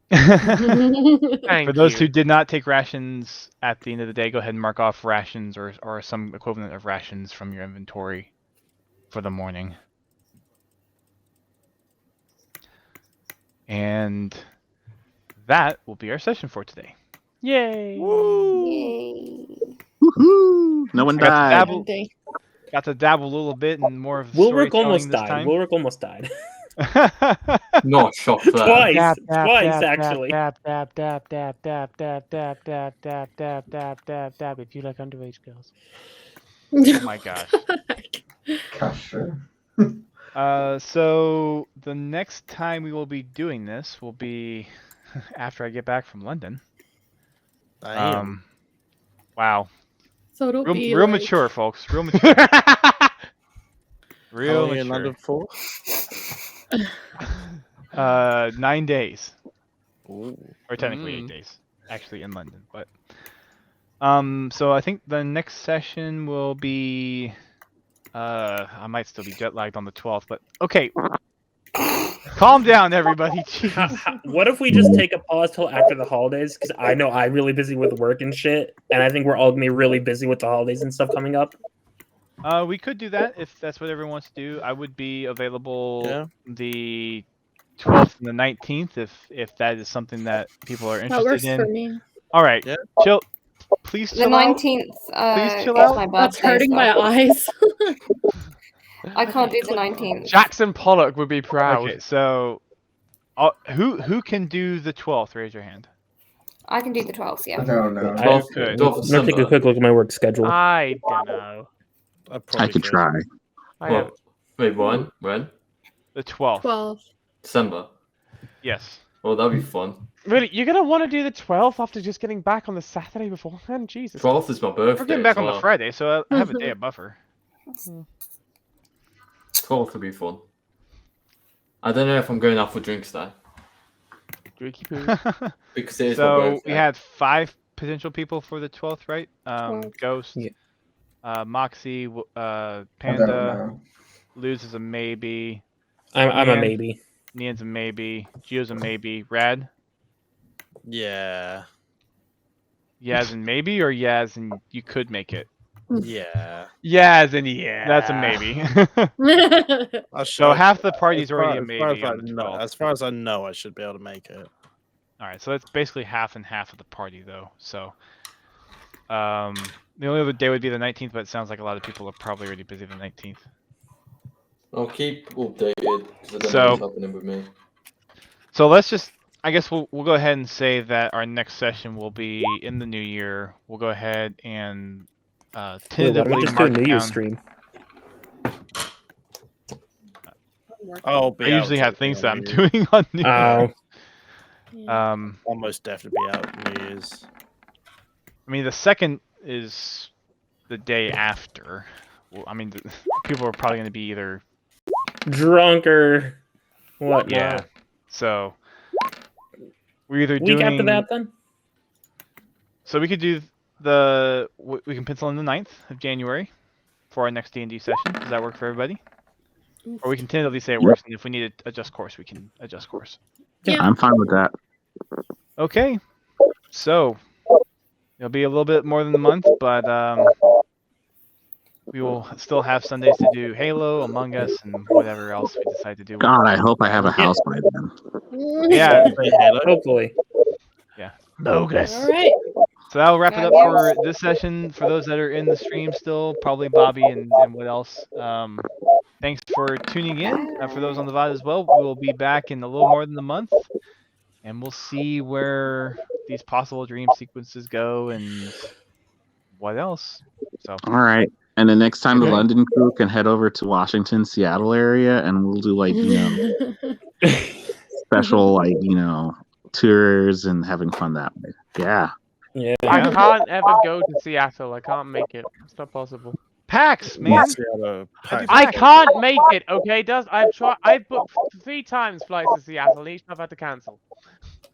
For those who did not take rations at the end of the day, go ahead and mark off rations or some equivalent of rations from your inventory for the morning. And that will be our session for today. Yay! Woohoo! No one died. Got to dabble a little bit in more of Wilrick storytelling almost this died. time. Wilrick almost died. Not shocked there. Twice, actually. Dab. If you like underage girls. Oh my gosh. Cash. So the next time we will be doing this will be after I get back from London. Wow. So it'll be real like... mature, folks. Real mature. Real How long are you in mature. London for? 9 days. Ooh. Or technically 8 days, actually, in London. But so I think the next session will be I might still be jet lagged on the 12th, but okay. Calm down, everybody. Jeez. What if we just take a pause till after the holidays? Because I know I'm really busy with work and shit, and I think we're all gonna be really busy with the holidays and stuff coming up. We could do that if that's what everyone wants to do. I would be available the 12th and the 19th if that is something that people are That works interested for in. me. All right, chill. Please The chill out. 19th. Please chill is out. my That's birthday, hurting so my eyes. I can't do the 19th. Jackson Pollock would be proud. Okay, so who can do the 12th? Raise your hand. I can do the 12th. I Yeah. don't know. 12th could. I'm gonna take a quick look at my work schedule. I don't know. I could try. What? Wait, when? The 12th. 12. December. Yes. Oh, that'd be fun. Really, you're gonna want to do the 12th after just getting back on the Saturday beforehand? Jesus. 12th is my birthday. We're getting back as on the well. Friday, so I have a day of buffer. 12th would be fun. I don't know if I'm going out for drinks though. Drinky poo. Because it is my So birthday. we had 5 potential people for the 12th, right? 12. Ghost, Yeah. Moxie, I don't Panda, know. Luz is a maybe, I'm a maybe. Nian's a maybe, Gio's a maybe, Rad, Yeah. Yaz and maybe, or Yaz and you could make it. Yeah. Yaz and yeah, that's a maybe. So half the party's already a maybe on the 12th. As far as I know, I should be able to make it. All right, so that's basically half and half of the party, though. So, the only other day would be the 19th, but it sounds like a lot of people are probably already busy the 19th. I'll keep updated because I don't know So- what's happening with me. So let's just, I guess we'll go ahead and say that our next session will be in the new year. We'll go ahead and Wait, why don't tentatively we just do a mark New Year's down. stream? I'll I be out usually have talking things that on I'm New Year's. doing on New Year. I'll most definitely be out New Year's. I mean, the 2nd is the day after. Well, I mean, people are probably going to be either Drunk or what? yeah. So we're either Week doing after that, then. So we could do we can pencil in the 9th of January for our next D&D session. Does that work for everybody? Or we can tentatively say it works, and if we need to adjust course, we can adjust course. Yeah. I'm fine with that. Okay. So it'll be a little bit more than a month, but we will still have Sundays to do Halo, Among Us, and whatever else we decide to do. God, I hope I have a house by then. Yeah. Hopefully. Yeah. Bogus. All right. So that'll wrap it up for this session. For those that are in the stream still, probably Bobby and what else. Thanks for tuning in. For those on the VOD as well, we'll be back in a little more than a month, and we'll see where these possible dream sequences go and what else. So. All right. And the next time the London crew can head over to Washington, Seattle area, and we'll do special tours and having fun that way. Yeah. Yeah. I can't ever go to Seattle. I can't make it. It's not possible. PAX, man. I can't make it. Okay, I've booked 3 times flights to Seattle. Each I've had to cancel.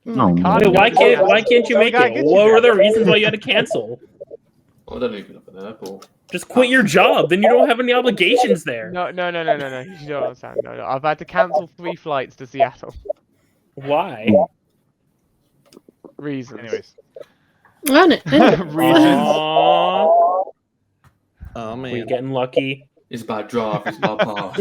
No. Wait, why can't you So we make gotta it? get you What there. were the reasons why you had to cancel? I don't even know an airport. Just quit your job. Then you don't have any obligations there. No. You don't understand. No. I've had to cancel 3 flights to Seattle. Why? Reasons. Anyways. Reasons. Aww. Oh man. We're getting lucky. It's bad drive. It's bad power.